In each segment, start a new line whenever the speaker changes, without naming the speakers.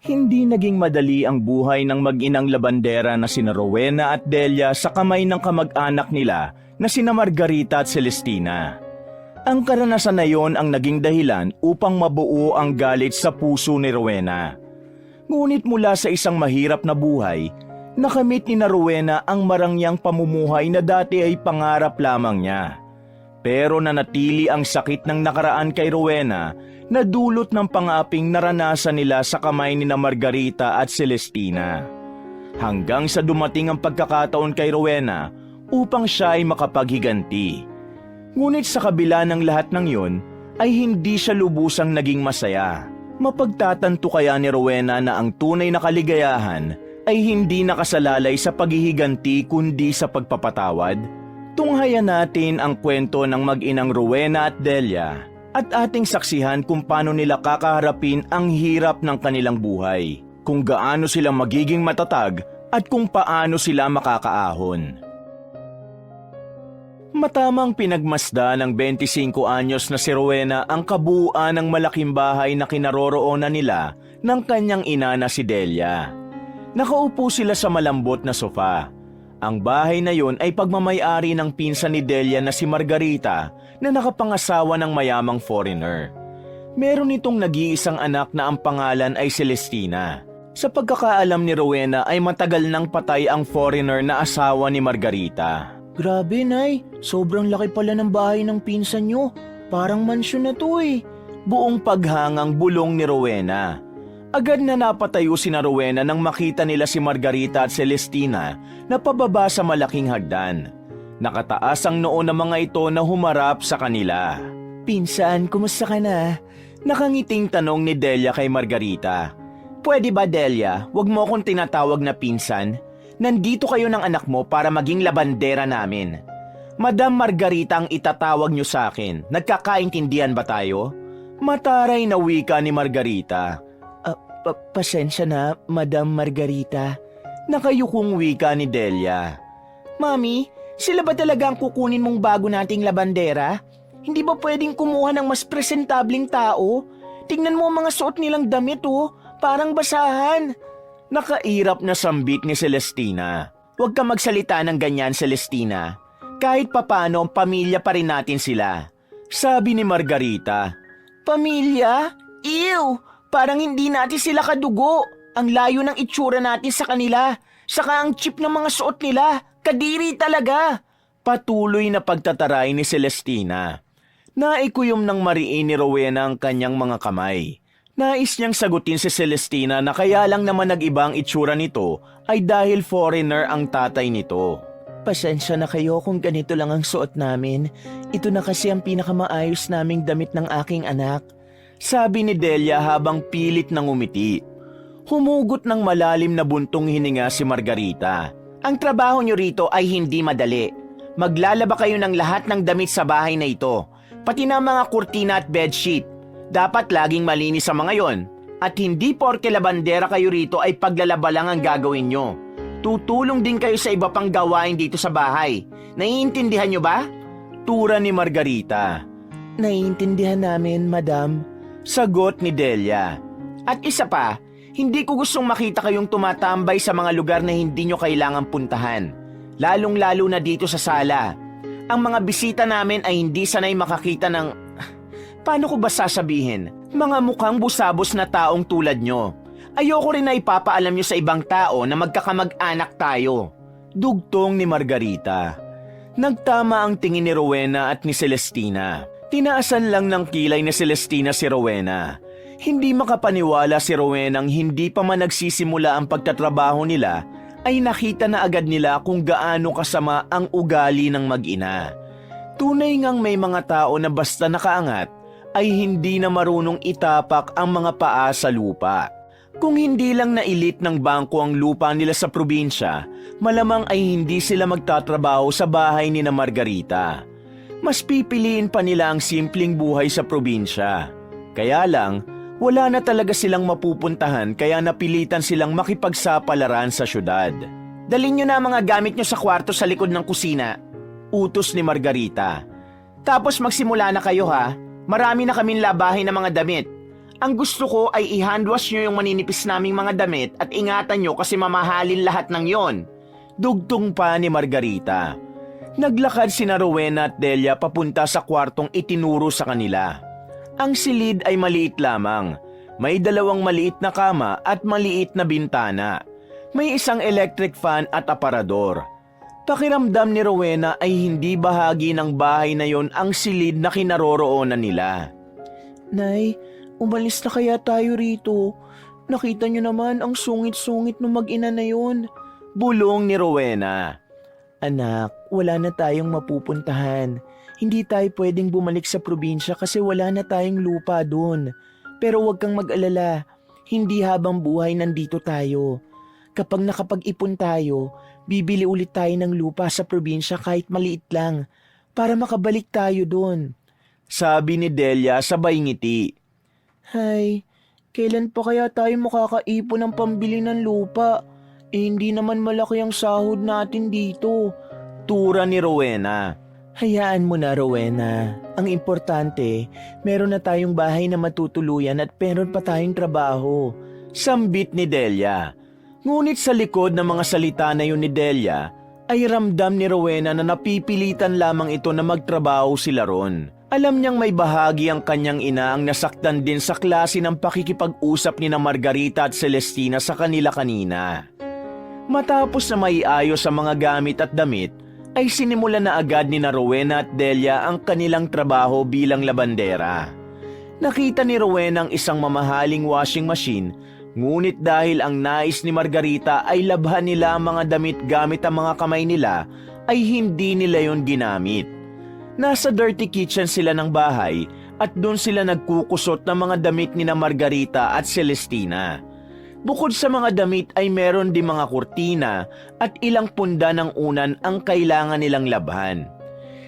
Hindi naging madali ang buhay ng mag-inang labandera na sina Rowena at Delia sa kamay ng kamag-anak nila na sina Margarita at Celestina. Ang karanasan na yon ang naging dahilan upang mabuo ang galit sa puso ni Rowena. Ngunit mula sa isang mahirap na buhay, nakamit ni na Rowena ang marangyang pamumuhay na dati ay pangarap lamang niya. Pero nanatili ang sakit ng nakaraan kay Rowena na dulot ng pang-aping naranasan nila sa kamay ni na Margarita at Celestina. Hanggang sa dumating ang pagkakataon kay Rowena upang siya ay makapaghiganti. Ngunit sa kabila ng lahat ng yon ay hindi siya lubusang naging masaya. Mapagtatanto kaya ni Rowena na ang tunay na kaligayahan ay hindi nakasalalay sa paghihiganti kundi sa pagpapatawad? Tunghayan natin ang kwento ng mag-inang Rowena at Delia at ating saksihan kung paano nila kakaharapin ang hirap ng kanilang buhay, kung gaano sila magiging matatag at kung paano sila makakaahon. Matamang pinagmasda ng 25 anyos na si Rowena ang kabuuan ng malaking bahay na kinaroroonan nila ng kanyang ina na si Delia. Nakaupo sila sa malambot na sofa. Ang bahay na yon ay pagmamay-ari ng pinsan ni Delia na si Margarita na nakapangasawa ng mayamang foreigner. Meron itong nag-iisang anak na ang pangalan ay Celestina. Sa pagkakaalam ni Rowena ay matagal nang patay ang foreigner na asawa ni Margarita.
Grabe, Nay. Sobrang laki pala ng bahay ng pinsan nyo. Parang mansyon na to eh.
Buong paghangang bulong ni Rowena. Agad na napatayo si na Rowena nang makita nila si Margarita at Celestina na pababa sa malaking hagdan. Nakataas ang noo ng mga ito na humarap sa kanila.
Pinsan, kumusta ka na?
Nakangiting tanong ni Delia kay Margarita.
Pwede ba, Delia? Huwag mo akong tinatawag na pinsan. Nandito kayo ng anak mo para maging labandera namin.
Madam Margarita ang itatawag niyo sa akin. Nagkakaintindihan ba tayo? Mataray na wika ni Margarita.
Pasensya na, Madam Margarita.
Nakayukong wika ni Delia.
Mami, sila ba talaga ang kukunin mong bago nating labandera? Hindi ba pwedeng kumuha ng mas presentableng tao? Tingnan mo ang mga suot nilang damit oh, parang basahan.
Nakairap na sambit ni Celestina.
Huwag ka magsalita ng ganyan, Celestina. Kahit papano, pamilya pa rin natin sila.
Sabi ni Margarita.
Pamilya? Ew! Parang hindi natin sila kadugo. Ang layo ng itsura natin sa kanila. Saka ang cheap ng mga suot nila. Kadiri talaga.
Patuloy na pagtataray ni Celestina. Naikuyom ng mariin ni Rowena ang kanyang mga kamay. Nais niyang sagutin si Celestina na kaya lang naman nag-iba ang itsura nito ay dahil foreigner ang tatay nito.
Pasensya na kayo kung ganito lang ang suot namin. Ito na kasi ang pinakamaayos naming damit ng aking anak.
Sabi ni Delia habang pilit nang umiti. Humugot ng malalim na buntong hininga si Margarita.
Ang trabaho niyo rito ay hindi madali. Maglalaba kayo ng lahat ng damit sa bahay na ito. Pati na mga kurtina at bedsheet. Dapat laging malinis sa mga yon. At hindi porke labandera kayo rito ay paglalaba lang ang gagawin nyo. Tutulong din kayo sa iba pang gawain dito sa bahay. Naiintindihan nyo ba?
Tura ni Margarita.
Naiintindihan namin, Madam.
Sagot ni Delia.
At isa pa, hindi ko gustong makita kayong tumatambay sa mga lugar na hindi nyo kailangan puntahan. Lalong-lalo na dito sa sala. Ang mga bisita namin ay hindi sanay makakita ng... Paano ko ba sasabihin? Mga mukhang busabos na taong tulad nyo. Ayoko rin na ipapaalam nyo sa ibang tao na magkakamag-anak tayo.
Dugtong ni Margarita. Nagtama ang tingin ni Rowena at ni Celestina. Tinaasan lang ng kilay ni Celestina si Rowena. Hindi makapaniwala si Rowena nang hindi pa man nagsisimula ang pagtatrabaho nila ay nakita na agad nila kung gaano kasama ang ugali ng mag-ina. Tunay ngang may mga tao na basta nakaangat ay hindi na marunong itapak ang mga paa sa lupa. Kung hindi lang nailit ng bangko ang lupa nila sa probinsya, malamang ay hindi sila magtatrabaho sa bahay ni na Margarita. Mas pipiliin pa nila ang simpleng buhay sa probinsya. Kaya lang, wala na talaga silang mapupuntahan kaya napilitan silang makipagsapalaran sa syudad.
Dalhin nyo na ang mga gamit nyo sa kwarto sa likod ng kusina. Utos ni Margarita. Tapos magsimula na kayo ha. Marami na kaming labahin ng mga damit. Ang gusto ko ay i-handwash nyo yung maninipis naming mga damit at ingatan nyo kasi mamahalin lahat ng yon.
Dugtong pa ni Margarita. Naglakad sina Rowena at Delia papunta sa kwartong itinuro sa kanila. Ang silid ay maliit lamang. May 2 maliit na kama at maliit na bintana. May isang electric fan at aparador. Pakiramdam ni Rowena ay hindi bahagi ng bahay na yon ang silid na kinaroroonan nila. Nay, umalis na kaya tayo rito? Nakita niyo naman ang sungit-sungit ng mag-ina na yon. Bulong ni Rowena. Anak, wala na tayong mapupuntahan. Hindi tayo pwedeng bumalik sa probinsya kasi wala na tayong lupa doon. Pero huwag kang mag-alala, hindi habang buhay nandito tayo. Kapag nakapag-ipon tayo, bibili ulit tayo ng lupa sa probinsya kahit maliit lang para makabalik tayo doon. Sabi ni Delia sabay ngiti. Hay, kailan pa kaya tayo makakaipon ng pambili ng lupa? Hindi naman malaki ang sahod natin dito. Tura ni Rowena. Hayaan mo na, Rowena. Ang importante, meron na tayong bahay na matutuluyan at meron pa tayong trabaho. Sambit ni Delia. Ngunit sa likod ng mga salita na yun ni Delia, ay ramdam ni Rowena na napipilitan lamang ito na magtrabaho sila ron. Alam niyang may bahagi ang kanyang ina ang nasaktan din sa klase ng pakikipag-usap ni na Margarita at Celestina sa kanila kanina. Matapos na maiayos sa mga gamit at damit, ay sinimula na agad ni na Rowena at Delia ang kanilang trabaho bilang labandera. Nakita ni Rowena ang isang mamahaling washing machine, ngunit dahil ang nais ni Margarita ay labhan nila ang mga damit gamit ang mga kamay nila, ay hindi nila yon ginamit. Nasa dirty kitchen sila ng bahay at doon sila nagkukusot ng mga damit ni na Margarita at Celestina. Bukod sa mga damit ay meron din mga kurtina at ilang punda ng unan ang kailangan nilang labhan.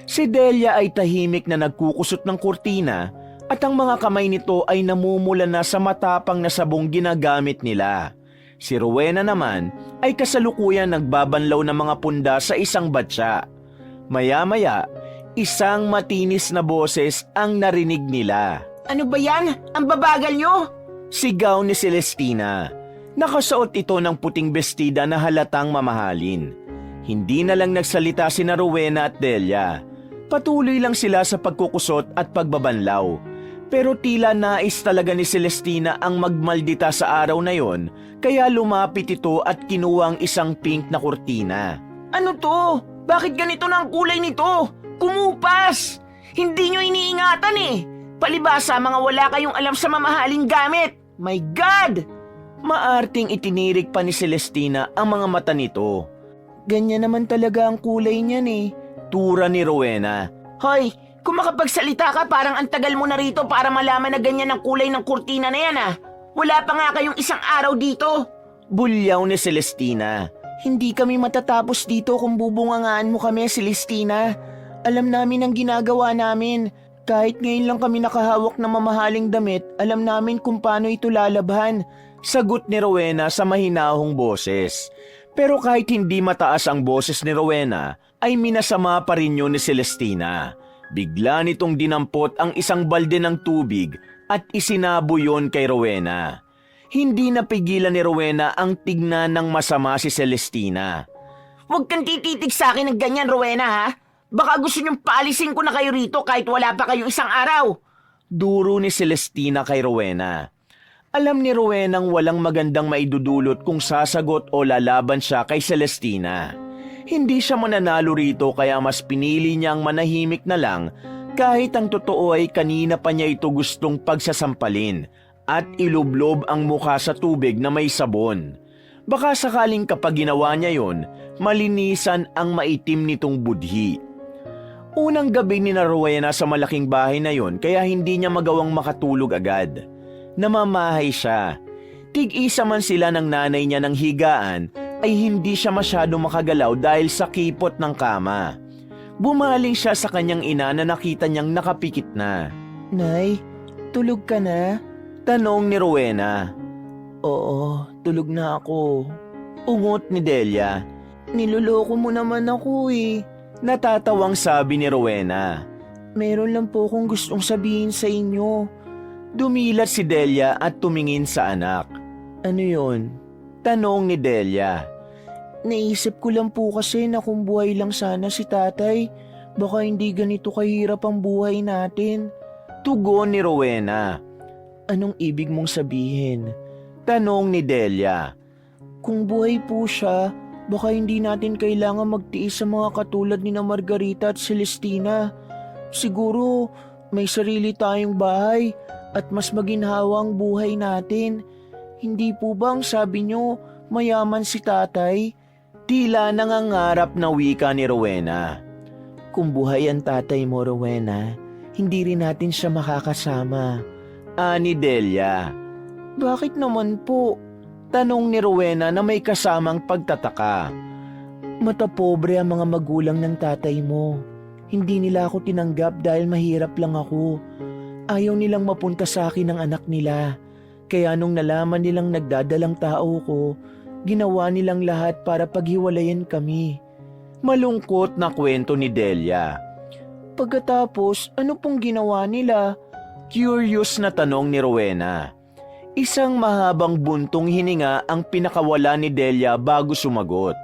Si Delia ay tahimik na nagkukusot ng kurtina at ang mga kamay nito ay namumula na sa matapang na sabong ginagamit nila. Si Rowena naman ay kasalukuyan nagbabanlaw ng mga punda sa isang batya. Maya-maya, isang matinis na boses ang narinig nila.
Ano ba yan? Ang babagal nyo?
Sigaw ni Celestina. Nakasuot ito ng puting bestida na halatang mamahalin. Hindi na lang nagsalita sina Rowena at Delia. Patuloy lang sila sa pagkukusot at pagbabanlaw. Pero tila nais talaga ni Celestina ang magmaldita sa araw na yon, kaya lumapit ito at kinuha ang isang pink na kurtina.
Ano to? Bakit ganito na ang kulay nito? Kumupas! Hindi nyo iniingatan eh. Palibasa mga wala kayong alam sa mamahaling gamit. My God!
Maarting itinirik pa ni Celestina ang mga mata nito. Ganyan naman talaga ang kulay niyan eh. Tura ni Rowena.
Hoy, kung makapagsalita ka parang ang tagal mo na rito para malaman na ganyan ang kulay ng kurtina na yan ah. Wala pa nga kayong isang araw dito.
Bulyaw ni Celestina. Hindi kami matatapos dito kung bubungangaan mo kami, Celestina. Alam namin ang ginagawa namin. Kahit ngayon lang kami nakahawak ng mamahaling damit, alam namin kung paano ito lalabhan. Sagot ni Rowena sa mahinahong boses. Pero kahit hindi mataas ang boses ni Rowena, ay minasama pa rin yun ni Celestina. Bigla nitong dinampot ang isang balde ng tubig at isinabo yon kay Rowena. Hindi napigilan ni Rowena ang tignan ng masama si Celestina.
Huwag kang tititig sa akin ng ganyan, Rowena ha? Baka gusto niyong paalisin ko na kayo rito kahit wala pa kayong isang araw.
Duro ni Celestina kay Rowena. Alam ni Rowenang walang magandang maidudulot kung sasagot o lalaban siya kay Celestina. Hindi siya mananalo rito kaya mas pinili niyang manahimik na lang kahit ang totoo ay kanina pa niya ito gustong pagsasampalin at ilublob ang mukha sa tubig na may sabon. Baka sakaling kapag ginawa niya yon, malinisan ang maitim nitong budhi. Unang gabi ni Rowena sa malaking bahay na yon kaya hindi niya magawang makatulog agad. Namamahay siya. Tig-isa man sila ng nanay niya ng higaan ay hindi siya masyado makagalaw dahil sa kipot ng kama. Bumaling siya sa kanyang ina na nakita niyang nakapikit na. Nay, tulog ka na? Tanong ni Rowena. Oo, tulog na ako. Ungot ni Delia. Niloloko mo naman ako eh. Natatawang sabi ni Rowena. Meron lang po akong gustong sabihin sa inyo.
Dumilat si Delia at tumingin sa anak. Ano yon? Tanong ni Delia. Naisip ko lang po kasi na kung buhay lang sana si tatay, baka hindi ganito kahirap ang buhay natin. Tugon ni Rowena. Anong ibig mong sabihin? Tanong ni Delia. Kung buhay po siya, baka hindi natin kailangan magtiis sa mga katulad ni na Margarita at Celestina. Siguro may sarili tayong bahay at mas maginhawa ang buhay natin. Hindi po bang sabi nyo mayaman si tatay? Tila nangangarap na wika ni Rowena. Kung buhay ang tatay mo, Rowena, hindi rin natin siya makakasama. Ani Delia. Bakit naman po? Tanong ni Rowena na may kasamang pagtataka. Matapobre ang mga magulang ng tatay mo. Hindi nila ako tinanggap dahil mahirap lang ako. Ayaw nilang mapunta sa akin ang anak nila. Kaya nung nalaman nilang nagdadalang tao ko, ginawa nilang lahat para paghiwalayan kami. Malungkot na kwento ni Delia. Pagkatapos, ano pong ginawa nila? Curious na tanong ni Rowena. Isang mahabang buntong hininga ang pinakawala ni Delia bago sumagot.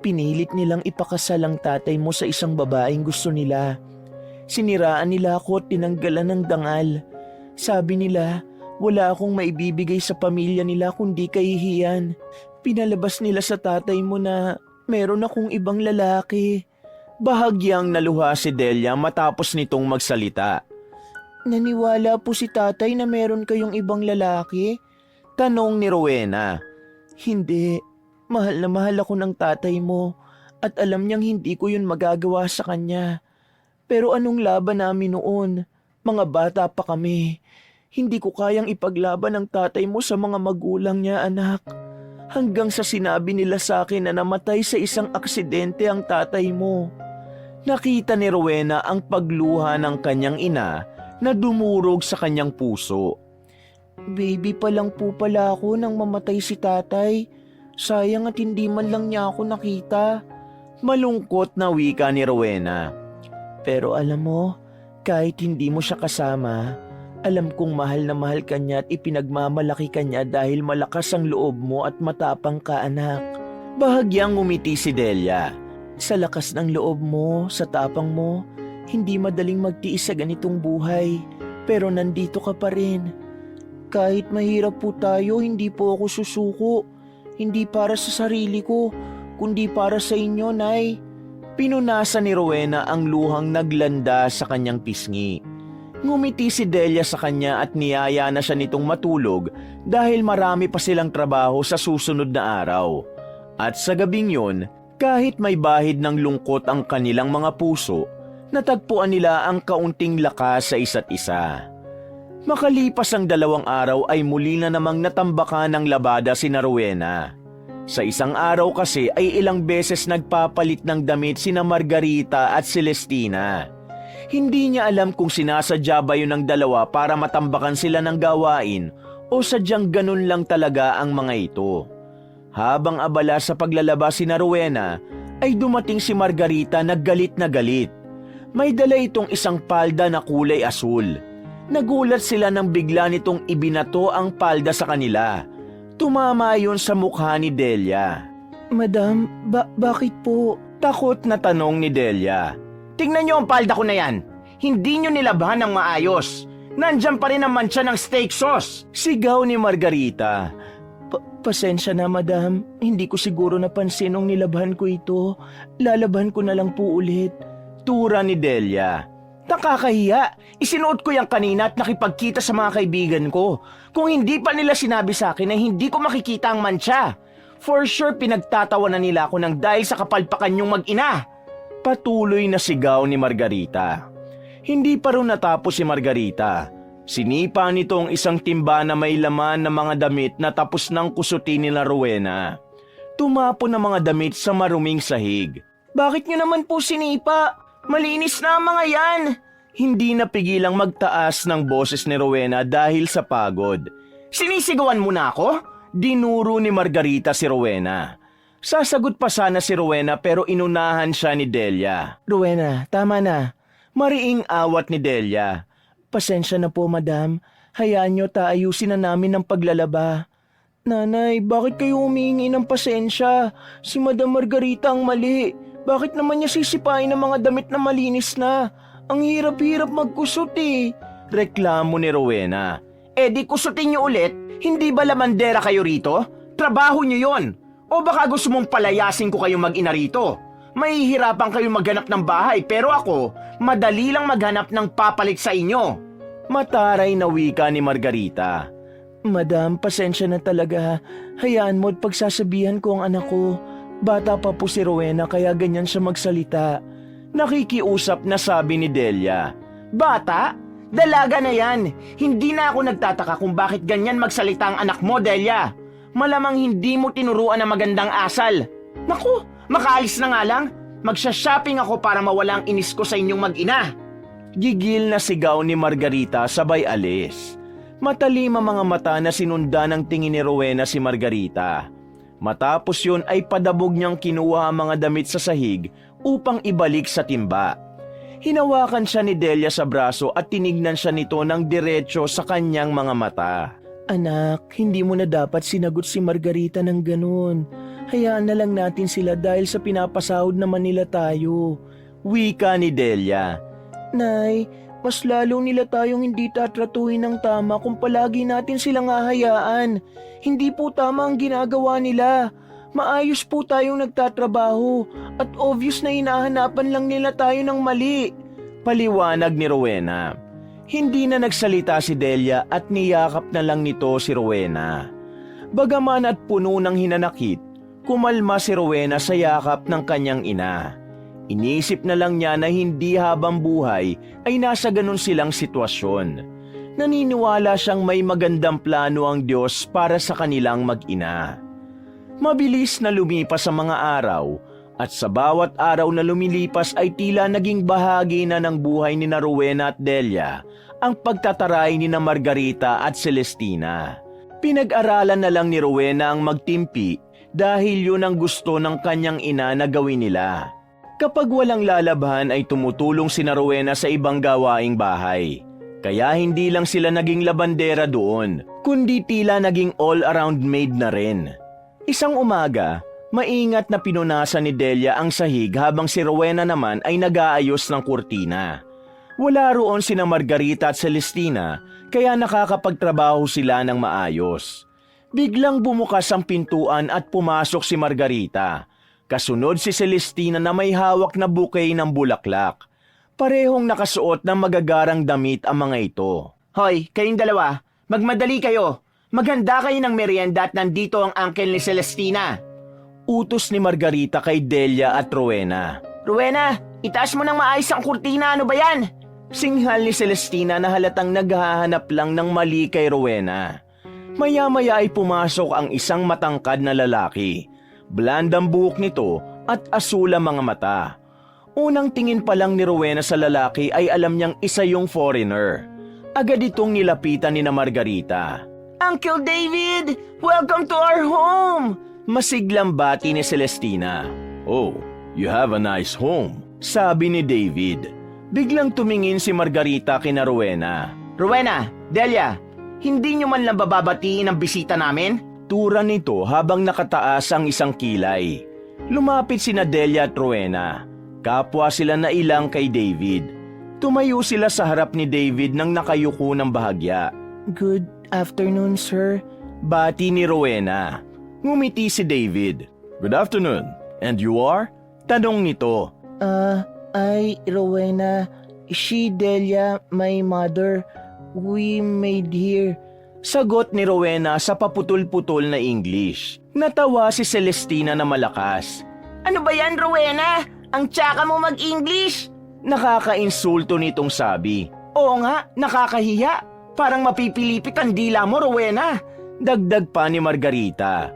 Pinilit nilang ipakasal ang tatay mo sa isang babaeng gusto nila. Siniraan nila ako at tinanggalan ng dangal. Sabi nila, wala akong maibibigay sa pamilya nila kundi kahihiyan. Pinalabas nila sa tatay mo na meron akong ibang lalaki. Bahagyang naluha si Delia matapos nitong magsalita. Naniwala po si tatay na meron kayong ibang lalaki? Tanong ni Rowena. Hindi. Mahal na mahal ako ng tatay mo at alam niyang hindi ko yun magagawa sa kanya. Pero anong laban namin noon? Mga bata pa kami. Hindi ko kayang ipaglaban ng tatay mo sa mga magulang niya, anak. Hanggang sa sinabi nila sa akin na namatay sa isang aksidente ang tatay mo. Nakita ni Rowena ang pagluha ng kanyang ina na dumurog sa kanyang puso. Baby pa lang po pala ako nang mamatay si tatay. Sayang at hindi man lang niya ako nakita. Malungkot na wika ni Rowena. Pero alam mo, kahit hindi mo siya kasama, alam kong mahal na mahal ka niya at ipinagmamalaki ka niya dahil malakas ang loob mo at matapang ka, anak. Bahagyang ngumiti si Delia. Sa lakas ng loob mo, sa tapang mo, hindi madaling magtiis sa ganitong buhay, pero nandito ka pa rin. Kahit mahirap po tayo, hindi po ako susuko. Hindi para sa sarili ko, kundi para sa inyo, Nay. Pinunasan ni Rowena ang luhang naglanda sa kanyang pisngi. Ngumiti si Delia sa kanya at niyaya na siya nitong matulog dahil marami pa silang trabaho sa susunod na araw. At sa gabing yun, kahit may bahid ng lungkot ang kanilang mga puso, natagpuan nila ang kaunting lakas sa isa't isa. Makalipas ang 2 araw ay muli na namang natambakan ng labada si Rowena. Sa isang araw kasi ay ilang beses nagpapalit ng damit sina Margarita at Celestina. Hindi niya alam kung sinasadya ba yun ng dalawa para matambakan sila ng gawain o sadyang ganun lang talaga ang mga ito. Habang abala sa paglalabas si Rowena ay dumating si Margarita na galit na galit. May dala itong isang palda na kulay asul. Nagulat sila nang bigla nitong ibinato ang palda sa kanila. Tumama yun sa mukha ni Delia. Madam, bakit po? Takot na tanong ni Delia. Tingnan niyo ang palda ko na yan. Hindi niyo nilabahan ng maayos. Nandyan pa rin ang mancha ng steak sauce. Sigaw ni Margarita. Pasensya na, madam. Hindi ko siguro napansin nung nilabahan ko ito. Lalaban ko na lang po ulit. Tura ni Delia. Nakakahiya. Isinuot ko yan kanina at nakipagkita sa mga kaibigan ko. Kung hindi pa nila sinabi sa akin na hindi ko makikita ang mancha. For sure pinagtatawa na nila ako ng dahil sa kapalpakan yung mag-ina. Patuloy na sigaw ni Margarita. Hindi pa rin natapos si Margarita. Sinipa nito ang isang timba na may laman na mga damit na tapos nang kusutin ni Rowena. Tumapo na mga damit sa maruming sahig. Bakit nyo naman po sinipa? Malinis na ang mga yan! Hindi napigilang magtaas ng boses ni Rowena dahil sa pagod. Sinisigawan mo na ako? Dinuro ni Margarita si Rowena. Sasagot pa sana si Rowena pero inunahan siya ni Delia. Rowena, tama na. Mariing awat ni Delia. Pasensya na po, madam.
Hayaan nyo taayusin na namin ang paglalaba. Nanay, bakit kayo humihingi ng pasensya? Si Madam Margarita ang mali. Bakit naman niya sisipain ang mga damit na malinis na? Ang hirap-hirap magkusot eh. Reklamo ni Rowena.
Di kusutin niyo ulit? Hindi ba lamandera kayo rito? Trabaho niyo yon. O baka gusto mong palayasin ko kayong mag-ina rito? Mahihirapan kayong maghanap ng bahay pero ako, madali lang maghanap ng papalit sa inyo.
Mataray na wika ni Margarita. Madam, pasensya na talaga. Hayaan mo't pagsasabihan ko ang anak ko. Bata pa po si Rowena kaya ganyan siya magsalita. Nakikiusap na sabi ni Delia.
Bata? Dalaga na yan. Hindi na ako nagtataka kung bakit ganyan magsalita ang anak mo, Delia. Malamang hindi mo tinuruan ng magandang asal. Naku, makaalis na nga lang. Magsha-shopping ako para mawala ang inis ko sa inyong mag-ina.
Gigil na sigaw ni Margarita sabay alis. Matalim ang mga mata na sinundan ng tingin ni Rowena si Margarita. Matapos yun ay padabog niyang kinuha ang mga damit sa sahig upang ibalik sa timba. Hinawakan siya ni Delia sa braso at tinignan siya nito ng diretso sa kanyang mga mata. Anak, hindi mo na dapat sinagot si Margarita ng ganun. Hayaan na lang natin sila dahil sa pinapasahod naman nila tayo. Wika ni Delia. Nay, mas lalo nila tayong hindi tatratuhin ng tama kung palagi natin silang hahayaan. Hindi po tama ang ginagawa nila. Maayos po tayong nagtatrabaho at obvious na hinahanapan lang nila tayo ng mali. Paliwanag ni Rowena. Hindi na nagsalita si Delia at niyakap na lang nito si Rowena. Bagaman at puno ng hinanakit, kumalma si Rowena sa yakap ng kanyang ina. Inisip na lang niya na hindi habang buhay ay nasa ganun silang sitwasyon. Naniniwala siyang may magandang plano ang Diyos para sa kanilang mag-ina. Mabilis na lumipas ang mga araw at sa bawat araw na lumilipas ay tila naging bahagi na ng buhay ni Rowena at Delia ang pagtataray ni Margarita at Celestina. Pinag-aralan na lang ni Rowena ang magtimpi dahil yun ang gusto ng kanyang ina na gawin nila. Kapag walang lalabhan ay tumutulong si Rowena sa ibang gawaing bahay. Kaya hindi lang sila naging labandera doon, kundi tila naging all-around maid na rin. Isang umaga, maingat na pinunasan ni Delia ang sahig habang si Rowena naman ay nag-aayos ng kurtina. Wala roon sina Margarita at Celestina kaya nakakapagtrabaho sila ng maayos. Biglang bumukas ang pintuan at pumasok si Margarita. Kasunod si Celestina na may hawak na bouquet ng bulaklak. Parehong nakasuot ng magagarang damit ang mga ito.
Hoy, kayong dalawa, magmadali kayo. Maghanda kayo ng merienda at nandito ang uncle ni Celestina.
Utos ni Margarita kay Delia at Rowena.
Rowena, itaas mo ng maayos ang kurtina, ano ba yan?
Singhal ni Celestina na halatang naghahanap lang ng mali kay Rowena. Maya-maya ay pumasok ang isang matangkad na lalaki. Blandang buhok nito at asul ang mga mata. Unang tingin pa lang ni Rowena sa lalaki ay alam niyang isa yung foreigner. Agad itong nilapitan ni Margarita.
Uncle David, welcome to our home!
Masiglang bati ni Celestina. Oh, you have a nice home, sabi ni David. Biglang tumingin si Margarita kina Rowena.
Rowena, Delia, hindi niyo man lang bababatiin ang bisita namin?
Tura nito habang nakataas ang isang kilay. Lumapit sina Delia at Rowena. Kapwa sila na ilang kay David. Tumayo sila sa harap ni David nang nakayuko ng bahagya. Good afternoon, sir. Bati ni Rowena. Ngumiti si David. Good afternoon. And you are? Tanong nito. Rowena. She, Delia, my mother. We made here. Sagot ni Rowena sa paputol-putol na English. Natawa si Celestina na malakas.
Ano ba yan, Rowena? Ang tsaka mo mag-English?
Nakaka-insulto nitong sabi.
Oo nga, nakakahiya. Parang mapipilipit ang dila mo, Rowena.
Dagdag pa ni Margarita.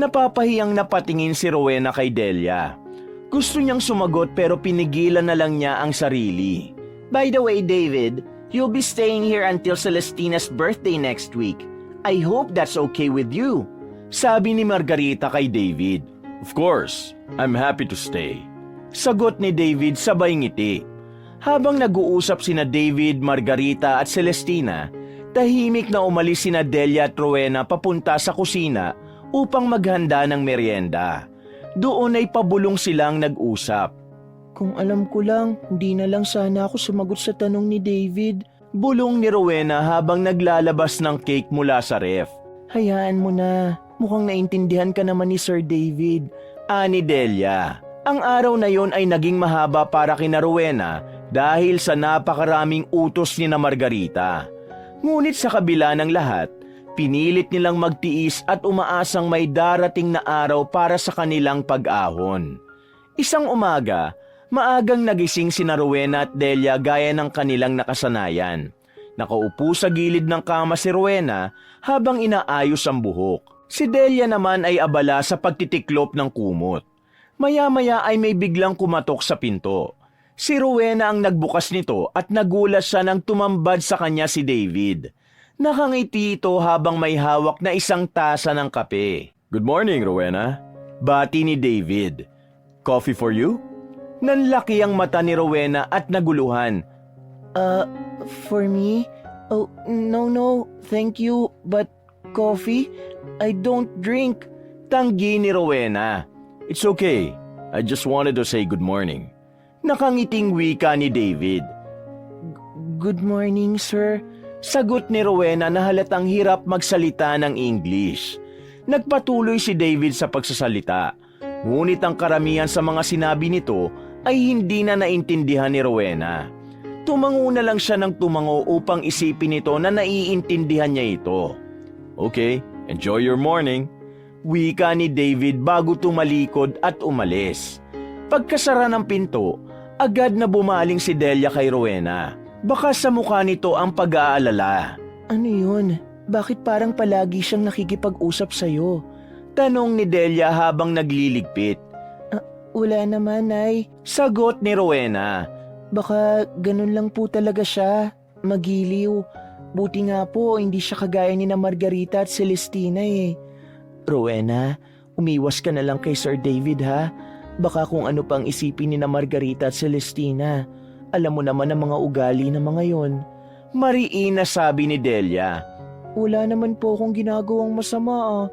Napapahiyang napatingin si Rowena kay Delia. Gusto niyang sumagot pero pinigilan na lang niya ang sarili.
By the way, David, you'll be staying here until Celestina's birthday next week. I hope that's okay with you.
Sabi ni Margarita kay David. Of course, I'm happy to stay. Sagot ni David sabay ngiti. Habang nag-uusap sina David, Margarita at Celestina, Tahimik na umalis sina Delia at Rowena papunta sa kusina upang maghanda ng merienda. Doon ay pabulong silang nag-usap.
Kung alam ko lang, hindi na lang sana ako sumagot sa tanong ni David.
Bulong ni Rowena habang naglalabas ng cake mula sa ref.
Hayaan mo na, mukhang naintindihan ka naman ni Sir David.
Ani Delia. Ang araw na yon ay naging mahaba para kina Rowena dahil sa napakaraming utos ni na Margarita. Ngunit sa kabila ng lahat, pinilit nilang magtiis at umaasang may darating na araw para sa kanilang pag-ahon. Isang umaga, maagang nagising sina Rowena at Delia gaya ng kanilang nakasanayan. Nakaupo sa gilid ng kama si Rowena habang inaayos ang buhok. Si Delia naman ay abala sa pagtitiklop ng kumot. Maya-maya ay may biglang kumatok sa pinto. Si Rowena ang nagbukas nito at nagulat siya nang tumambad sa kanya si David. Nakangiti ito habang may hawak na isang tasa ng kape. Good morning, Rowena. Bati ni David. Coffee for you? Nanlaki ang mata ni Rowena at naguluhan.
For me? Oh, no, thank you, but coffee? I don't drink.
Tanggi ni Rowena. It's okay. I just wanted to say good morning. Nakangiting wika ni David.
Good morning, sir.
Sagot ni Rowena na halatang hirap magsalita ng English. Nagpatuloy si David sa pagsasalita. Ngunit ang karamihan sa mga sinabi nito ay hindi na naintindihan ni Rowena. Tumango na lang siya ng tumango upang isipin nito na naiintindihan niya ito. Okay, enjoy your morning. Wika ni David bago tumalikod at umalis. Pagkasara ng pinto, agad na bumaling si Delia kay Rowena. Baka sa mukha nito ang pag-aalala.
Ano yun? Bakit parang palagi siyang nakikipag-usap sa'yo?
Tanong ni Delia habang nagliligpit.
Wala naman, Nay.
Sagot ni Rowena.
Baka ganun lang po talaga siya. Magiliw. Buti nga po, hindi siya kagaya ni na Margarita at Celestina eh. Rowena, umiwas ka na lang kay Sir David ha. Baka kung ano pang isipin ni na Margarita at Celestina. Alam mo naman ang mga ugali ng mga yon.
Mariin na sabi ni Delia.
Wala naman po akong ginagawang masama ah.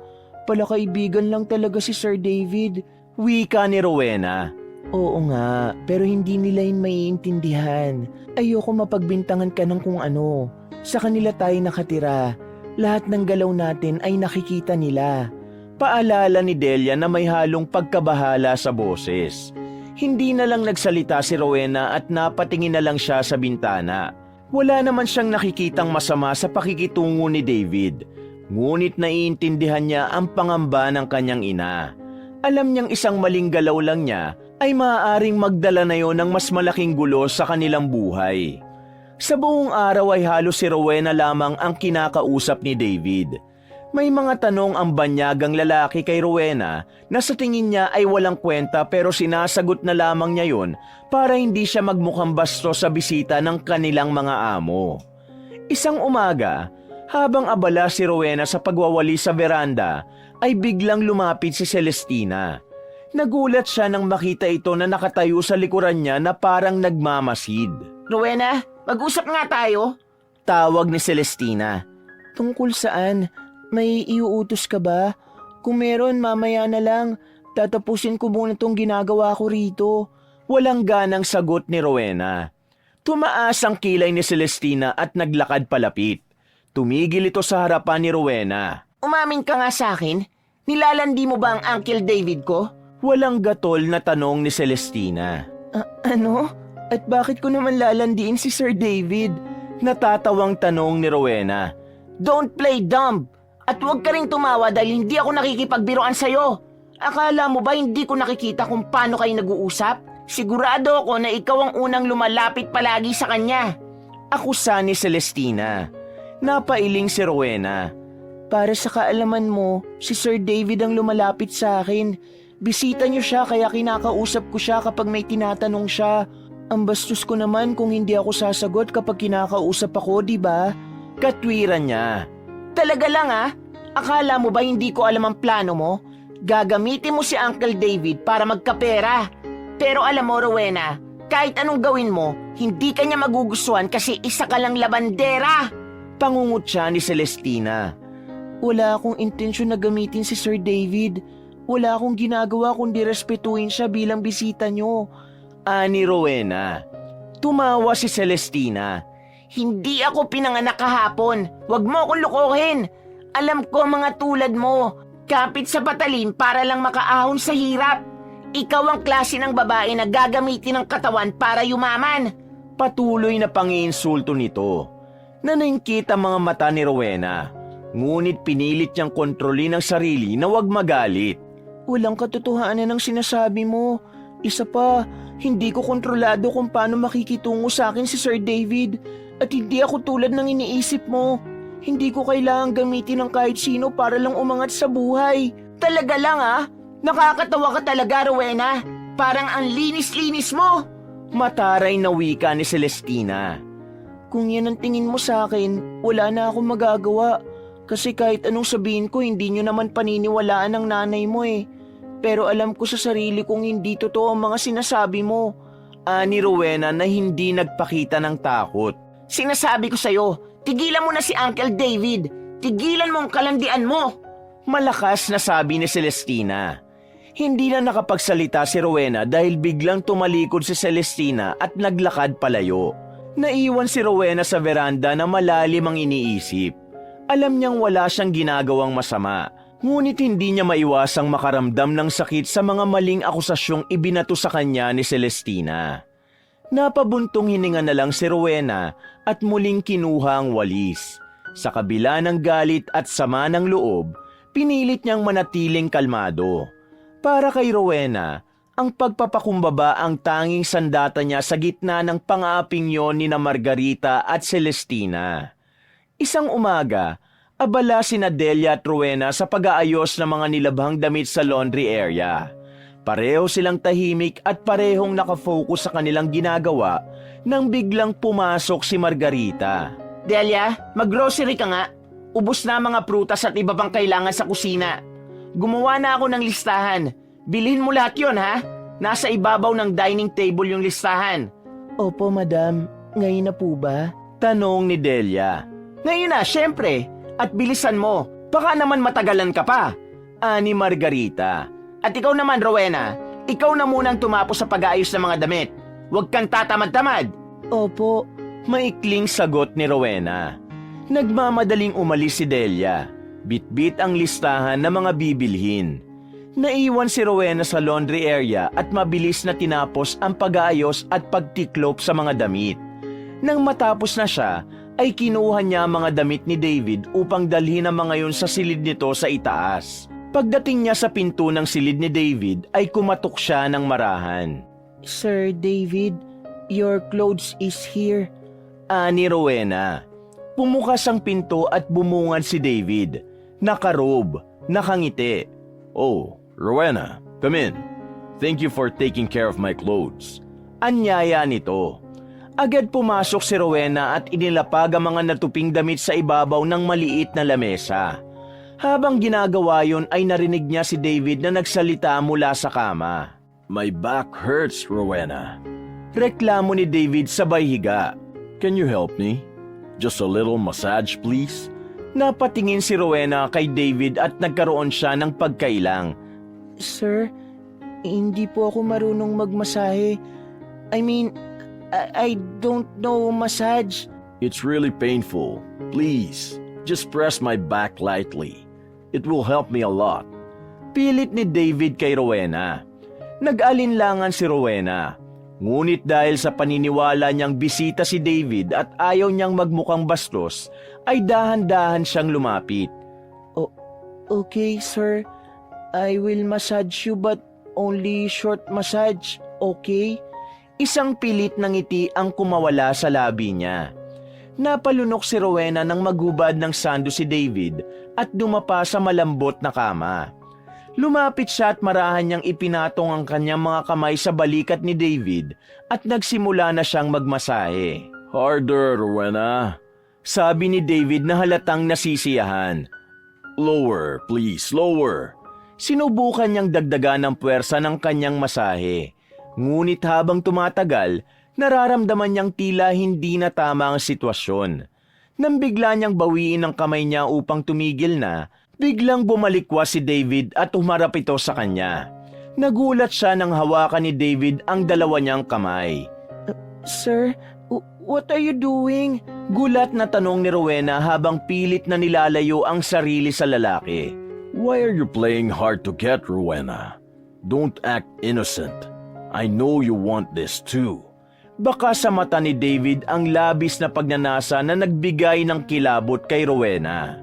Palakaibigan lang talaga si Sir David.
Wika ni Rowena.
Oo nga, pero hindi nila yun maiintindihan. Ayoko mapagbintangan ka ng kung ano. Sa kanila tayo nakatira. Lahat ng galaw natin ay nakikita nila.
Paalala ni Delia na may halong pagkabahala sa boses. Hindi na lang nagsalita si Rowena at napatingin na lang siya sa bintana. Wala naman siyang nakikitang masama sa pakikitungo ni David. Ngunit naiintindihan niya ang pangamba ng kanyang ina. Alam niyang isang maling galaw lang niya ay maaaring magdala na yon ng mas malaking gulo sa kanilang buhay. Sa buong araw ay halos si Rowena lamang ang kinakausap ni David. May mga tanong ang banyagang lalaki kay Rowena na sa tingin niya ay walang kwenta pero sinasagot na lamang niya yon para hindi siya magmukhang bastos sa bisita ng kanilang mga amo. Isang umaga, habang abala si Rowena sa pagwawali sa veranda, ay biglang lumapit si Celestina. Nagulat siya nang makita ito na nakatayo sa likuran niya na parang nagmamasid.
Rowena, mag-usap nga tayo.
Tawag ni Celestina.
Tungkol saan? May iuutos ka ba? Kung meron, mamaya na lang. Tatapusin ko muna tong ginagawa ko rito.
Walang ganang sagot ni Rowena. Tumaas ang kilay ni Celestina at naglakad palapit. Tumigil ito sa harapan ni Rowena.
Umamin ka nga sa akin. Nilalandi mo ba ang Uncle David ko?
Walang gatol na tanong ni Celestina.
Ano? At bakit ko naman lalandiin si Sir David?
Natatawang tanong ni Rowena.
Don't play dumb. At huwag ka rin tumawa dahil hindi ako nakikipagbiroan sa'yo. Akala mo ba hindi ko nakikita kung paano kayo nag-uusap? Sigurado ako na ikaw ang unang lumalapit palagi sa kanya.
Akusa ni Celestina. Napailing si Rowena.
Para sa kaalaman mo, si Sir David ang lumalapit sa akin. Bisita niyo siya kaya kinakausap ko siya kapag may tinatanong siya. Ang bastos ko naman kung hindi ako sasagot kapag kinakausap ako, di ba?
Katwiran niya.
Talaga lang ah? Akala mo ba hindi ko alam ang plano mo? Gagamitin mo si Uncle David para magkapera. Pero alam mo, Rowena, kahit anong gawin mo, hindi ka niya magugustuhan kasi isa ka lang labandera. Pangungutya ni Celestina.
Wala akong intensyon na gamitin si Sir David. Wala akong ginagawa kundi respetuhin siya bilang bisita niyo.
Ani Rowena. Tumawa si Celestina. Hindi ako pinanganak kahapon. Huwag mo akong lukuhin. Alam ko mga tulad mo. Kapit sa patalim para lang makaahon sa hirap. Ikaw ang klase ng babae na gagamitin ng katawan para yumaman.
Patuloy na pangiinsulto nito. Naningkit ang mga mata ni Rowena. Ngunit pinilit niyang kontrolin ang sarili na huwag magalit.
Walang katotohanan ng sinasabi mo. Isa pa, hindi ko kontrolado kung paano makikitungo sa akin si Sir David. At hindi ako tulad ng iniisip mo. Hindi ko kailangang gamitin ng kahit sino para lang umangat sa buhay.
Talaga lang Nakakatawa ka talaga, Rowena. Parang ang linis-linis mo. Mataray na wika ni Celestina.
Kung yan ang tingin mo sa akin, wala na akong magagawa. Kasi kahit anong sabihin ko, hindi nyo naman paniniwalaan ng nanay mo eh. Pero alam ko sa sarili kong hindi totoo ang mga sinasabi mo.
Ani Rowena na hindi nagpakita ng takot.
Sinasabi ko sa'yo, tigilan mo na si Uncle David. Tigilan mo ang kalandian mo.
Malakas na sabi ni Celestina. Hindi na nakapagsalita si Rowena dahil biglang tumalikod si Celestina at naglakad palayo. Naiwan si Rowena sa veranda na malalim ang iniisip. Alam niyang wala siyang ginagawang masama, ngunit hindi niya maiwasang makaramdam ng sakit sa mga maling akusasyong ibinato sa kanya ni Celestina. Napabuntong hininga na lang si Rowena at muling kinuha ang walis. Sa kabila ng galit at sama ng loob, pinilit niyang manatiling kalmado. Para kay Rowena, ang pagpapakumbaba ang tanging sandata niya sa gitna ng pang-aaping yon ni na Margarita at Celestina. Isang umaga, abala sina Delia at Rowena sa pag-aayos ng mga nilabhang damit sa laundry area. Pareho silang tahimik at parehong nakafocus sa kanilang ginagawa nang biglang pumasok si Margarita.
Delia, mag-grocery ka nga. Ubus na ang mga prutas at iba pang kailangan sa kusina. Gumawa na ako ng listahan. Bilhin mo lahat yon ha? Nasa ibabaw ng dining table yung listahan.
Opo, madam. Ngayon na po ba?
Tanong ni Delia.
Ngayon na, syempre. At bilisan mo. Baka naman matagalan ka pa.
Ani Margarita.
At ikaw naman, Rowena. Ikaw na munang tumapos sa pag-aayos ng mga damit. Huwag kang tatamad-tamad.
Opo.
Maikling sagot ni Rowena. Nagmamadaling umalis si Delia. Bit-bit ang listahan ng mga bibilhin. Naiwan si Rowena sa laundry area at mabilis na tinapos ang pag-aayos at pagtiklop sa mga damit. Nang matapos na siya, ay kinuha niya ang mga damit ni David upang dalhin ang mga yun sa silid nito sa itaas. Pagdating niya sa pinto ng silid ni David ay kumatok siya ng marahan.
Sir David, your clothes is here.
Ani Rowena. Pumukas ang pinto at bumungad si David. Nakarob, nakangiti. Oh, Rowena, come in. Thank you for taking care of my clothes. Anyaya nito. Agad pumasok si Rowena at inilapag ang mga natuping damit sa ibabaw ng maliit na lamesa. Habang ginagawa yon ay narinig niya si David na nagsalita mula sa kama. My back hurts, Rowena. Reklamo ni David sabay higa. Can you help me? Just a little massage, please? Napatingin si Rowena kay David at nagkaroon siya ng pagkailang.
Sir, hindi po ako marunong magmasahe. I don't know massage.
It's really painful. Please, just press my back lightly. It will help me a lot. Pilit ni David kay Rowena. Nag-alinlangan si Rowena. Ngunit dahil sa paniniwala niyang bisita si David at ayaw niyang magmukhang bastos, ay dahan-dahan siyang lumapit.
Okay, sir. I will massage you but only short massage, okay?
Isang pilit ng ngiti ang kumawala sa labi niya. Napalunok si Rowena nang maghubad ng sando si David at dumapa sa malambot na kama. Lumapit siya at marahan niyang ipinatong ang kanyang mga kamay sa balikat ni David at nagsimula na siyang magmasahe. Harder, Rowena. Sabi ni David na halatang nasisiyahan. Lower, please, lower. Sinubukan niyang dagdagan ang puwersa ng kanyang masahe. Ngunit habang tumatagal, nararamdaman niyang tila hindi na tama ang sitwasyon. Nang bigla niyang bawiin ang kamay niya upang tumigil na, biglang bumalikwas si David at humarap ito sa kanya. Nagulat siya nang hawakan ni David ang dalawa niyang kamay.
Sir, what are you doing?
Gulat na tanong ni Rowena habang pilit na nilalayo ang sarili sa lalaki.
Why are you playing hard to get, Rowena? Don't act innocent. I know you want this too.
Baka sa mata ni David ang labis na pagnanasa na nagbigay ng kilabot kay Rowena.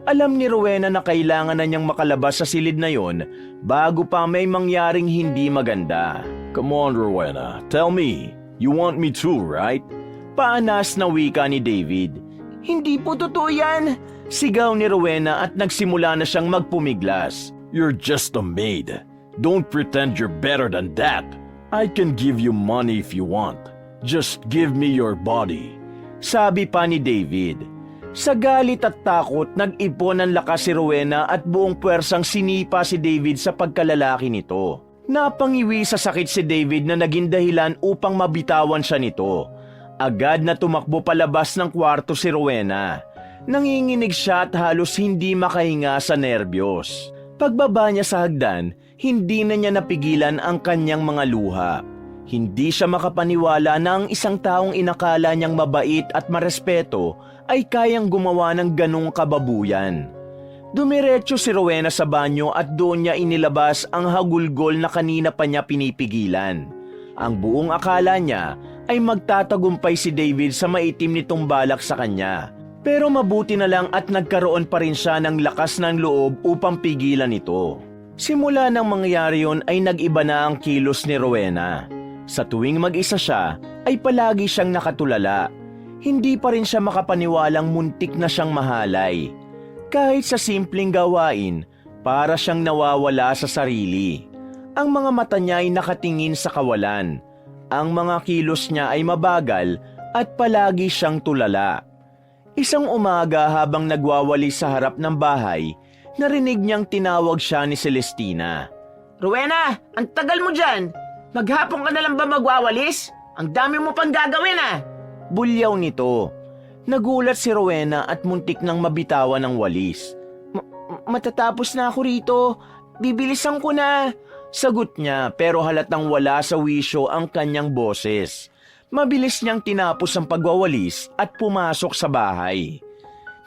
Alam ni Rowena na kailangan na niyang makalabas sa silid na yon bago pa may mangyaring hindi maganda.
Come on, Rowena. Tell me. You want me too, right?
Paanas na wika ni David.
Hindi po totoo yan.
Sigaw ni Rowena at nagsimula na siyang magpumiglas.
You're just a maid. Don't pretend you're better than that. I can give you money if you want. Just give me your body.
Sabi pa ni David. Sa galit at takot, nag-ipon ng lakas si Rowena at buong puwersang sinipa si David sa pagkalalaki nito. Napangiwi sa sakit si David na naging dahilan upang mabitawan siya nito. Agad na tumakbo palabas ng kwarto si Rowena. Nanginginig siya at halos hindi makahinga sa nerbiyos. Pagbaba niya sa hagdan, hindi na niya napigilan ang kanyang mga luha. Hindi siya makapaniwala na ang isang taong inakala niyang mabait at marespeto ay kayang gumawa ng ganong kababuyan. Dumiretso si Rowena sa banyo at doon niya inilabas ang hagulgol na kanina pa niya pinipigilan. Ang buong akala niya ay magtatagumpay si David sa maitim nitong balak sa kanya. Pero mabuti na lang at nagkaroon pa rin siya ng lakas ng loob upang pigilan ito. Simula nang mangyari yon ay nag-iba na ang kilos ni Rowena. Sa tuwing mag-isa siya ay palagi siyang nakatulala. Hindi pa rin siya makapaniwalang muntik na siyang mahalay. Kahit sa simpleng gawain, para siyang nawawala sa sarili. Ang mga mata niya ay nakatingin sa kawalan. Ang mga kilos niya ay mabagal at palagi siyang tulala. Isang umaga habang nagwawali sa harap ng bahay, narinig niyang tinawag siya ni Celestina.
Rowena, ang tagal mo dyan. Maghapon ka na lang ba magwawalis? Ang dami mo pang gagawin
Bulyaw nito. Nagulat si Rowena at muntik nang mabitawan ng walis.
Matatapos na ako rito. Bibilisan ko na.
Sagot niya pero halatang wala sa wisyo ang kanyang boses. Mabilis niyang tinapos ang pagwawalis at pumasok sa bahay.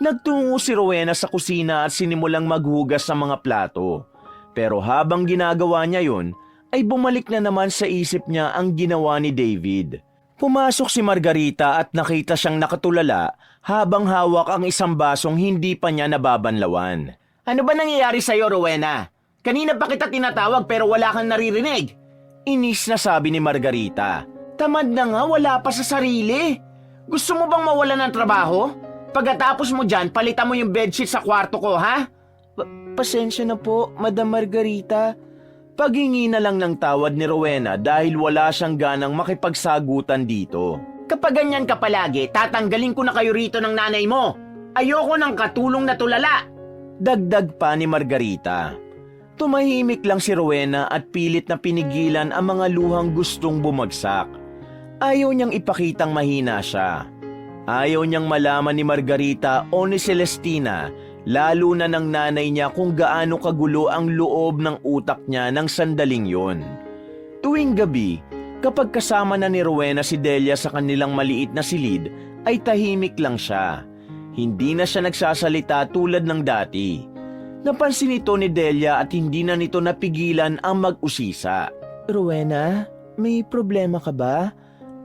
Nagtungo si Rowena sa kusina at sinimulang maghugas ng mga plato. Pero habang ginagawa niya yon, ay bumalik na naman sa isip niya ang ginawa ni David. Pumasok si Margarita at nakita siyang nakatulala habang hawak ang isang basong hindi pa niya nababanlawan.
Ano ba nangyayari sa'yo, Rowena? Kanina pa kita tinatawag pero wala kang naririnig.
Inis na sabi ni Margarita.
Tamad na nga, wala pa sa sarili. Gusto mo bang mawalan ng trabaho? Pagkatapos mo dyan, palitan mo yung bedsheet sa kwarto ko, ha?
Pasensya na po, Madam Margarita.
Paghingi na lang ng tawad ni Rowena dahil wala siyang ganang makipagsagutan dito.
Kapag ganyan ka palagi, tatanggalin ko na kayo rito ng nanay mo. Ayoko ng katulong na tulala.
Dagdag pa ni Margarita. Tumahimik lang si Rowena at pilit na pinigilan ang mga luhang gustong bumagsak. Ayaw niyang ipakitang mahina siya. Ayaw niyang malaman ni Margarita o ni Celestina, lalo na ng nanay niya kung gaano kagulo ang loob ng utak niya ng sandaling yon. Tuwing gabi, kapag kasama na ni Rowena si Delia sa kanilang maliit na silid, ay tahimik lang siya. Hindi na siya nagsasalita tulad ng dati. Napansin ito ni Delia at hindi na nito napigilan ang mag-usisa.
Rowena, may problema ka ba?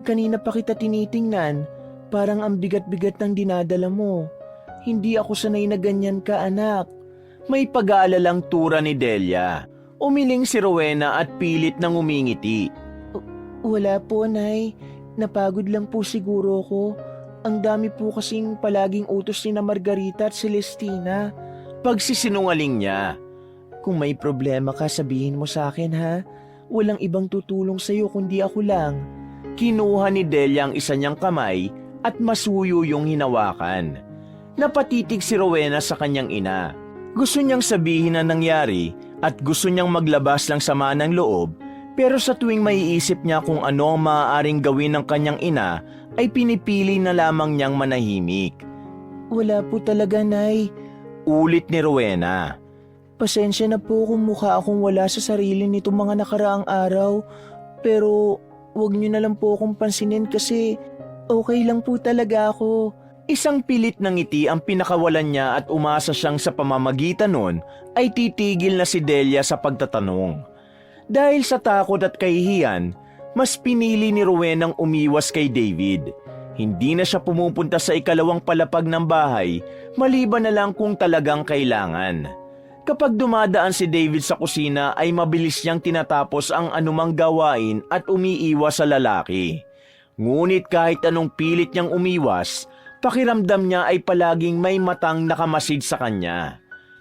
Kanina pa kita tinitingnan. Parang ang bigat-bigat ng dinadala mo. Hindi ako sanay na ganyan ka, anak.
May pag-aalalang tura ni Delia. Umiling si Rowena at pilit nang umingiti.
Wala po, Nay. Napagod lang po siguro ko. Ang dami po kasing palaging utos ni na Margarita at Celestina.
Pagsisinungaling niya.
Kung may problema ka, sabihin mo sa akin, ha? Walang ibang tutulong sa'yo kundi ako lang.
Kinuha ni Delia ang isa niyang kamay at masuyo yung hinawakan. Napatitig si Rowena sa kanyang ina. Gusto niyang sabihin ang nangyari at gusto niyang maglabas ng sama ng loob, pero sa tuwing maiisip niya kung ano ang maaaring gawin ng kanyang ina, ay pinipili na lamang niyang manahimik.
Wala po talaga, Nay.
Ulit ni Rowena.
Pasensya na po kung mukha akong wala sa sarili nitong mga nakaraang araw. Pero wag niyo na lang po akong pansinin kasi okay lang po talaga ako.
Isang pilit ng ngiti ang pinakawalan niya at umasa siyang sa pamamagitan nun ay titigil na si Delia sa pagtatanong. Dahil sa takot at kahihiyan, mas pinili ni Rowenang umiwas kay David. Hindi na siya pumupunta sa ikalawang palapag ng bahay, maliban na lang kung talagang kailangan. Kapag dumadaan si David sa kusina ay mabilis niyang tinatapos ang anumang gawain at umiiwas sa lalaki. Ngunit kahit anong pilit niyang umiwas, pakiramdam niya ay palaging may matang nakamasid sa kanya.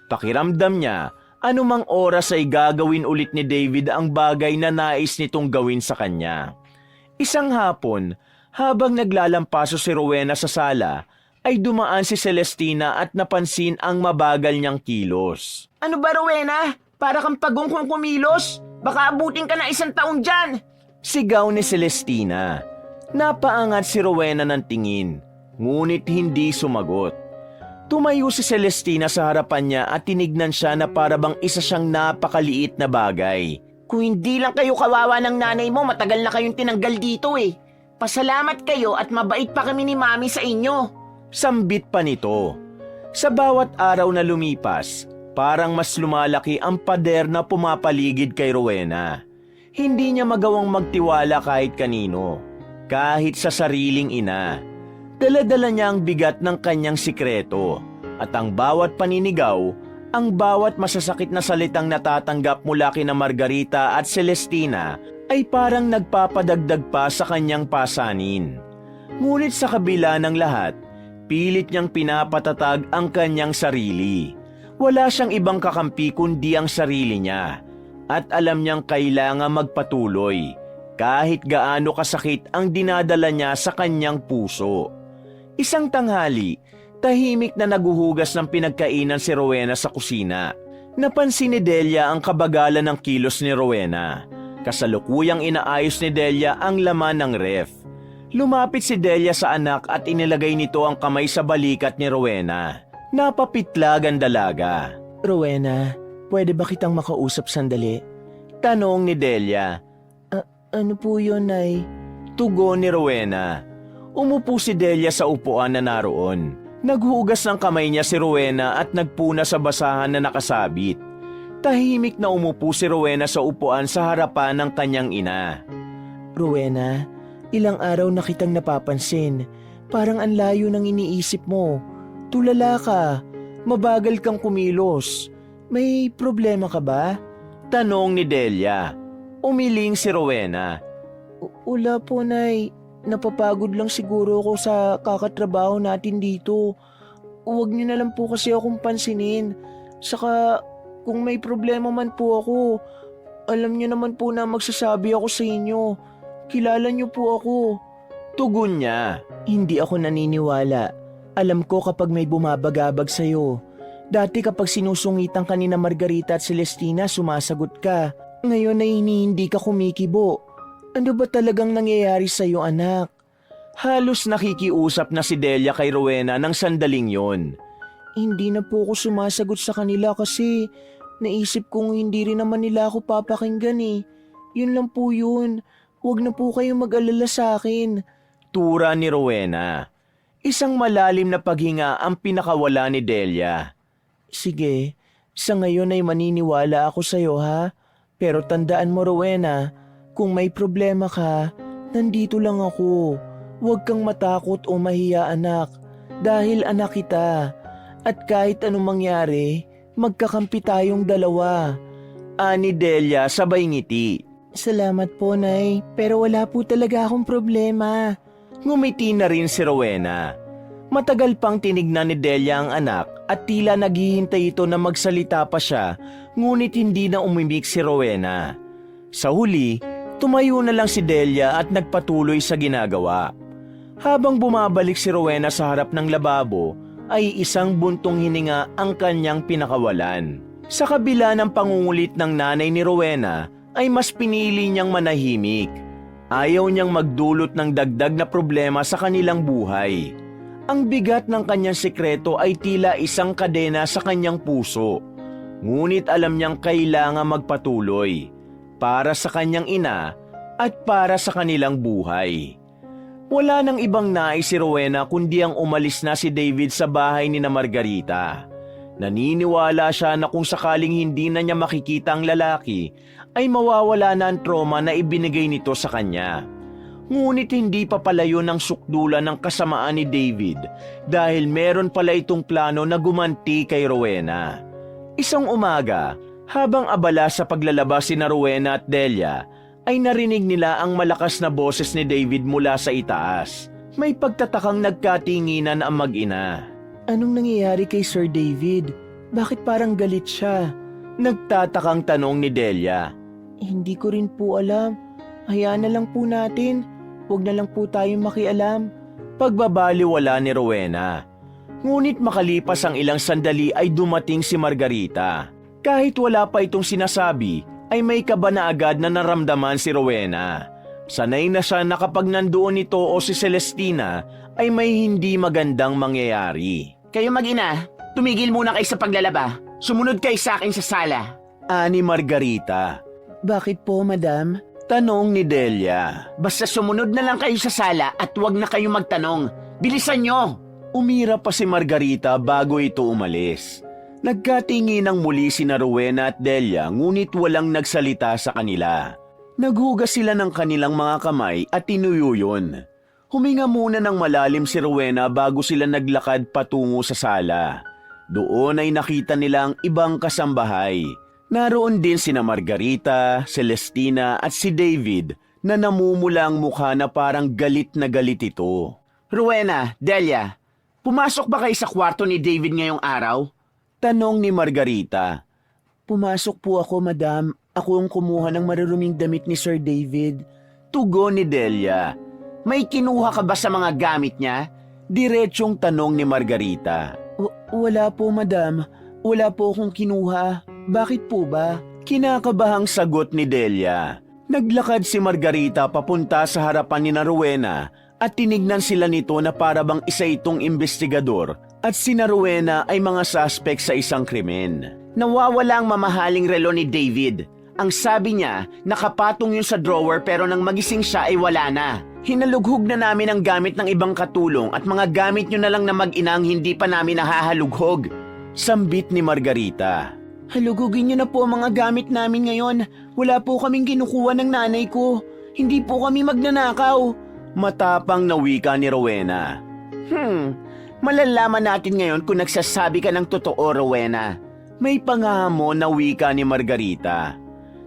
Pakiramdam niya, anumang oras ay gagawin ulit ni David ang bagay na nais nitong gawin sa kanya. Isang hapon, habang naglalampaso si Rowena sa sala, ay dumaan si Celestina at napansin ang mabagal niyang kilos.
Ano ba, Rowena? Para kang pagong kung kumilos. Baka abutin ka na 1 taon dyan.
Sigaw ni Celestina. Napaangat si Rowena ng tingin, ngunit hindi sumagot. Tumayo si Celestina sa harapan niya at tinignan siya na parabang isa siyang napakaliit na bagay.
Kung hindi lang kayo kawawa ng nanay mo, matagal na kayong tinanggal dito eh. Pasalamat kayo at mabait pa kami ni Mami sa inyo.
Sambit pa nito. Sa bawat araw na lumipas, parang mas lumalaki ang pader na pumapaligid kay Rowena. Hindi niya magawang magtiwala kahit kanino, kahit sa sariling ina. Dala-dala niya ang bigat ng kanyang sikreto at ang bawat paninigaw, ang bawat masasakit na salitang natatanggap mula kina Margarita at Celestina ay parang nagpapadagdag pa sa kanyang pasanin. Ngunit sa kabila ng lahat, pilit niyang pinapatatag ang kanyang sarili. Wala siyang ibang kakampi kundi ang sarili niya at alam niyang kailangan magpatuloy kahit gaano kasakit ang dinadala niya sa kanyang puso. Isang tanghali, tahimik na naguhugas ng pinagkainan si Rowena sa kusina. Napansin ni Delia ang kabagalan ng kilos ni Rowena. Kasalukuyang inaayos ni Delia ang laman ng ref. Lumapit si Delia sa anak at inilagay nito ang kamay sa balikat ni Rowena. Napapitlag ang dalaga.
Rowena, pwede ba kitang makausap sandali?
Tanong ni Delia.
Ano po yun, Nay?
Tugon ni Rowena. Umupo si Delia sa upuan na naroon. Naghugas ng kamay niya si Rowena at nagpuna sa basahan na nakasabit. Tahimik na umupo si Rowena sa upuan sa harapan ng kanyang ina.
Rowena, ilang araw na kitang napapansin. Parang ang layo ng iniisip mo. Tulala ka. Mabagal kang kumilos. May problema ka ba?
Tanong ni Delia. Umiling si Rowena.
Wala po, Nay. Napapagod lang siguro ako sa kakatrabaho natin dito. Huwag niyo na lang po kasi akong pansinin. Saka kung may problema man po ako, alam niyo naman po na magsasabi ako sa inyo. Kilala niyo po ako.
Tugon niya.
Hindi ako naniniwala. Alam ko kapag may bumabagabag sa'yo. Dati kapag sinusungitan ka ni na Margarita at Celestina, sumasagot ka. Ngayon ay hindi ka kumikibo. Ano ba talagang nangyayari sa'yo, anak?
Halos nakikiusap na si Delia kay Rowena ng sandaling yon.
Hindi na po ako sumasagot sa kanila kasi naisip kong hindi rin naman nila ako papakinggan eh. Yun lang po yun. Huwag na po kayong mag-alala sa akin.
Tura ni Rowena. Isang malalim na paghinga ang pinakawala ni Delia.
Sige, sa ngayon ay maniniwala ako sa'yo ha. Pero tandaan mo, Rowena, kung may problema ka, nandito lang ako. Huwag kang matakot o mahiya, anak. Dahil anak kita. At kahit anong mangyari, magkakampi tayong dalawa.
Ani Delia sabay ngiti.
Salamat po, Nay. Pero wala po talaga akong problema.
Ngumiti na rin si Rowena. Matagal pang tinignan ni Delia ang anak at tila naghihintay ito na magsalita pa siya, ngunit hindi na umimik si Rowena. Sa huli, tumayo na lang si Delia at nagpatuloy sa ginagawa. Habang bumabalik si Rowena sa harap ng lababo, ay isang buntong hininga ang kanyang pinakawalan. Sa kabila ng pangungulit ng nanay ni Rowena, ay mas pinili niyang manahimik. Ayaw niyang magdulot ng dagdag na problema sa kanilang buhay. Ang bigat ng kanyang sikreto ay tila isang kadena sa kanyang puso. Ngunit alam niyang kailangan magpatuloy para sa kanyang ina at para sa kanilang buhay. Wala nang ibang nais si Rowena kundi ang umalis na si David sa bahay ni na Margarita. Naniniwala siya na kung sakaling hindi na niya makikita ang lalaki, ay mawawala na ang trauma na ibinigay nito sa kanya. Ngunit hindi pa pala yun ang sukdulan ng kasamaan ni David dahil meron pala itong plano na gumanti kay Rowena. Isang umaga, habang abala sa paglalabas si na Rowena at Delia, ay narinig nila ang malakas na boses ni David mula sa itaas. May pagtatakang nagkatinginan ang mag-ina.
Anong nangyayari kay Sir David? Bakit parang galit siya?
Nagtatakang tanong ni Delia.
Hindi ko rin po alam. Hayaan na lang po natin. Huwag na lang po tayong makialam.
Pagbabaliwala ni Rowena. Ngunit makalipas ang ilang sandali ay dumating si Margarita. Kahit wala pa itong sinasabi, ay may kaba na agad na naramdaman si Rowena. Sanay na siya na kapag nandoon ito o si Celestina ay may hindi magandang mangyayari.
Kayo mag-ina, tumigil muna kayo sa paglalaba. Sumunod kayo sa akin sa sala.
Ani Margarita.
Bakit po, madam?
Tanong ni Delia.
Basta sumunod na lang kayo sa sala at huwag na kayo magtanong. Bilisan nyo!
Umira pa si Margarita bago ito umalis. Nagkatinginang muli sina Rowena at Delia ngunit walang nagsalita sa kanila. Naghugas sila ng kanilang mga kamay at tinuyo yun. Huminga muna ng malalim si Rowena bago sila naglakad patungo sa sala. Doon ay nakita nila ang ibang kasambahay. Naroon din sina Margarita, Celestina at si David na namumula ang mukha na parang galit na galit ito.
Rowena, Delia, pumasok ba kayo sa kwarto ni David ngayong araw?
Tanong ni Margarita.
Pumasok po ako, madam. Ako ang kumuha ng maruruming damit ni Sir David.
Tugon ni Delia.
May kinuha ka ba sa mga gamit niya?
Diretsyong tanong ni Margarita.
Wala po, madam. Wala po akong kinuha. Bakit po ba?
Kinakabahang sagot ni Delia. Naglakad si Margarita papunta sa harapan ni na Rowena at tinignan sila nito na para bang isa itong investigador at si na Rowena ay mga suspect sa isang krimen.
Nawawala ang mamahaling relo ni David. Ang sabi niya, nakapatong yun sa drawer pero nang magising siya ay wala na. Hinalughog na namin ang gamit ng ibang katulong at mga gamit nyo na lang na mag-inang hindi pa namin nahahalughog.
Sambit ni Margarita.
Halugugin niyo na po ang mga gamit namin ngayon. Wala po kaming kinukuha ng nanay ko. Hindi po kami magnanakaw.
Matapang na wika ni Rowena.
Malalaman natin ngayon kung nagsasabi ka ng totoo, Rowena.
May pangahamon na wika ni Margarita.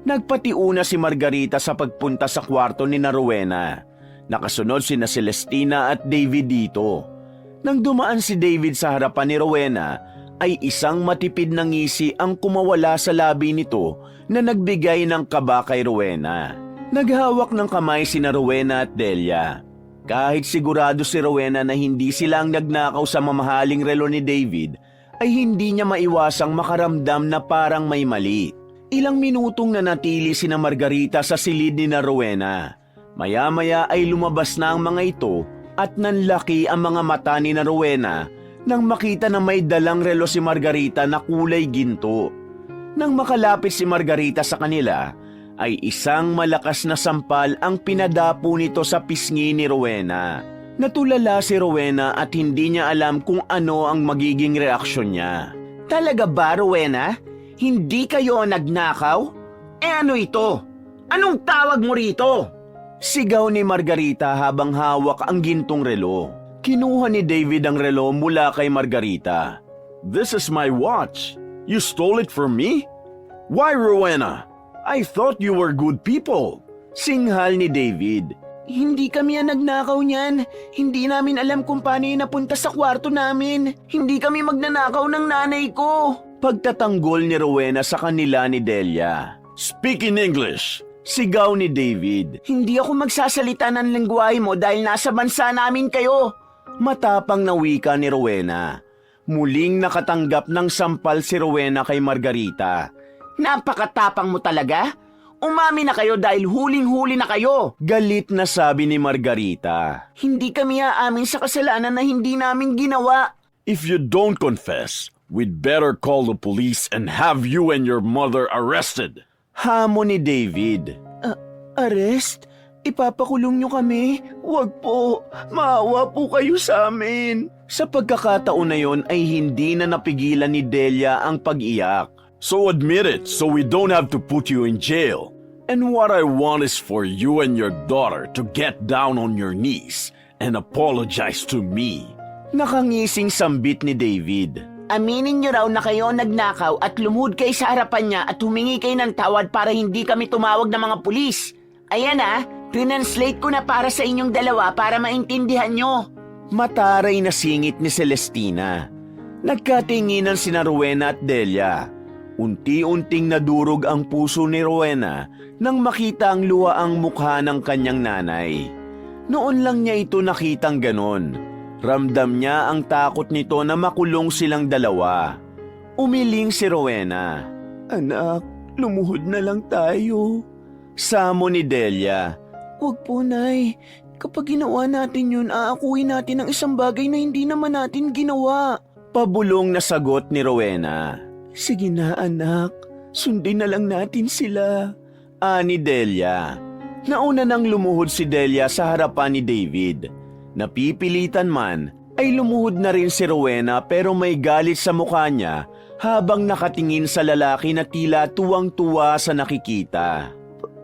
Nagpatiuna si Margarita sa pagpunta sa kwarto ni na Rowena. Nakasunod sina Celestina at David dito. Nang dumaan si David sa harapan ni Rowena, ay isang matipid na ngisi ang kumawala sa labi nito na nagbigay ng kaba kay Rowena. Naghawak ng kamay sina Rowena at Delia. Kahit sigurado si Rowena na hindi sila ang nagnakaw sa mamahaling relo ni David, ay hindi niya maiwasang makaramdam na parang may mali. Ilang minutong nanatili sina Margarita sa silid ni na Rowena. Maya-maya ay lumabas na ang mga ito at nanlaki ang mga mata ni na Rowena nang makita na may dalang relo si Margarita na kulay ginto. Nang makalapit si Margarita sa kanila, ay isang malakas na sampal ang pinadapo nito sa pisngi ni Rowena. Natulala si Rowena at hindi niya alam kung ano ang magiging reaksyon niya.
Talaga ba, Rowena? Hindi kayo nagnakaw? Ano ito? Anong tawag mo rito?
Sigaw ni Margarita habang hawak ang gintong relo. Kinuha ni David ang relo mula kay Margarita.
This is my watch. You stole it from me? Why, Rowena? I thought you were good people.
Singhal ni David.
Hindi kami ang nagnakaw niyan. Hindi namin alam kung paano yun napunta sa kwarto namin. Hindi kami magnanakaw ng nanay ko.
Pagtatanggol ni Rowena sa kanila ni Delia.
Speak in English.
Sigaw ni David.
Hindi ako magsasalita ng lengguwahe mo dahil nasa bansa namin kayo.
Matapang na wika ni Rowena. Muling nakatanggap ng sampal si Rowena kay Margarita.
Napakatapang mo talaga. Umami na kayo dahil huling-huli na kayo.
Galit na sabi ni Margarita.
Hindi kami aamin sa kasalanan na hindi namin ginawa.
If you don't confess, we'd better call the police and have you and your mother arrested.
Hamon ni David.
Arrest? Ipapakulong niyo kami? Wag po. Maawa po kayo sa amin.
Sa pagkakataon na yon ay hindi na napigilan ni Delia ang pag-iyak.
So admit it so we don't have to put you in jail. And what I want is for you and your daughter to get down on your knees and apologize to me.
Nakangising sambit ni David.
Aminin niyo raw na kayo nagnakaw at lumuhod kayo sa harapan niya at humingi kayo ng tawad para hindi kami tumawag ng mga pulis. Ayan translate ko na para sa inyong dalawa para maintindihan nyo.
Mataray na singit ni Celestina. Nagkatinginan sina Rowena at Delia. Unti-unting nadurog ang puso ni Rowena nang makita ang luwaang mukha ng kanyang nanay. Noon lang niya ito nakitang ganon. Ramdam niya ang takot nito na makulong silang dalawa. Umiling si Rowena.
Anak, lumuhod na lang tayo.
Samo ni Delia.
Wag po, Nay. Kapag ginawa natin yun, aakuin natin ang isang bagay na hindi naman natin ginawa.
Pabulong na sagot ni Rowena.
Sige na, anak. Sundin na lang natin sila.
Ani Delia. Nauna nang lumuhod si Delia sa harapan ni David. Napipilitan man, ay lumuhod na rin si Rowena pero may galit sa mukha niya habang nakatingin sa lalaki na tila tuwang-tuwa sa nakikita.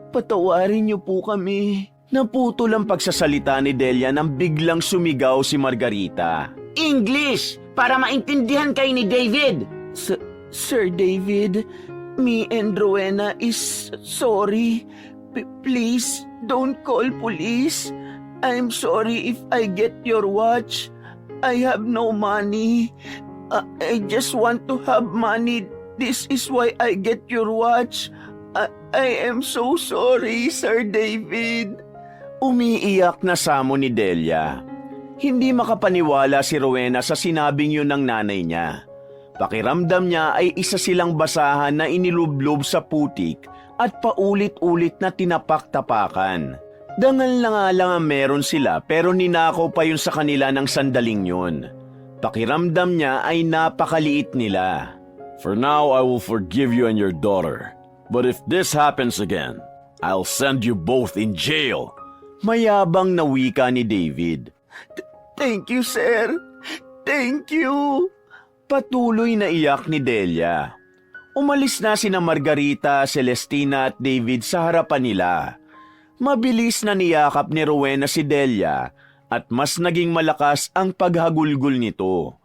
Patawarin niyo po kami.
Naputol ang pagsasalita ni Delia nang biglang sumigaw si Margarita.
English! Para maintindihan kayo ni David!
Sir David, me and Rowena is sorry. Please, don't call police. I'm sorry if I get your watch. I have no money. I just want to have money. This is why I get your watch. I am so sorry, Sir David.
Umiiyak na samo ni Delia. Hindi makapaniwala si Rowena sa sinabing yun ng nanay niya. Pakiramdam niya ay isa silang basahan na inilublob sa putik at paulit-ulit na tinapak-tapakan. Dangal na nga lang ang meron sila pero ninakaw pa yun sa kanila ng sandaling yun. Pakiramdam niya ay napakaliit nila.
For now, I will forgive you and your daughter. But if this happens again, I'll send you both in jail.
Mayabang na wika ni David.
Thank you, sir. Thank you.
Patuloy na iyak ni Delia. Umalis na sina Margarita, Celestina at David sa harapan nila. Mabilis na niyakap ni Rowena si Delia at mas naging malakas ang paghagulgol nito.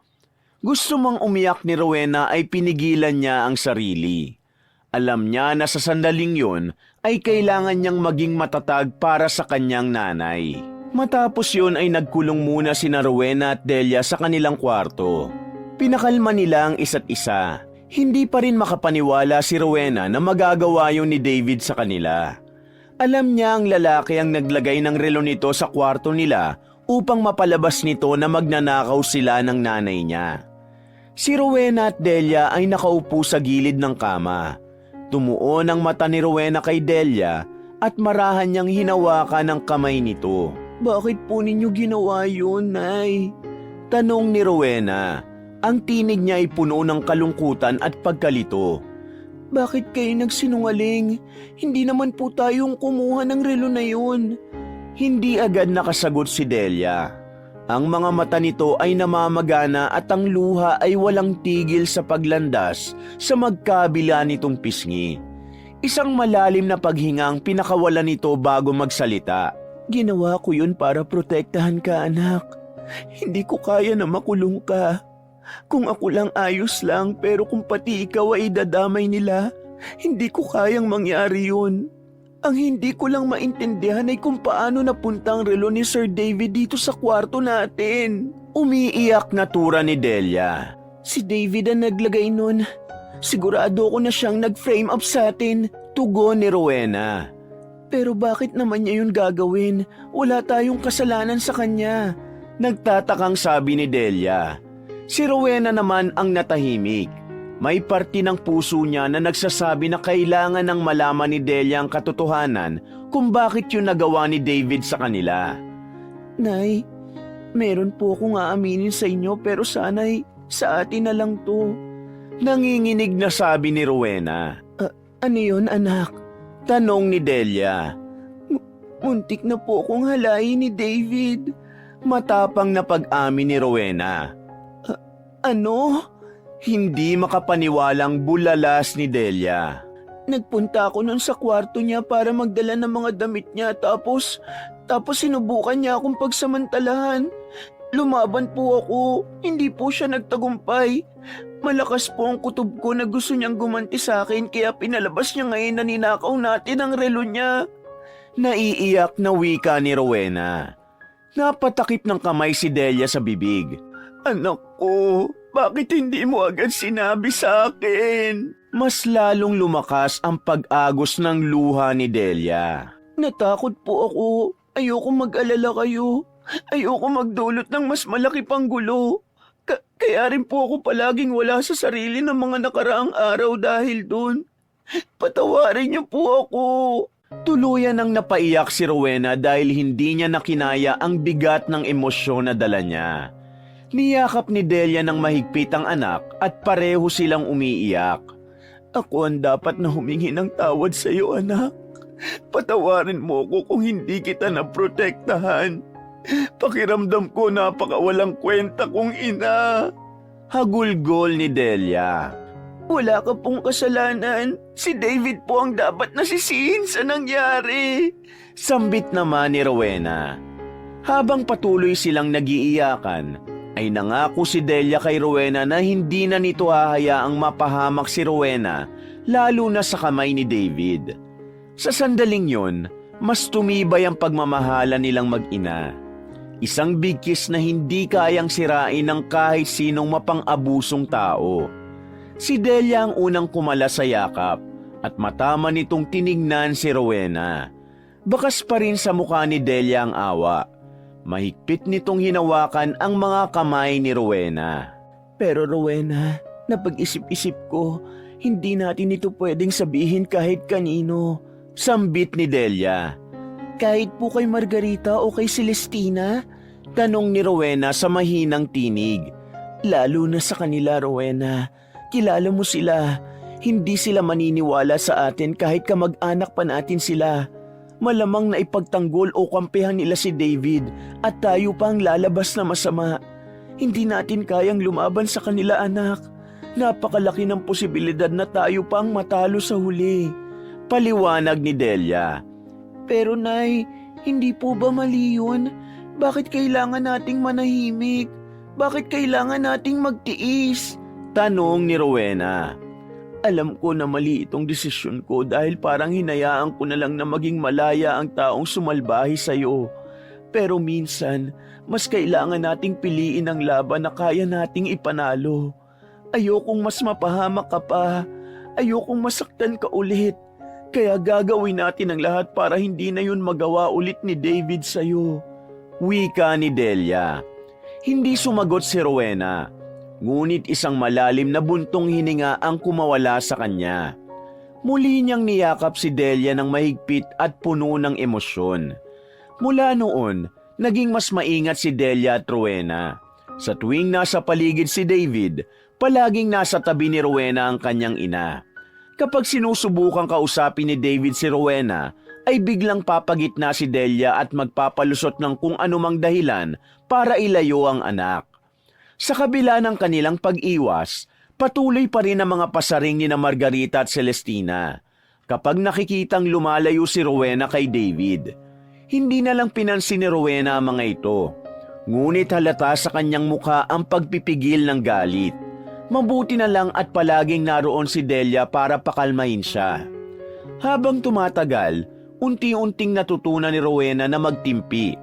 Gusto mang umiyak ni Rowena ay pinigilan niya ang sarili. Alam niya na sa sandaling yon ay kailangan niyang maging matatag para sa kanyang nanay. Matapos yon ay nagkulong muna sina Rowena at Delia sa kanilang kwarto. Pinakalma nila ang isa't isa. Hindi pa rin makapaniwala si Rowena na magagawa yun ni David sa kanila. Alam niya ang lalaki ang naglagay ng relo nito sa kwarto nila upang mapalabas nito na magnanakaw sila ng nanay niya. Si Rowena at Delia ay nakaupo sa gilid ng kama. Tumuon ang mata ni Rowena kay Delia at marahan niyang hinawakan ang kamay nito.
Bakit po ninyo ginawa yun, Nay?
Tanong ni Rowena. Ang tinig niya ay puno ng kalungkutan at pagkalito.
Bakit kayo nagsinungaling? Hindi naman po tayong kumuha ng relo na yun.
Hindi agad nakasagot si Delia. Ang mga mata nito ay namamagana at ang luha ay walang tigil sa paglandas sa magkabila nitong pisngi. Isang malalim na paghinga ang pinakawalan nito bago magsalita.
Ginawa ko yun para protektahan ka, anak. Hindi ko kaya na makulong ka. Kung ako lang ayos lang, pero kung pati ikaw ay dadamay nila, hindi ko kayang mangyari yun. Ang hindi ko lang maintindihan ay kung paano napunta ang relo ni Sir David dito sa kwarto natin.
Umiiyak na tura ni Delia.
Si David ang naglagay nun. Sigurado ko na siyang nag-frame up sa atin.
Tugon ni Rowena.
Pero bakit naman niya yun gagawin? Wala tayong kasalanan sa kanya.
Nagtatakang sabi ni Delia. Si Rowena naman ang natahimik.
May parte ng puso niya na nagsasabi na kailangan ng malaman ni Delia ang katotohanan kung bakit yun nagawa ni David sa kanila.
Nay, meron po akong aaminin sa inyo pero sana'y sa atin na lang to.
Nanginginig na sabi ni Rowena.
Ano yun, anak?
Tanong ni Delia.
Muntik na po akong halayin ni David.
Matapang na pag-amin ni Rowena.
Ano?
Hindi makapaniwalang bulalas ni Delia.
Nagpunta ako nun sa kwarto niya para magdala ng mga damit niya tapos sinubukan niya akong pagsamantalahan. Lumaban po ako, hindi po siya nagtagumpay. Malakas po ang kutob ko na gusto niyang gumanti sa akin kaya pinalabas niya ngayon na ninakaw natin ang relo niya.
Naiiyak na wika ni Rowena. Napatakip ng kamay si Delia sa bibig.
Anak ko, bakit hindi mo agad sinabi sa akin?
Mas lalong lumakas ang pag-agos ng luha ni Delia.
Natakot po ako. Ayoko mag-alala kayo. Ayoko magdulot ng mas malaki pang gulo. Kaya rin po ako palaging wala sa sarili ng mga nakaraang araw dahil doon. Patawarin niyo po ako.
Tuluyan ang napaiyak si Rowena dahil hindi niya nakinaya ang bigat ng emosyon na dala niya. Niyakap ni Delia ng mahigpit ang anak at pareho silang umiiyak.
Ako ang dapat na humingi ng tawad sa iyo, anak. Patawarin mo ko kung hindi kita naprotektahan. Pakiramdam ko napakawalang kwenta kong ina.
Hagulgol ni Delia.
Wala ka pong kasalanan. Si David po ang dapat nasisihin sa nangyari.
Sambit naman ni Rowena. Habang patuloy silang nagiiyakan, ay nangako si Delia kay Rowena na hindi na nito hahayaang mapahamak si Rowena, lalo na sa kamay ni David. Sa sandaling yon, mas tumibay ang pagmamahala nilang mag-ina. Isang bigkis na hindi kayang sirain ng kahit sinong mapang-abusong tao. Si Delia ang unang kumala sa yakap at matama nitong tinignan si Rowena. Bakas pa rin sa mukha ni Delia ang awa. Mahigpit nitong hinawakan ang mga kamay ni Rowena.
Pero Rowena, napag-isip-isip ko, hindi natin ito pwedeng sabihin kahit kanino.
Sambit ni Delia.
Kahit po kay Margarita o kay Celestina?
Tanong ni Rowena sa mahinang tinig.
Lalo na sa kanila, Rowena. Kilala mo sila. Hindi sila maniniwala sa atin kahit kamag-anak pa natin sila. Malamang na ipagtanggol o kampihan nila si David at tayo pa ang lalabas na masama. Hindi natin kayang lumaban sa kanila, anak. Napakalaki ng posibilidad na tayo pa ang matalo sa huli.
Paliwanag ni Delia.
Pero Nay, hindi po ba mali yun? Bakit kailangan nating manahimik? Bakit kailangan nating magtiis?
Tanong ni Rowena.
Alam ko na mali itong desisyon ko dahil parang hinayaan ko na lang na maging malaya ang taong sumalbahi sa'yo. Pero minsan, mas kailangan nating piliin ang laban na kaya nating ipanalo. Ayokong mas mapahamak ka pa. Ayokong masaktan ka ulit. Kaya gagawin natin ang lahat para hindi na yun magawa ulit ni David sa'yo.
Wika ni Delia. Hindi sumagot si Rowena. Ngunit isang malalim na buntong hininga ang kumawala sa kanya. Muli niyang niyakap si Delia ng mahigpit at puno ng emosyon. Mula noon, naging mas maingat si Delia at Rowena. Sa tuwing nasa paligid si David, palaging nasa tabi ni Rowena ang kanyang ina. Kapag sinusubukang kausapin ni David si Rowena, ay biglang papagitna si Delia at magpapalusot ng kung anumang dahilan para ilayo ang anak. Sa kabila ng kanilang pag-iwas, patuloy pa rin ang mga pasaring ni na Margarita at Celestina. Kapag nakikitang lumalayo si Rowena kay David, hindi na lang pinansin ni Rowena ang mga ito. Ngunit halata sa kanyang mukha ang pagpipigil ng galit. Mabuti na lang at palaging naroon si Delia para pakalmahin siya. Habang tumatagal, unti-unting natutunan ni Rowena na magtimpi.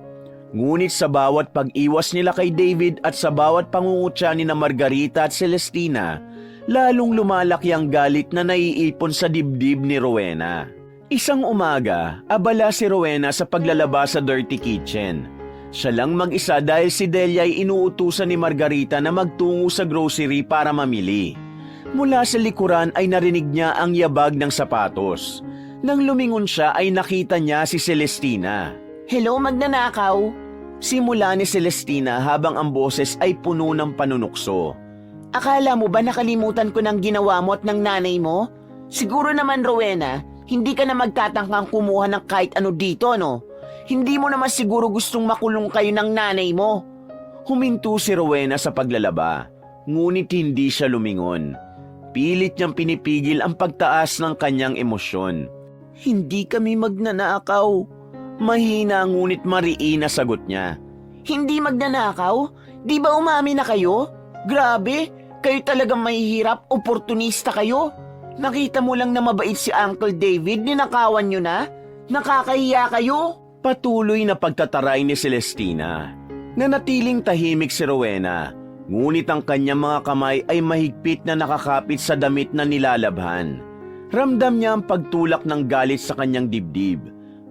Ngunit sa bawat pag-iwas nila kay David at sa bawat pangungutya ni na Margarita at Celestina, lalong lumalaki ang galit na naiipon sa dibdib ni Rowena. Isang umaga, abala si Rowena sa paglalaba sa dirty kitchen. Siya lang mag-isa dahil si Delia ay inuutusan ni Margarita na magtungo sa grocery para mamili.
Mula sa likuran ay narinig niya ang yabag ng sapatos. Nang lumingon siya ay nakita niya si Celestina.
Hello, magnanakaw.
Simula ni Celestina habang ang boses ay puno ng panunukso.
Akala mo ba nakalimutan ko ng ginawa mo at ng nanay mo? Siguro naman, Rowena, hindi ka na magtatangkang kumuha ng kahit ano dito, no? Hindi mo naman siguro gustong makulong kayo ng nanay mo.
Huminto si Rowena sa paglalaba, ngunit hindi siya lumingon. Pilit niyang pinipigil ang pagtaas ng kanyang emosyon.
Hindi kami magnanakaw.
Mahina ngunit mariin na sagot niya.
Hindi magnanakaw? Di ba umami na kayo? Grabe, kayo talagang mahihirap, oportunista kayo. Nakita mo lang na mabait si Uncle David, ninakawan nyo na? Nakakahiya kayo?
Patuloy na pagtataray ni Celestina. Nanatiling tahimik si Rowena, ngunit ang kanyang mga kamay ay mahigpit na nakakapit sa damit na nilalabhan. Ramdam niya ang pagtulak ng galit sa kanyang dibdib,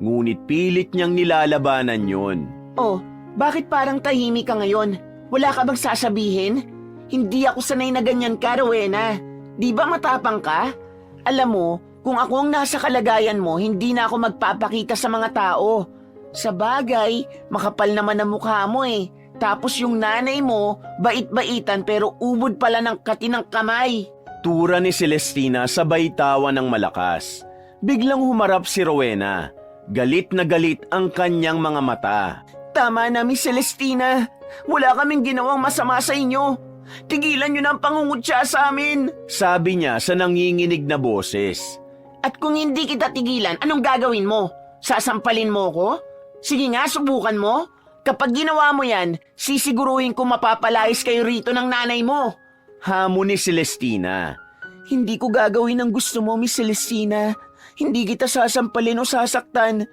ngunit pilit niyang nilalabanan yun.
Oh, bakit parang tahimik ka ngayon? Wala ka bang sasabihin? Hindi ako sanay na ganyan ka, Rowena. Di ba matapang ka? Alam mo, kung ako ang nasa kalagayan mo, hindi na ako magpapakita sa mga tao. Sa bagay, makapal naman ang mukha mo eh. Tapos yung nanay mo, bait-baitan pero ubod pala ng katinang kamay.
Tura ni Celestina sabay tawa ng malakas. Biglang humarap si Rowena. Galit na galit ang kanyang mga mata.
Tama na, Miss Celestina. Wala kaming ginawang masama sa inyo. Tigilan nyo na ang pangungutya sa amin.
Sabi niya sa nanginginig na boses.
At kung hindi kita tigilan, anong gagawin mo? Sasampalin mo ko? Sige nga, subukan mo. Kapag ginawa mo yan, sisiguruhin ko mapapalayas kayo rito ng nanay mo.
Hamon ni Celestina.
Hindi ko gagawin ang gusto mo, Miss Celestina. Hindi kita sasampalin o sasaktan.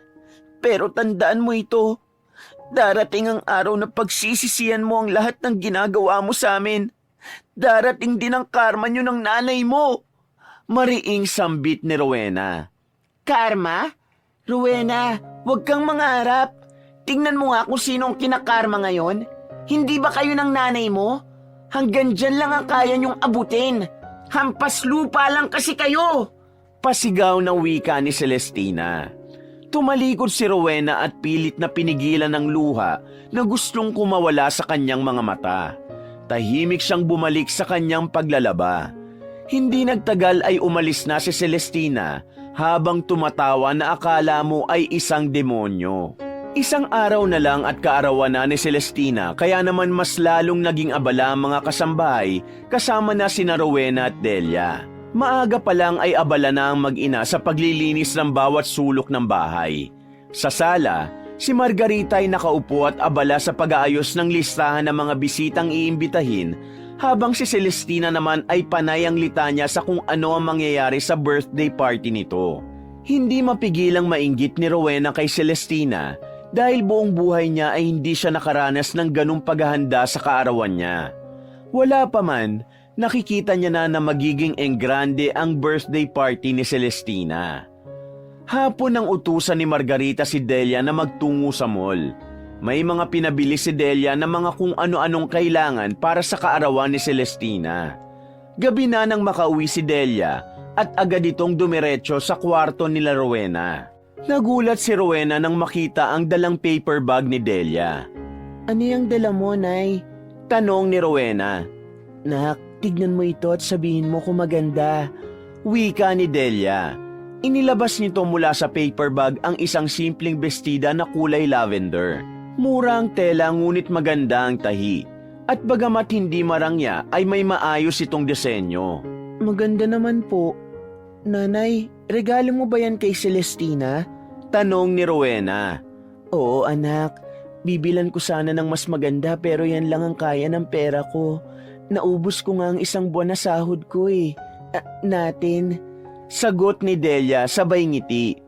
Pero tandaan mo ito. Darating ang araw na pagsisisihan mo ang lahat ng ginagawa mo sa amin. Darating din ang karma nyo ng nanay mo.
Mariing sambit ni Rowena.
Karma? Rowena, huwag kang mangarap. Tingnan mo nga kung sino ang kinakarma ngayon. Hindi ba kayo ng nanay mo? Hanggang dyan lang ang kaya niyong abutin. Hampas lupa lang kasi kayo.
Pasigaw na wika ni Celestina. Tumalikod si Rowena at pilit na pinigilan ng luha na gustong kumawala sa kanyang mga mata. Tahimik siyang bumalik sa kanyang paglalaba. Hindi nagtagal ay umalis na si Celestina habang tumatawa na akala mo ay isang demonyo. Isang araw na lang at kaarawan na ni Celestina kaya naman mas lalong naging abala ang mga kasambahay kasama na sina Rowena at Delia. Maaga pa lang ay abala na ang mag-ina sa paglilinis ng bawat sulok ng bahay. Sa sala, si Margarita ay nakaupo at abala sa pag-aayos ng listahan ng mga bisitang iimbitahin habang si Celestina naman ay panay ang litanya sa kung ano ang mangyayari sa birthday party nito. Hindi mapigilang mainggit ni Rowena kay Celestina dahil buong buhay niya ay hindi siya nakaranas ng ganung paghahanda sa kaarawan niya. Wala pa man, nakikita niya na magiging enggrande ang birthday party ni Celestina. Hapon nang utusan ni Margarita si Delia na magtungo sa mall. May mga pinabili si Delia na mga kung ano-anong kailangan para sa kaarawan ni Celestina. Gabi na nang makauwi si Delia at agad itong dumiretso sa kwarto nila Rowena. Nagulat si Rowena nang makita ang dalang paper bag ni Delia.
Ano yung dala mo, Nay?
Tanong ni Rowena.
Nak, tignan mo ito at sabihin mo kung maganda.
Wika ni Delia. Inilabas nito mula sa paper bag ang isang simpleng bestida na kulay lavender. Mura ang tela ngunit maganda ang tahi. At bagamat hindi marangya ay may maayos itong disenyo.
Maganda naman po. Nanay, regalo mo ba yan kay Celestina?
Tanong ni Rowena.
Oo, anak. Bibilan ko sana ng mas maganda pero yan lang ang kaya ng pera ko. Naubos ko nga ang isang buwan na sahod ko eh. Natin.
Sagot ni Delia sabay ngiti.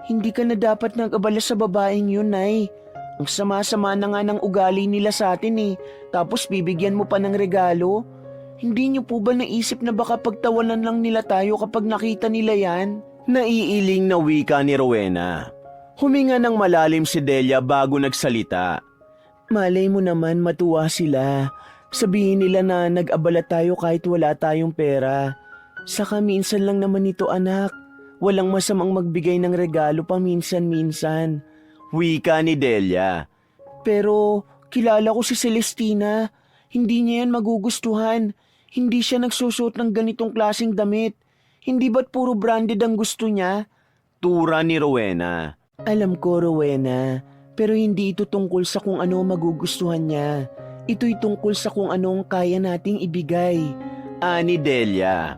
Hindi ka na dapat nag-abala sa babaeng yun, Nay. Ang sama-sama na nga ng ugali nila sa atin eh. Tapos bibigyan mo pa ng regalo. Hindi niyo po ba naisip na baka pagtawanan lang nila tayo kapag nakita nila yan?
Naiiling na wika ni Rowena. Huminga ng malalim si Delia bago nagsalita.
Malay mo naman matuwa sila. Sabihin nila na nag-abala tayo kahit wala tayong pera. Saka minsan lang naman ito anak. Walang masamang magbigay ng regalo paminsan-minsan.
Wika ni Delia.
Pero kilala ko si Celestina. Hindi niya yan magugustuhan. Hindi siya nagsusuot ng ganitong klaseng damit. Hindi ba't puro branded ang gusto niya?
Tura ni Rowena.
Alam ko, Rowena. Pero hindi ito tungkol sa kung ano magugustuhan niya. Ito'y tungkol sa kung anong kaya nating ibigay.
Ani Delia.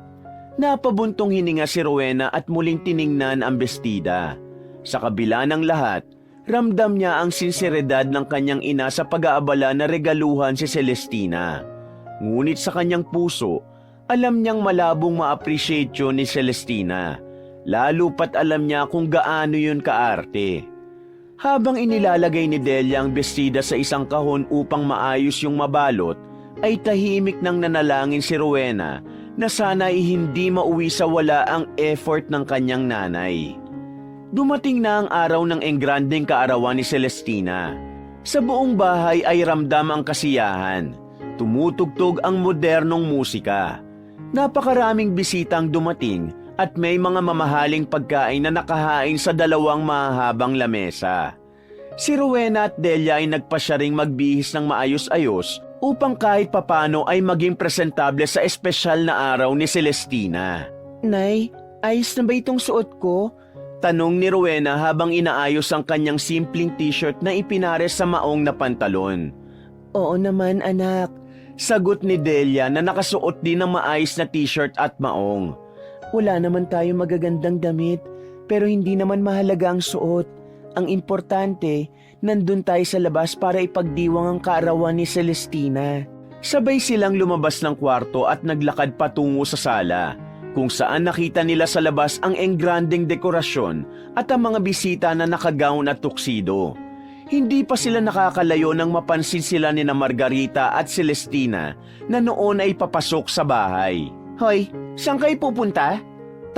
Napabuntong hininga si Rowena at muling tiningnan ang bestida. Sa kabila ng lahat, ramdam niya ang sinseridad ng kanyang ina sa pag-aabala na regaluhan si Celestina. Ngunit sa kanyang puso, alam niyang malabong ma-appreciate yun ni Celestina. Lalo pat alam niya kung gaano yun kaarte. Habang inilalagay ni Delia ang bestida sa isang kahon upang maayos yung mabalot, ay tahimik nang nanalangin si Rowena na sana'y hindi mauwi sa wala ang effort ng kanyang nanay. Dumating na ang araw ng engrandeng kaarawan ni Celestina. Sa buong bahay ay ramdam ang kasiyahan. Tumutugtog ang modernong musika. Napakaraming bisitang dumating at may mga mamahaling pagkain na nakahain sa dalawang mahahabang lamesa. Si Rowena at Delia ay nagpasya ring magbihis ng maayos-ayos upang kahit papano ay maging presentable sa espesyal na araw ni Celestina.
Nay, ayos na ba itong suot ko?
Tanong ni Rowena habang inaayos ang kanyang simpleng t-shirt na ipinares sa maong na pantalon.
Oo naman, anak.
Sagot ni Delia na nakasuot din ng maayos na t-shirt at maong.
Wala naman tayo magagandang damit, pero hindi naman mahalaga ang suot. Ang importante, nandun tayo sa labas para ipagdiwang ang kaarawan ni Celestina.
Sabay silang lumabas ng kwarto at naglakad patungo sa sala, kung saan nakita nila sa labas ang engrandeng dekorasyon at ang mga bisita na nakagown at tuksido. Hindi pa sila nakakalayo nang mapansin sila ni na Margarita at Celestina na noon ay papasok sa bahay.
Hoy, saan kayo pupunta?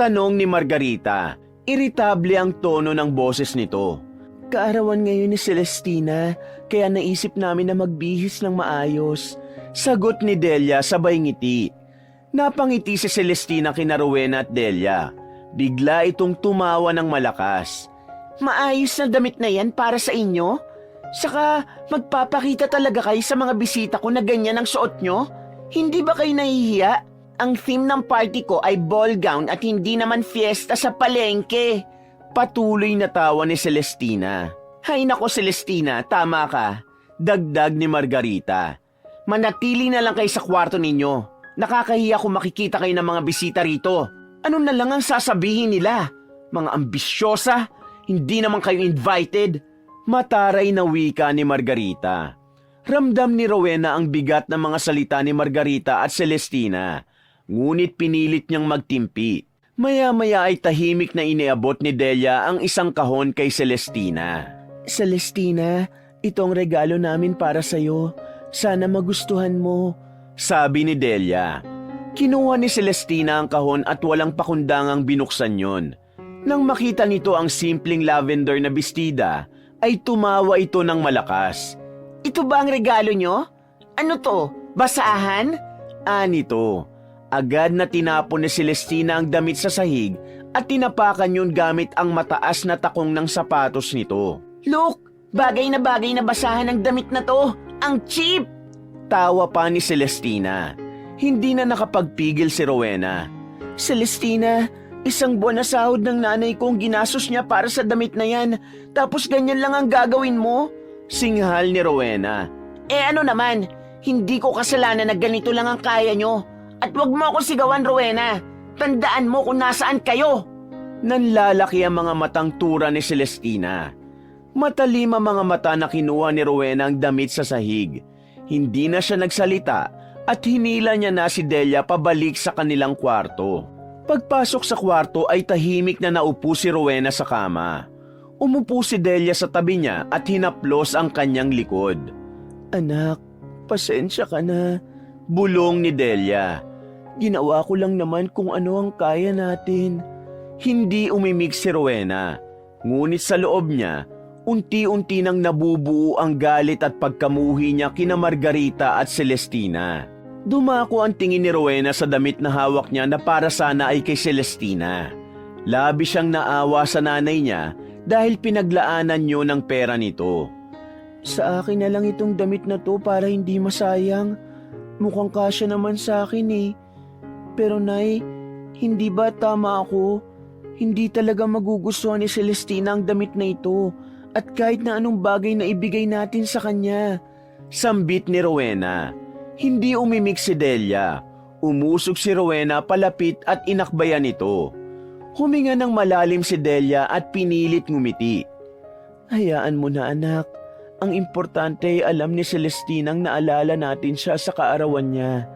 Tanong ni Margarita. Iritable ang tono ng boses nito.
Kaarawan ngayon ni Celestina, kaya naisip namin na magbihis ng maayos.
Sagot ni Delia sabay ngiti. Napangiti si Celestina kina Rowena at Delia. Bigla itong tumawa ng malakas.
Maayos na damit na yan para sa inyo? Saka magpapakita talaga kayo sa mga bisita ko na ganyan ang suot nyo? Hindi ba kayo nahihiya? Ang theme ng party ko ay ball gown at hindi naman fiesta sa palengke.
Patuloy na tawa ni Celestina.
Hay nako Celestina, tama ka.
Dagdag ni Margarita.
Manatili na lang kayo sa kwarto ninyo. Nakakahiya kung makikita kayo ng mga bisita rito. Ano na lang ang sasabihin nila? Mga ambisyosa? Hindi naman kayo invited?
Mataray na wika ni Margarita. Ramdam ni Rowena ang bigat ng mga salita ni Margarita at Celestina. Ngunit pinilit niyang magtimpi. Maya-maya ay tahimik na iniabot ni Delia ang isang kahon kay Celestina.
Celestina, itong regalo namin para sa'yo. Sana magustuhan mo.
Sabi ni Delia. Kinuha ni Celestina ang kahon at walang pakundangang binuksan yon. Nang makita nito ang simpleng lavender na bestida, ay tumawa ito ng malakas.
Ito ba ang regalo nyo? Ano to? Basahan?
Anito. Agad na tinapon ni Celestina ang damit sa sahig at tinapakan yun gamit ang mataas na takong ng sapatos nito.
Look! Bagay na basahan ang damit na to! Ang cheap!
Tawa pa ni Celestina. Hindi na nakapagpigil si Rowena.
Celestina, isang buwan na sahod ng nanay kong ginastos niya para sa damit na yan. Tapos ganyan lang ang gagawin mo?
Singhal ni Rowena.
Ano naman? Hindi ko kasalanan na ganito lang ang kaya nyo. At wag mo ako sigawan, Rowena. Tandaan mo kung nasaan kayo.
Nanlalaki ang mga matang tura ni Celestina. Matalim ang mga mata na kinuha ni Rowena ang damit sa sahig. Hindi na siya nagsalita at hinila niya na si Delia pabalik sa kanilang kwarto. Pagpasok sa kwarto ay tahimik na naupo si Rowena sa kama. Umupo si Delia sa tabi niya at hinaplos ang kanyang likod.
Anak, pasensya ka na.
Bulong ni Delia.
Ginawa ko lang naman kung ano ang kaya natin.
Hindi umimik si Rowena. Ngunit sa loob niya, unti-unti nang nabubuo ang galit at pagkamuhi niya kina Margarita at Celestina.
Dumako ang tingin ni Rowena sa damit na hawak niya na para sana ay kay Celestina. Labis siyang naawa sa nanay niya dahil pinaglaanan niyo ng pera nito.
Sa akin na lang itong damit na to para hindi masayang. Mukhang kasya naman sa akin eh. Pero Nay, hindi ba tama ako? Hindi talaga magugustuhan ni Celestina ang damit na ito at kahit na anong bagay na ibigay natin sa kanya.
Sambit ni Rowena. Hindi umimik si Delia. Umusog si Rowena palapit at inakbayan ito. Huminga ng malalim si Delia at pinilit ngumiti.
Hayaan mo na anak. Ang importante ay alam ni Celestinang naalala natin siya sa kaarawan niya.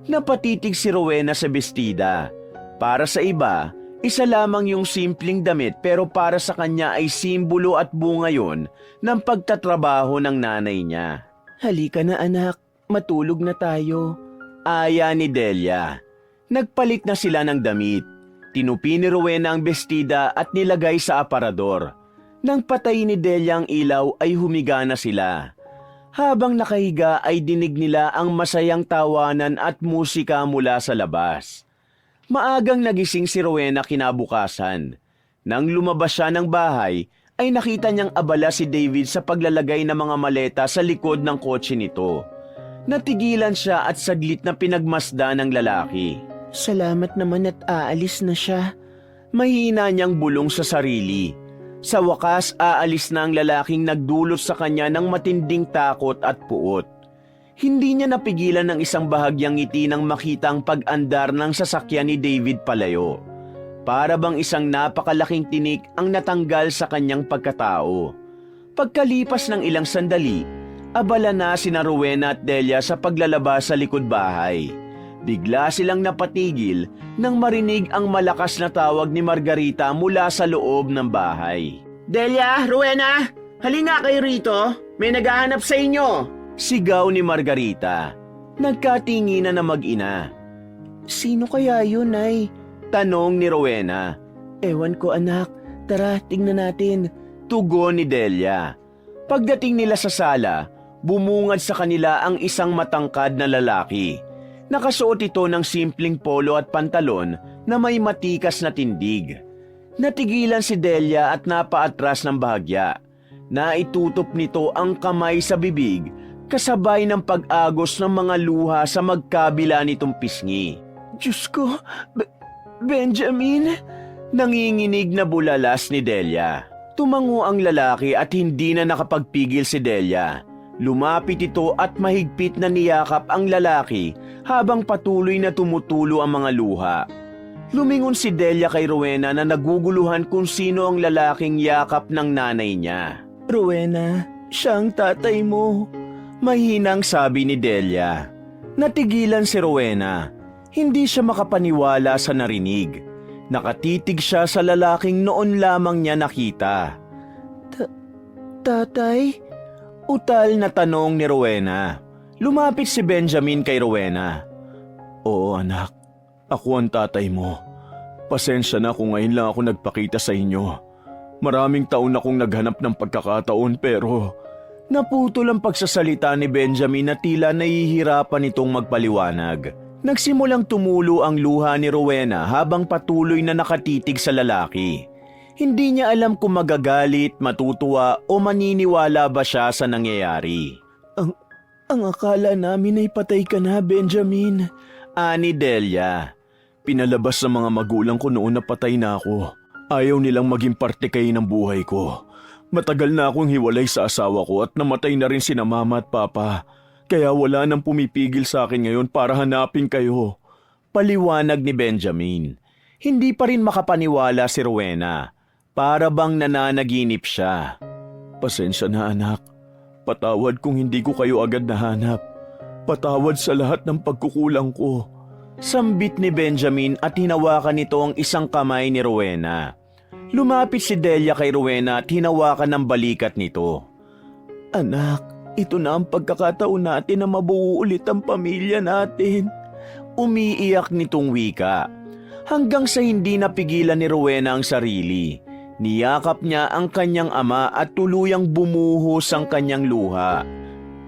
Napatitig si Rowena sa bestida. Para sa iba, isa lamang yung simpleng damit pero para sa kanya ay simbolo at bunga yon ng pagtatrabaho ng nanay niya.
Halika na anak, matulog na tayo.
Aya ni Delia. Nagpalit na sila ng damit. Tinupi ni Rowena ang bestida at nilagay sa aparador. Nang patay ni Delia ang ilaw ay humiga na sila. Habang nakahiga ay dinig nila ang masayang tawanan at musika mula sa labas. Maagang nagising si Rowena kinabukasan. Nang lumabas siya ng bahay, ay nakita niyang abala si David sa paglalagay ng mga maleta sa likod ng kotse nito. Natigilan siya at saglit na pinagmasdan ng lalaki.
Salamat naman at aalis na siya.
Mahina niyang bulong sa sarili. Sa wakas, aalis na ang lalaking nagdulot sa kanya ng matinding takot at puot. Hindi niya napigilan ng isang bahagyang ngiti nang makita ang pag-andar ng sasakyan ni David palayo. Para bang isang napakalaking tinik ang natanggal sa kanyang pagkatao. Pagkalipas ng ilang sandali, abala na sina Rowena at Delia sa paglalabas sa likod bahay. Bigla silang napatigil nang marinig ang malakas na tawag ni Margarita mula sa loob ng bahay.
Delia, Rowena, halina kayo rito. May naghahanap sa inyo.
Sigaw ni Margarita. Nagkatinginan na mag-ina.
Sino kaya yun, Nay?
Tanong ni Rowena.
Ewan ko anak. Tara, tingnan natin.
Tugon ni Delia. Pagdating nila sa sala, bumungad sa kanila ang isang matangkad na lalaki. Nakasuot ito ng simpleng polo at pantalon na may matikas na tindig. Natigilan si Delia at napaatras ng bahagya. Naitutop nito ang kamay sa bibig kasabay ng pag-agos ng mga luha sa magkabila nitong pisngi.
Diyos ko, Benjamin?
Nanginginig na bulalas ni Delia. Tumango ang lalaki at hindi na nakapagpigil si Delia. Lumapit ito at mahigpit na niyakap ang lalaki habang patuloy na tumutulo ang mga luha. Lumingon si Delia kay Rowena na naguguluhan kung sino ang lalaking yakap ng nanay niya.
Rowena, siya ang tatay mo.
Mahinang sabi ni Delia. Natigilan si Rowena. Hindi siya makapaniwala sa narinig. Nakatitig siya sa lalaking noon lamang niya nakita.
Tatay?
Utal na tanong ni Rowena. Lumapit si Benjamin kay Rowena. Oo anak, ako ang tatay mo. Pasensya na kung ngayon lang ako nagpakita sa inyo. Maraming taon akong naghanap ng pagkakataon pero... Naputol ang pagsasalita ni Benjamin na tila nahihirapan itong magpaliwanag. Nagsimulang tumulo ang luha ni Rowena habang patuloy na nakatitig sa lalaki. Hindi niya alam kung magagalit, matutuwa o maniniwala ba siya sa nangyayari.
Ang akala namin ay patay ka na, Benjamin.
Ani Delia. Pinalabas sa mga magulang ko noon na patay na ako. Ayaw nilang maging parte kayo ng buhay ko. Matagal na akong hiwalay sa asawa ko at namatay na rin sina mama at papa. Kaya wala nang pumipigil sa akin ngayon para hanapin kayo. Paliwanag ni Benjamin. Hindi pa rin makapaniwala si Rowena. Para bang nananaginip siya. Pasensya na anak. Patawad kung hindi ko kayo agad nahanap. Patawad sa lahat ng pagkukulang ko. Sambit ni Benjamin at hinawakan nito ang isang kamay ni Rowena. Lumapit si Delia kay Rowena at hinawakan ng balikat nito.
Anak, ito na ang pagkakataon natin na mabuo ulit ang pamilya natin.
Umiiyak nitong wika. Hanggang sa hindi napigilan ni Rowena ang sarili. Niyakap niya ang kanyang ama at tuluyang bumuhos ang kanyang luha.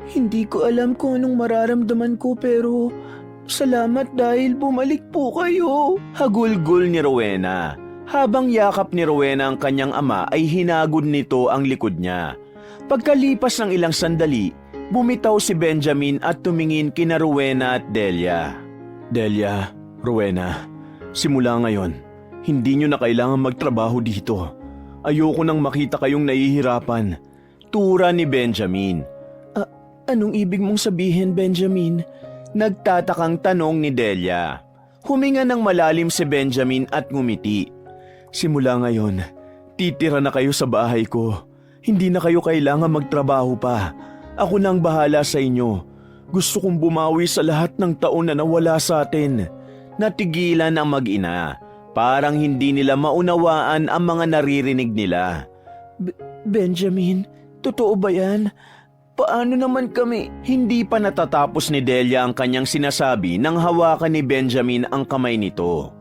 Hindi ko alam kung anong mararamdaman ko pero salamat dahil bumalik po kayo.
Hagulgol ni Rowena. Habang yakap ni Rowena ang kanyang ama ay hinagod nito ang likod niya. Pagkalipas ng ilang sandali, bumitaw si Benjamin at tumingin kina Rowena at Delia. Delia, Rowena, simula ngayon, hindi nyo na kailangan magtrabaho dito. Ayoko nang makita kayong nahihirapan. Tura ni Benjamin.
Anong ibig mong sabihin, Benjamin?
Nagtatakang tanong ni Delia. Huminga ng malalim si Benjamin at ngumiti. Simula ngayon, titira na kayo sa bahay ko. Hindi na kayo kailangan magtrabaho pa. Ako nang bahala sa inyo. Gusto kong bumawi sa lahat ng taon na nawala sa atin. Natigilan ang mag-ina. Parang hindi nila maunawaan ang mga naririnig nila.
Benjamin, totoo ba yan? Paano naman kami?
Hindi pa natatapos ni Delia ang kanyang sinasabi nang hawakan ni Benjamin ang kamay nito.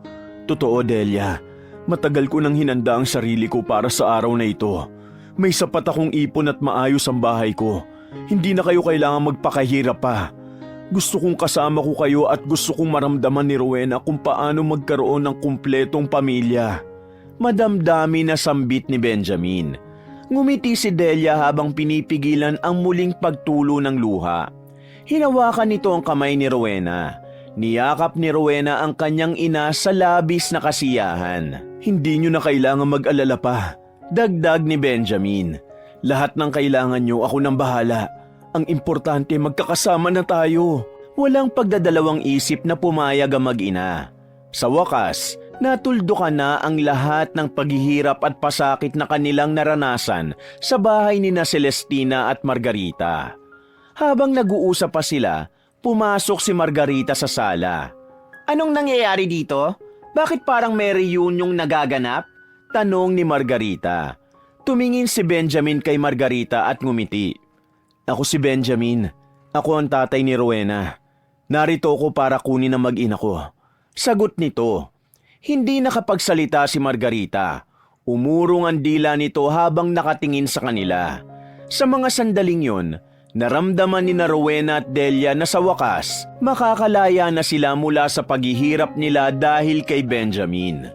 Totoo, Delia. Matagal ko nang hinanda ang sarili ko para sa araw na ito. May sapat akong ipon at maayos ang bahay ko. Hindi na kayo kailangan magpakahirap pa. Gusto kong kasama ko kayo at gusto kong maramdaman ni Rowena kung paano magkaroon ng kumpletong pamilya. Madamdami na sambit ni Benjamin. Ngumiti si Delia habang pinipigilan ang muling pagtulo ng luha. Hinawakan nito ang kamay ni Rowena. Niyakap ni Rowena ang kanyang ina sa labis na kasiyahan. Hindi nyo na kailangan mag-alala pa. Dagdag ni Benjamin. Lahat ng kailangan nyo, ako nang bahala. Ang importante, magkakasama na tayo. Walang pagdadalawang isip na pumayag ang mag-ina. Sa wakas, natuldukan na ang lahat ng paghihirap at pasakit na kanilang naranasan sa bahay ni na Celestina at Margarita. Habang nag-uusap pa sila, pumasok si Margarita sa sala.
Anong nangyayari dito? Bakit parang may reunion nagaganap?
Tanong ni Margarita. Tumingin si Benjamin kay Margarita at ngumiti. Ako si Benjamin. Ako ang tatay ni Rowena. Narito ako para kunin ang mag-ina ko. Sagot nito. Hindi nakapagsalita si Margarita. Umurong ang dila nito habang nakatingin sa kanila. Sa mga sandaling yon, naramdaman ni na Rowena at Delia na sa wakas, makakalaya na sila mula sa paghihirap nila dahil kay Benjamin.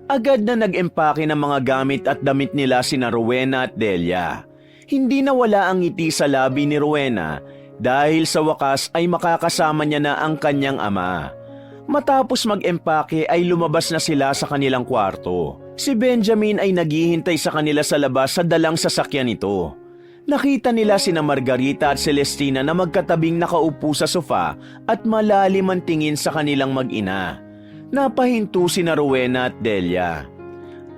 Agad na nag-empake ng mga gamit at damit nila sina Rowena at Delia. Hindi nawala ang ngiti sa labi ni Rowena dahil sa wakas ay makakasama niya na ang kanyang ama. Matapos mag-empake ay lumabas na sila sa kanilang kwarto. Si Benjamin ay naghihintay sa kanila sa labas sa dalang sasakyan nito. Nakita nila sina Margarita at Celestina na magkatabing nakaupo sa sofa at malalim ang tingin sa kanilang mag-ina. Napahinto sina Rowena at Delia.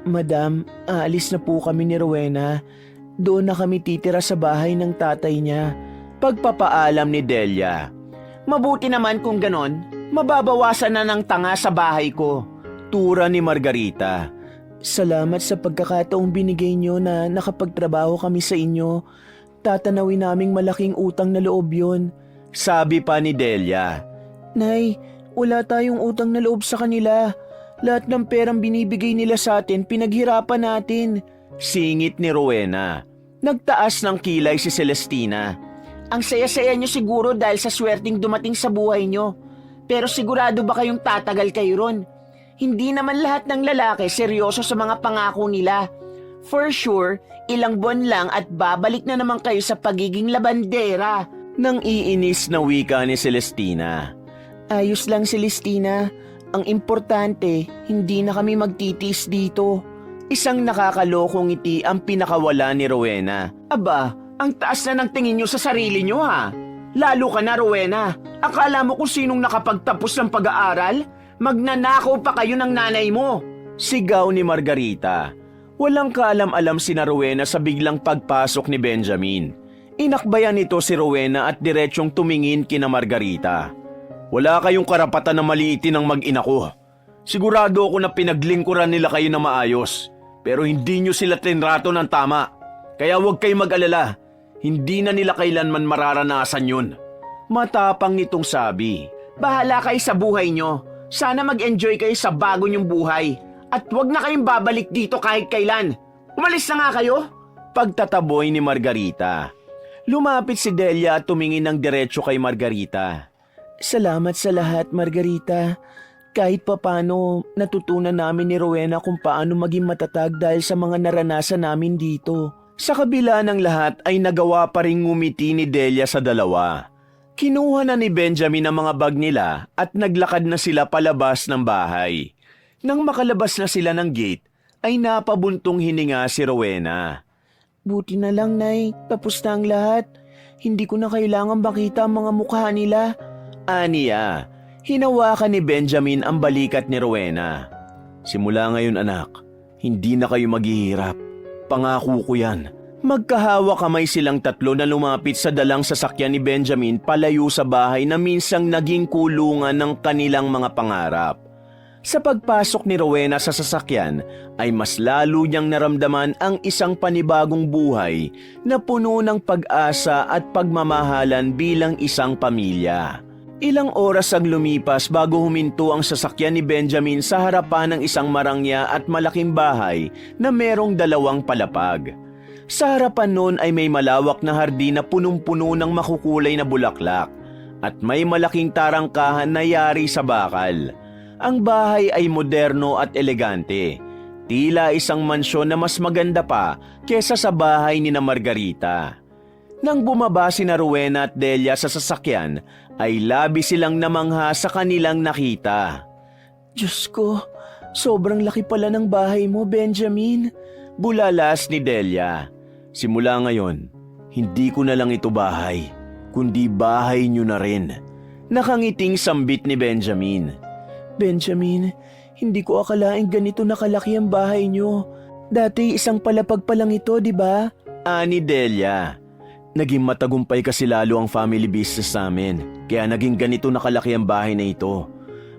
Madam, aalis na po kami ni Rowena. Doon na kami titira sa bahay ng tatay niya.
Pagpapaalam ni Delia.
Mabuti naman kung ganon, mababawasan na ng tanga sa bahay ko.
Tura ni Margarita.
Salamat sa pagkakataong binigay niyo na nakapagtrabaho kami sa inyo. Tatanawin naming malaking utang na loob yun.
Sabi pa ni Delia.
Nay, wala tayong utang na loob sa kanila. Lahat ng perang binibigay nila sa atin, pinaghirapan natin.
Singit ni Rowena. Nagtaas ng kilay si Celestina.
Ang saya-saya nyo siguro dahil sa swerteng dumating sa buhay nyo. Pero sigurado ba kayong tatagal kayo ron? Hindi naman lahat ng lalaki seryoso sa mga pangako nila. For sure, ilang buwan lang at babalik na naman kayo sa pagiging labandera.
Nang iinis na wika ni Celestina.
Ayos lang, Celestina. Ang importante, hindi na kami magtitiis dito.
Isang nakakalokong ngiti ang pinakawala ni Rowena.
Aba, ang taas na ng tingin nyo sa sarili nyo ha. Lalo ka na, Rowena. Akala mo kung sinong nakapagtapos ng pag-aaral? Magnanakaw pa kayo ng nanay mo.
Sigaw ni Margarita. Walang kaalam-alam si na Rowena sa biglang pagpasok ni Benjamin. Inakbayan nito si Rowena at diretsyong tumingin kina Margarita. Wala kayong karapatan na maliitin ang mag-ina ko. Sigurado ako na pinaglingkuran nila kayo na maayos. Pero hindi nyo sila tinrato ng tama. Kaya huwag kayo mag-alala. Hindi na nila kailanman mararanasan yun. Matapang nitong sabi.
Bahala kayo sa buhay nyo. Sana mag-enjoy kayo sa bago nyong buhay. At huwag na kayong babalik dito kahit kailan. Umalis na nga kayo.
Pagtataboy ni Margarita.
Lumapit si Delia at tumingin ng diretso kay Margarita.
Salamat sa lahat, Margarita. Kahit papano, natutunan namin ni Rowena kung paano maging matatag dahil sa mga naranasan namin dito.
Sa kabila ng lahat ay nagawa pa ring ngumiti ni Delia sa dalawa. Kinuha na ni Benjamin ang mga bag nila at naglakad na sila palabas ng bahay. Nang makalabas na sila ng gate, ay napabuntong hininga si Rowena.
Buti na lang, Nay. Tapos na ang lahat. Hindi ko na kailangan makita ang mga mukha nila.
Aniya, hinawakan ni Benjamin ang balikat ni Rowena. Simula ngayon anak, hindi na kayo maghihirap. Pangako ko yan. Magkahawa kamay silang tatlo na lumapit sa dalang sasakyan ni Benjamin palayo sa bahay na minsang naging kulungan ng kanilang mga pangarap. Sa pagpasok ni Rowena sa sasakyan ay mas lalo niyang naramdaman ang isang panibagong buhay na puno ng pag-asa at pagmamahalan bilang isang pamilya. Ilang oras ang lumipas bago huminto ang sasakyan ni Benjamin sa harapan ng isang marangya at malaking bahay na merong 2 palapag. Sa harapan nun ay may malawak na hardin na punong-puno ng makukulay na bulaklak at may malaking tarangkahan na yari sa bakal. Ang bahay ay moderno at elegante. Tila isang mansyon na mas maganda pa kesa sa bahay ni na Margarita. Nang bumaba si na Rowena at Delia sa sasakyan, ay labis silang namangha sa kanilang nakita.
Diyos ko, sobrang laki pala ng bahay mo, Benjamin.
Bulalas ni Delia. Simula ngayon, hindi ko na lang ito bahay, kundi bahay niyo na rin. Nakangiting sambit ni Benjamin.
Benjamin, hindi ko akalaing ganito nakalaki ang bahay niyo. Dati isang palapag pa lang ito, di ba?
Ani Delia. Naging matagumpay kasi lalo ang family business namin, kaya naging ganito nakalaki ang bahay na ito.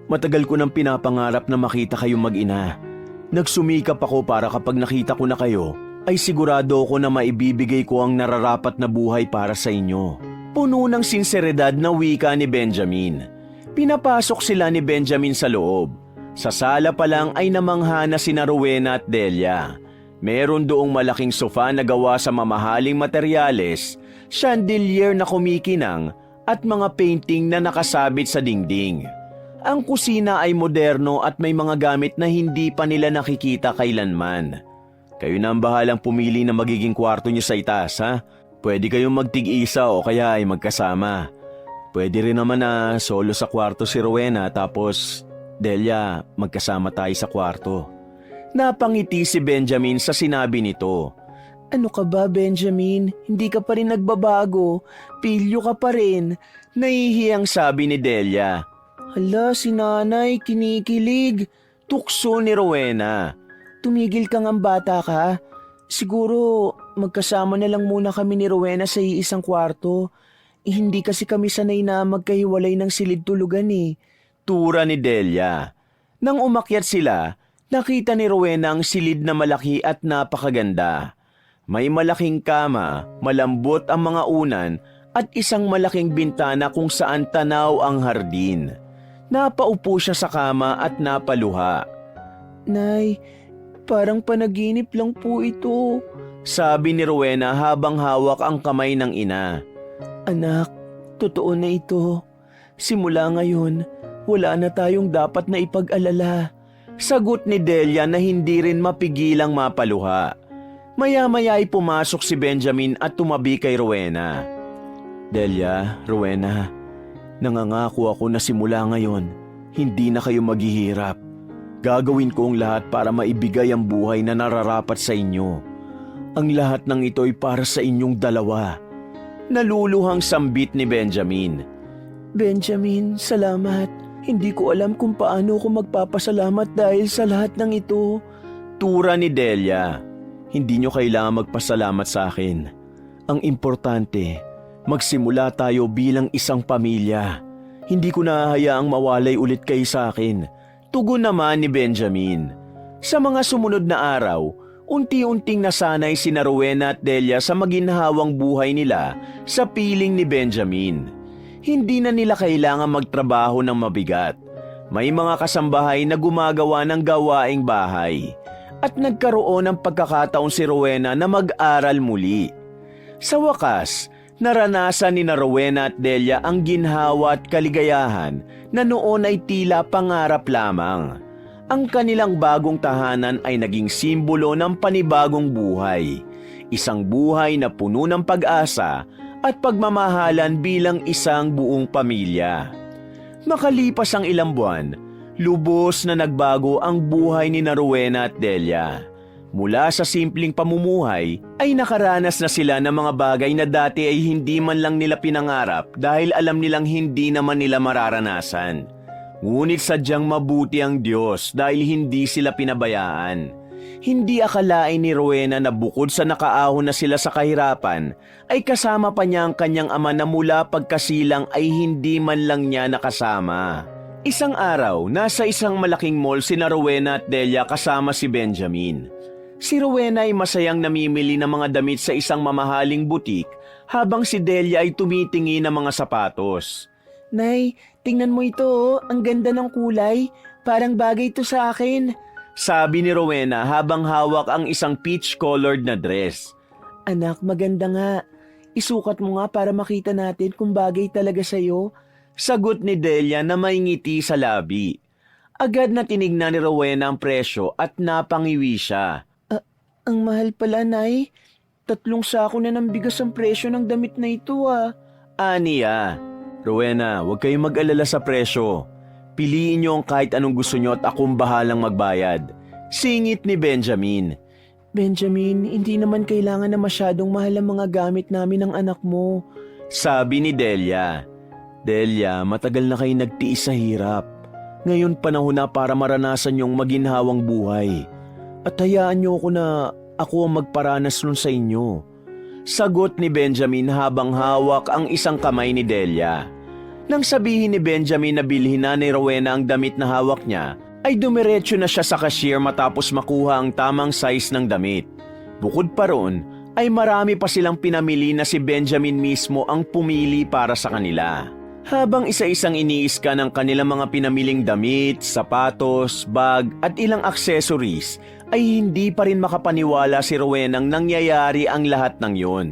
Matagal ko nang pinapangarap na makita kayong mag-ina. Nagsumikap ako para kapag nakita ko na kayo, ay sigurado ako na maibibigay ko ang nararapat na buhay para sa inyo. Puno ng sinseridad na wika ni Benjamin. Pinapasok sila ni Benjamin sa loob. Sa sala pa lang ay namangha na sina Rowena at Delia. Meron doong malaking sofa na gawa sa mamahaling materyales, chandelier na kumikinang at mga painting na nakasabit sa dingding. Ang kusina ay moderno at may mga gamit na hindi pa nila nakikita kailanman. Kayo na ang bahalang pumili na magiging kwarto niyo sa itaas, ha? Pwede kayong magtig-isa o kaya ay magkasama. Pwede rin naman na solo sa kwarto si Rowena tapos Delia, magkasama tayo sa kwarto. Napangiti si Benjamin sa sinabi nito.
Ano ka ba, Benjamin? Hindi ka pa rin nagbabago. Pilyo ka pa rin.
Nahihiyang sabi ni Delia.
Hala, si nanay, kinikilig.
Tukso ni Rowena.
Tumigil ka ngang bata ka. Siguro, magkasama na lang muna kami ni Rowena sa iisang kwarto. Hindi kasi kami sanay na magkahiwalay ng silid tulugan eh.
Tura ni Delia. Nang umakyat sila, nakita ni Rowena ang silid na malaki at napakaganda. May malaking kama, malambot ang mga unan at isang malaking bintana kung saan tanaw ang hardin. Napaupo siya sa kama at napaluha.
Nay, parang panaginip lang po ito.
Sabi ni Rowena habang hawak ang kamay ng ina.
Anak, totoo na ito. Simula ngayon, wala na tayong dapat na ipag-alala.
Sagot ni Delia na hindi rin mapigilang mapaluha. Maya-maya ay pumasok si Benjamin at tumabi kay Rowena. Delia, Rowena, nangangako ako na simula ngayon, hindi na kayo maghihirap. Gagawin ko ang lahat para maibigay ang buhay na nararapat sa inyo. Ang lahat ng ito ay para sa inyong dalawa. Naluluhang sambit ni Benjamin.
Benjamin, salamat. Hindi ko alam kung paano ako magpapasalamat dahil sa lahat ng ito.
Tura ni Delia. Hindi nyo kailangan magpasalamat sa akin. Ang importante, magsimula tayo bilang isang pamilya. Hindi ko nahahayaang mawalay ulit kayo sa akin. Tugon naman ni Benjamin. Sa mga sumunod na araw, unti-unting nasanay sina Rowena at Delia sa maginhawang buhay nila sa piling ni Benjamin. Hindi na nila kailangan magtrabaho ng mabigat. May mga kasambahay na gumagawa ng gawaing bahay. At nagkaroon ng pagkakataon si Rowena na mag-aral muli. Sa wakas,
Naranasan ni Rowena at Delia ang ginhawa at kaligayahan na noon ay tila pangarap lamang. Ang kanilang bagong tahanan ay naging simbolo ng panibagong buhay. Isang buhay na puno ng pag-asa at pagmamahalan bilang isang buong pamilya. Makalipas ang ilang buwan, lubos na nagbago ang buhay ni Rowena at Delia. Mula sa simpleng pamumuhay ay nakaranas na sila ng mga bagay na dati ay hindi man lang nila pinangarap dahil alam nilang hindi naman nila mararanasan. Ngunit sadyang mabuti ang Diyos dahil hindi sila pinabayaan. Hindi akalain ni Rowena na bukod sa nakaahon na sila sa kahirapan, ay kasama pa niya ang kanyang ama na mula pagkasilang ay hindi man lang niya nakasama. Isang araw, nasa isang malaking mall sina Rowena at Delia kasama si Benjamin. Si Rowena ay masayang namimili ng mga damit sa isang mamahaling butik habang si Delia ay tumitingin ng mga sapatos.
Nay, tingnan mo ito oh. Ang ganda ng kulay. Parang bagay ito sa akin.
Sabi ni Rowena habang hawak ang isang peach-colored na dress.
Anak, maganda nga. Isukat mo nga para makita natin kung bagay talaga sa'yo.
Sagot ni Delia na may ngiti sa labi. Agad na tinignan ni Rowena ang presyo at napangiwi siya.
Ang mahal pala, Nay. 3 sako na ng bigas ang presyo ng damit na ito ah.
Aniya, Rowena, huwag kayong mag-alala sa presyo. Piliin niyo ang kahit anong gusto niyo at akong bahalang magbayad. Singit ni Benjamin.
Benjamin, hindi naman kailangan na masyadong mahal ang mga gamit namin ng anak mo.
Sabi ni Delia. Delia, matagal na kayo nagtiis sa hirap. Ngayon panahon na para maranasan yung maginhawang buhay. At hayaan niyo ako na ako ang magparanas nun sa inyo. Sagot ni Benjamin habang hawak ang isang kamay ni Delia. Nang sabihin ni Benjamin na bilhin na ni Rowena ang damit na hawak niya, ay dumiretso na siya sa cashier matapos makuha ang tamang size ng damit. Bukod pa roon, ay marami pa silang pinamili na si Benjamin mismo ang pumili para sa kanila. Habang isa-isang iniiska ng kanilang mga pinamiling damit, sapatos, bag at ilang accessories, ay hindi pa rin makapaniwala si Rowena nang nangyayari ang lahat ng yon.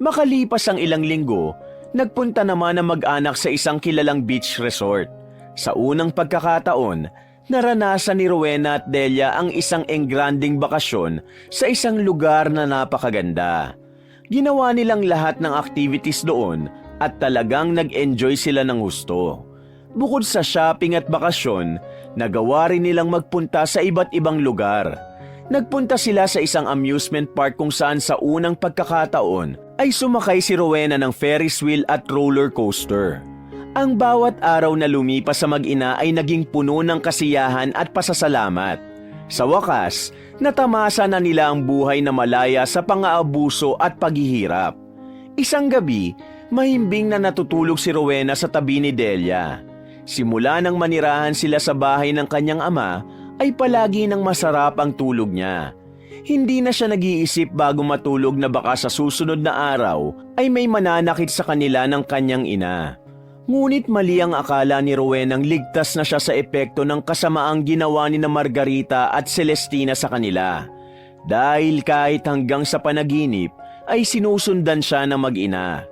Makalipas ang ilang linggo, nagpunta naman ang mag-anak sa isang kilalang beach resort. Sa unang pagkakataon, naranasan ni Rowena at Delia ang isang engranding bakasyon sa isang lugar na napakaganda. Ginawa nilang lahat ng activities doon at talagang nag-enjoy sila ng husto. Bukod sa shopping at bakasyon, nagawa rin nilang magpunta sa iba't ibang lugar. Nagpunta sila sa isang amusement park kung saan sa unang pagkakataon ay sumakay si Rowena ng Ferris wheel at roller coaster. Ang bawat araw na lumipas sa mag-ina ay naging puno ng kasiyahan at pasasalamat. Sa wakas, natamasa na nila ang buhay na malaya sa pang-aabuso at paghihirap. Isang gabi, mahimbing na natutulog si Rowena sa tabi ni Delia. Simula nang manirahan sila sa bahay ng kanyang ama, ay palagi nang masarap ang tulog niya. Hindi na siya nag-iisip bago matulog na baka sa susunod na araw ay may mananakit sa kanila ng kanyang ina. Ngunit mali ang akala ni Rowenang ligtas na siya sa epekto ng kasamaang ginawa ni na Margarita at Celestina sa kanila. Dahil kahit hanggang sa panaginip ay sinusundan siya ng mag-ina.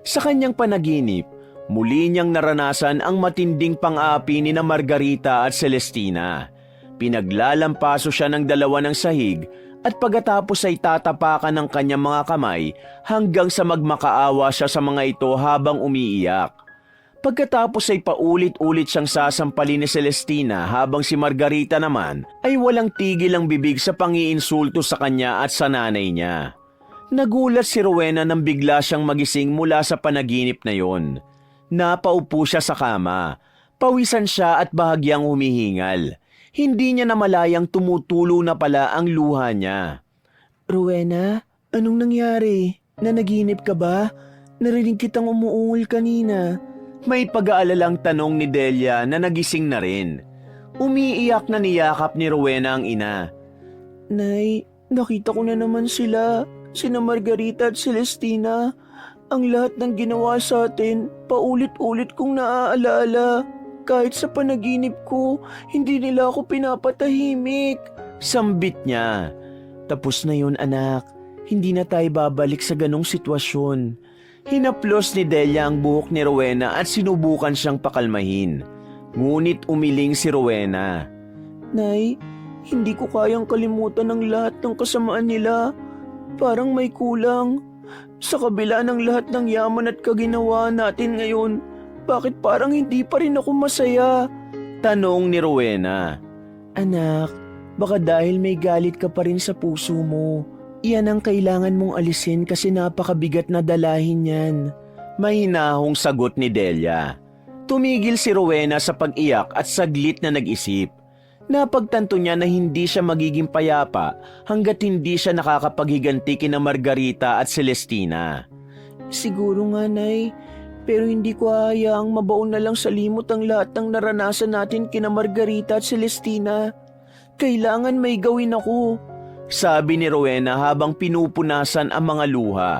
Sa kanyang panaginip, muli niyang naranasan ang matinding pang-aapi ni na Margarita at Celestina. Pinaglalampaso siya ng dalawa ng sahig at pagkatapos ay tatapakan ng kanyang mga kamay hanggang sa magmakaawa siya sa mga ito habang umiiyak. Pagkatapos ay paulit-ulit siyang sasampalin ni Celestina habang si Margarita naman ay walang tigil ang bibig sa pangiinsulto sa kanya at sa nanay niya. Nagulat si Rowena nang bigla siyang magising mula sa panaginip na yon. Napaupo siya sa kama, pawisan siya at bahagyang humihingal. Hindi niya namalayang tumutulo na pala ang luha niya.
Rowena, anong nangyari? Nanaginip ka ba? Narinig kitang umuungol kanina.
May pag-aalalang tanong ni Delia na nagising na rin. Umiiyak na niyakap ni Rowena ang ina.
Nay, nakita ko na naman sila. Sina Margarita at Celestina. Ang lahat ng ginawa sa atin, paulit-ulit kong naaalala. Kahit sa panaginip ko, hindi nila ako pinapatahimik.
Sambit niya.
Tapos na yun, anak. Hindi na tayo babalik sa ganong sitwasyon.
Hinaplos ni Delia ang buhok ni Rowena at sinubukan siyang pakalmahin. Ngunit umiling si Rowena.
Nay, hindi ko kayang kalimutan ang lahat ng kasamaan nila. Parang may kulang. Sa kabila ng lahat ng yaman at kaginawa natin ngayon, bakit parang hindi pa rin ako masaya?
Tanong ni Rowena.
Anak, baka dahil may galit ka pa rin sa puso mo. Iyan ang kailangan mong alisin kasi napakabigat na dalahin yan.
May hinahong sagot ni Delia. Tumigil si Rowena sa pag-iyak at saglit na nag-isip. Napagtanto niya na hindi siya magiging payapa hanggat hindi siya nakakapaghiganti kina Margarita at Celestina.
Siguro nga, Nay. Pero hindi ko hayaang mabaon na lang sa limot ang lahat ng naranasan natin kina Margarita at Celestina. Kailangan may gawin ako.
Sabi ni Rowena habang pinupunasan ang mga luha.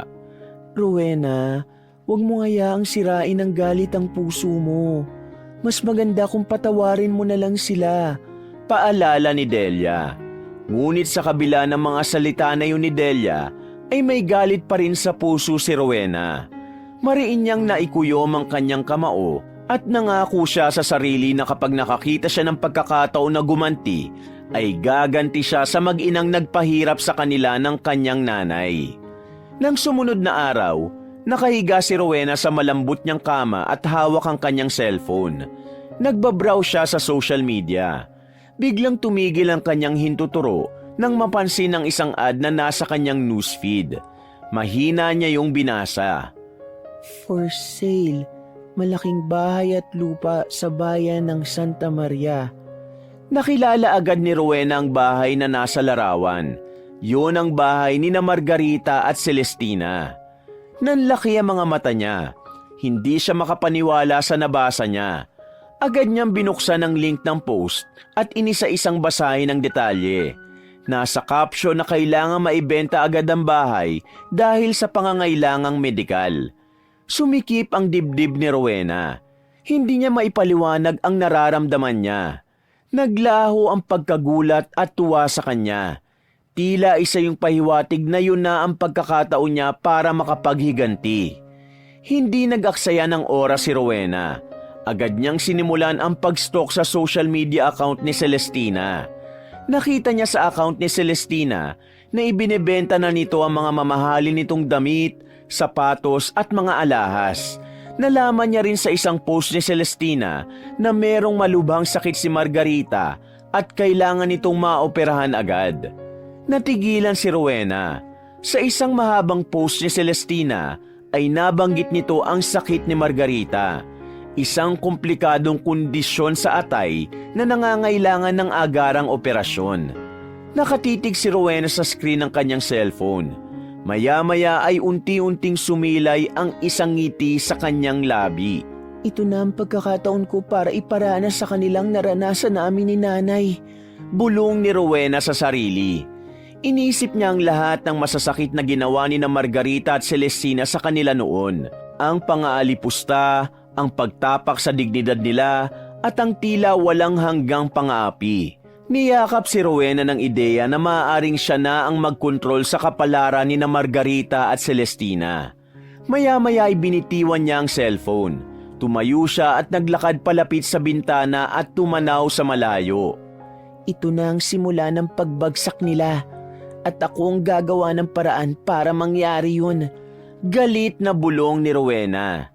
Rowena, huwag mo hayaang sirain ng galit ang puso mo. Mas maganda kung patawarin mo na lang sila.
Paalala ni Delia. Ngunit sa kabila ng mga salita na yun ni Delia, ay may galit pa rin sa puso si Rowena. Mariin niyang naikuyom ang kanyang kamao at nangako siya sa sarili na kapag nakakita siya ng pagkakataon na gumanti, ay gaganti siya sa mag-inang nagpahirap sa kanila ng kanyang nanay. Nang sumunod na araw, nakahiga si Rowena sa malambot niyang kama at hawak ang kanyang cellphone. Nagbabrowse siya sa social media. Biglang tumigil ang kanyang hintuturo nang mapansin ang isang ad na nasa kanyang newsfeed. Mahina niya yung binasa.
For sale, malaking bahay at lupa sa bayan ng Santa Maria.
Nakilala agad ni Rowena ang bahay na nasa larawan. Yun ang bahay ni na Margarita at Celestina. Nanlaki ang mga mata niya. Hindi siya makapaniwala sa nabasa niya. Agad niyang binuksan ang link ng post at inisa-isang basahin ang detalye. Nasa caption na kailangan maibenta agad ang bahay dahil sa pangangailangang medikal. Sumikip ang dibdib ni Rowena. Hindi niya maipaliwanag ang nararamdaman niya. Naglaho ang pagkagulat at tuwa sa kanya. Tila isa yung pahiwatig na yun na ang pagkakataon niya para makapaghiganti. Hindi nag-aksaya ng oras si Rowena. Agad niyang sinimulan ang pag-stalk sa social media account ni Celestina. Nakita niya sa account ni Celestina na ibinebenta na nito ang mga mamahalin nitong damit, sapatos at mga alahas. Nalaman niya rin sa isang post ni Celestina na merong malubhang sakit si Margarita at kailangan nitong maoperahan agad. Natigilan si Rowena. Sa isang mahabang post ni Celestina ay nabanggit nito ang sakit ni Margarita. Isang komplikadong kondisyon sa atay na nangangailangan ng agarang operasyon. Nakatitig si Rowena sa screen ng kanyang cellphone. Maya-maya ay unti-unting sumilay ang isang ngiti sa kanyang labi.
Ito na ang pagkakataon ko para iparanas sa kanilang naranasan namin ni Nanay.
Bulong ni Rowena sa sarili. Iniisip niya ang lahat ng masasakit na ginawa ni na Margarita at Celestina sa kanila noon. Ang pangaalipusta, ang pagtapak sa dignidad nila at ang tila walang hanggang pang-aapi. Niyakap si Rowena ng ideya na maaaring siya na ang magkontrol sa kapalaran ni na Margarita at Celestina. Maya-maya ay binitiwan niya ang cellphone. Tumayo siya at naglakad palapit sa bintana at tumanaw sa malayo.
Ito na ang simula ng pagbagsak nila at ako ang gagawa ng paraan para mangyari yun.
Galit na bulong ni Rowena.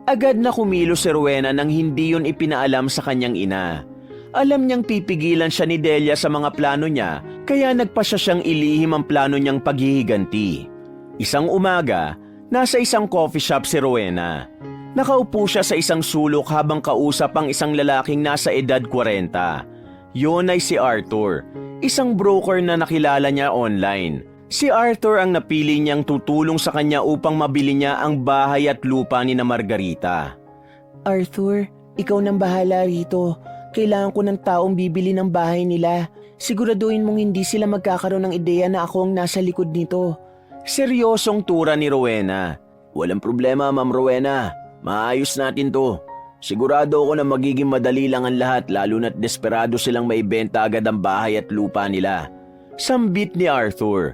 Agad na kumilos si Rowena nang hindi yun ipinaalam sa kanyang ina. Alam niyang pipigilan siya ni Delia sa mga plano niya, kaya nagpasya siyang ilihim ang plano niyang paghihiganti. Isang umaga, nasa isang coffee shop si Rowena. Nakaupo siya sa isang sulok habang kausap ang isang lalaking nasa edad 40. Yun ay si Arthur, isang broker na nakilala niya online. Si Arthur ang napili niyang tutulong sa kanya upang mabili niya ang bahay at lupa ni na Margarita.
Arthur, ikaw nang bahala rito. Kailangan ko ng taong bibili ng bahay nila. Siguraduhin mong hindi sila magkakaroon ng ideya na ako ang nasa likod nito.
Seryosong tura ni Rowena. Walang problema, Ma'am Rowena. Maayos natin to. Sigurado ako na magiging madali lang ang lahat lalo na't desperado silang maibenta agad ang bahay at lupa nila. Sambit ni Arthur.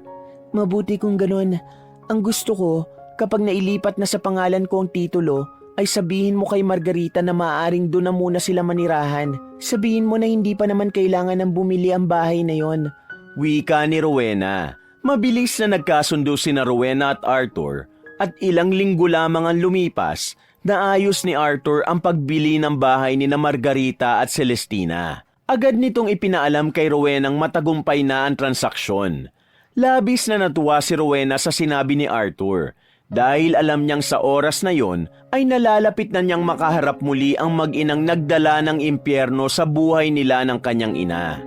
Mabuti kung ganun. Ang gusto ko, Kapag nailipat na sa pangalan ko ang titulo, ay sabihin mo kay Margarita na maaaring doon na muna sila manirahan. Sabihin mo na hindi pa naman kailangan ng bumili ang bahay na yon.
Wika ni Rowena. Mabilis na nagkasundo sina Rowena at Arthur at ilang linggo lamang ang lumipas na ayos ni Arthur ang pagbili ng bahay ni na Margarita at Celestina. Agad nitong ipinaalam kay Rowena ang matagumpay na ang transaksyon. Labis na natuwa si Rowena sa sinabi ni Arthur dahil alam niyang sa oras na yon ay nalalapit na niyang makaharap muli ang mag-inang nagdala ng impyerno sa buhay nila ng kanyang ina.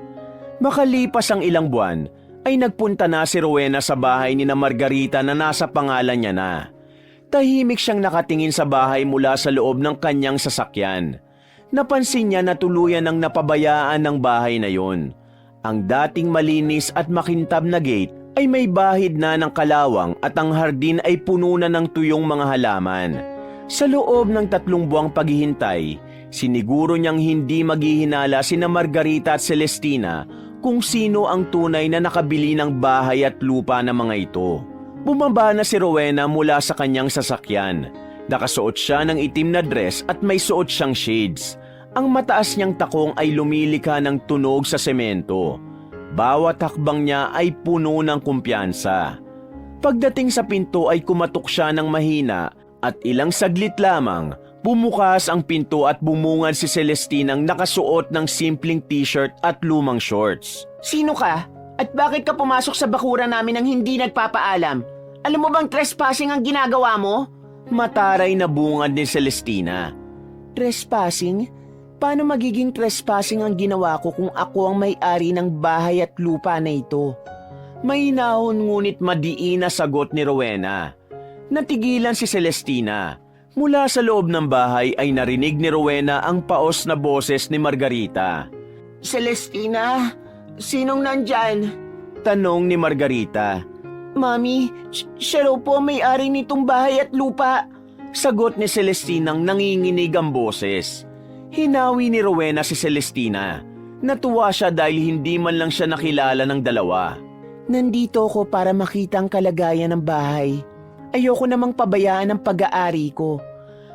Makalipas ang ilang buwan, ay nagpunta na si Rowena sa bahay ni na Margarita na nasa pangalan niya na. Tahimik siyang nakatingin sa bahay mula sa loob ng kanyang sasakyan. Napansin niya na tuluyan ang napabayaan ng bahay na yon. Ang dating malinis at makintab na gate ay may bahid na ng kalawang at ang hardin ay puno na ng tuyong mga halaman. Sa loob ng 3 buwang paghihintay, siniguro niyang hindi maghihinala sina Margarita at Celestina kung sino ang tunay na nakabili ng bahay at lupa ng mga ito. Bumaba na si Rowena mula sa kanyang sasakyan. Nakasuot siya ng itim na dress at may suot siyang shades. Ang mataas niyang takong ay lumilika ng tunog sa semento. Bawat hakbang niya ay puno ng kumpiyansa. Pagdating sa pinto ay kumatok siya ng mahina at ilang saglit lamang, bumukas ang pinto at bumungad si Celestinang nakasuot ng simpleng t-shirt at lumang shorts.
Sino ka? At bakit ka pumasok sa bakuran namin nang hindi nagpapaalam? Alam mo bang trespassing ang ginagawa mo?
Mataray na bungad ni Celestina.
Trespassing? Paano magiging trespassing ang ginawa ko kung ako ang may-ari ng bahay at lupa na ito?
May nahon ngunit madiin na sagot ni Rowena. Natigilan si Celestina. Mula sa loob ng bahay ay narinig ni Rowena ang paos na boses ni Margarita.
Celestina, sinong nandyan?
Tanong ni Margarita.
Mami, siya raw po ang may-ari nitong bahay at lupa.
Sagot ni Celestinang nanginginig ang boses. Hinawi ni Rowena si Celestina. Natuwa siya dahil hindi man lang siya nakilala ng dalawa.
Nandito ako para makita ang kalagayan ng bahay. Ayoko namang pabayaan ang pag-aari ko.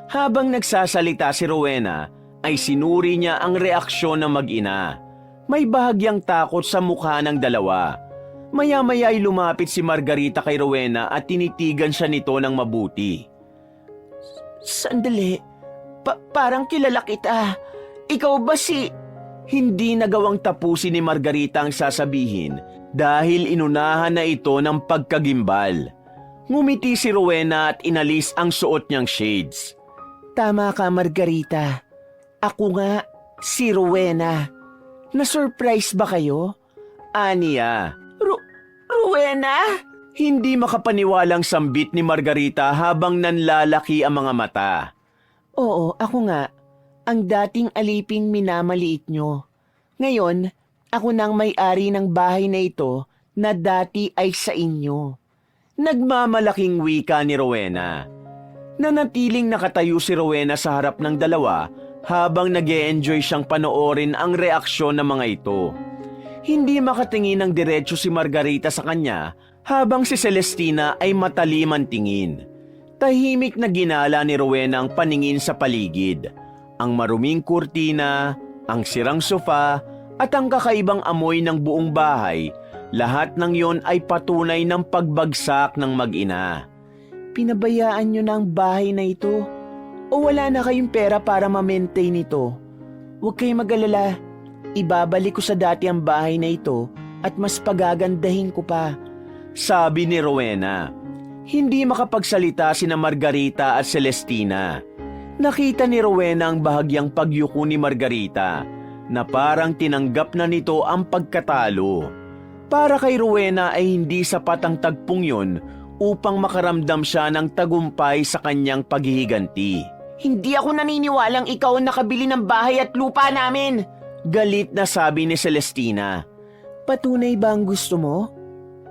Habang nagsasalita si Rowena, ay sinuri niya ang reaksyon ng mag-ina. May bahagyang takot sa mukha ng dalawa. Maya-maya ay lumapit si Margarita kay Rowena at tinitigan siya nito ng mabuti.
Sandali, parang kilala kita. Ikaw ba si...
Hindi nagawang tapusin ni Margarita ang sasabihin dahil inunahan na ito ng pagkagimbal. Ngumiti si Rowena at inalis ang suot niyang shades.
Tama ka, Margarita. Ako nga, si Rowena. Na-surprise ba kayo?
Aniya.
Rowena?
Hindi makapaniwalang sambit ni Margarita habang nanlalaki ang mga mata.
Oo, ako nga. Ang dating aliping minamaliit nyo. Ngayon, ako nang may-ari ng bahay na ito na dati ay sa inyo.
Nagmamalaking wika ni Rowena. Nanatiling nakatayo si Rowena sa harap ng dalawa habang nag-e-enjoy siyang panoorin ang reaksyon ng mga ito. Hindi makatingin ng diretso si Margarita sa kanya habang si Celestina ay mataliman tingin. Tahimik na ginala ni Rowena ang paningin sa paligid. Ang maruming kurtina, ang sirang sofa at ang kakaibang amoy ng buong bahay, lahat ng yon ay patunay ng pagbagsak ng mag-ina.
Pinabayaan nyo na ang bahay na ito? O wala na kayong pera para ma-maintain ito? Huwag kayong mag-alala. Ibabalik ko sa dati ang bahay na ito at mas pagagandahin ko pa.
Sabi ni Rowena. Hindi makapagsalita sina Margarita at Celestina. Nakita ni Rowena ang bahagyang pagyuko ni Margarita na parang tinanggap na nito ang pagkatalo. Para kay Rowena ay hindi sapat ang tagpong yon upang makaramdam siya ng tagumpay sa kanyang paghihiganti.
Hindi ako naniniwalang ikaw ang nakabili ng bahay at lupa namin.
Galit na sabi ni Celestina.
Patunay ba ang gusto mo?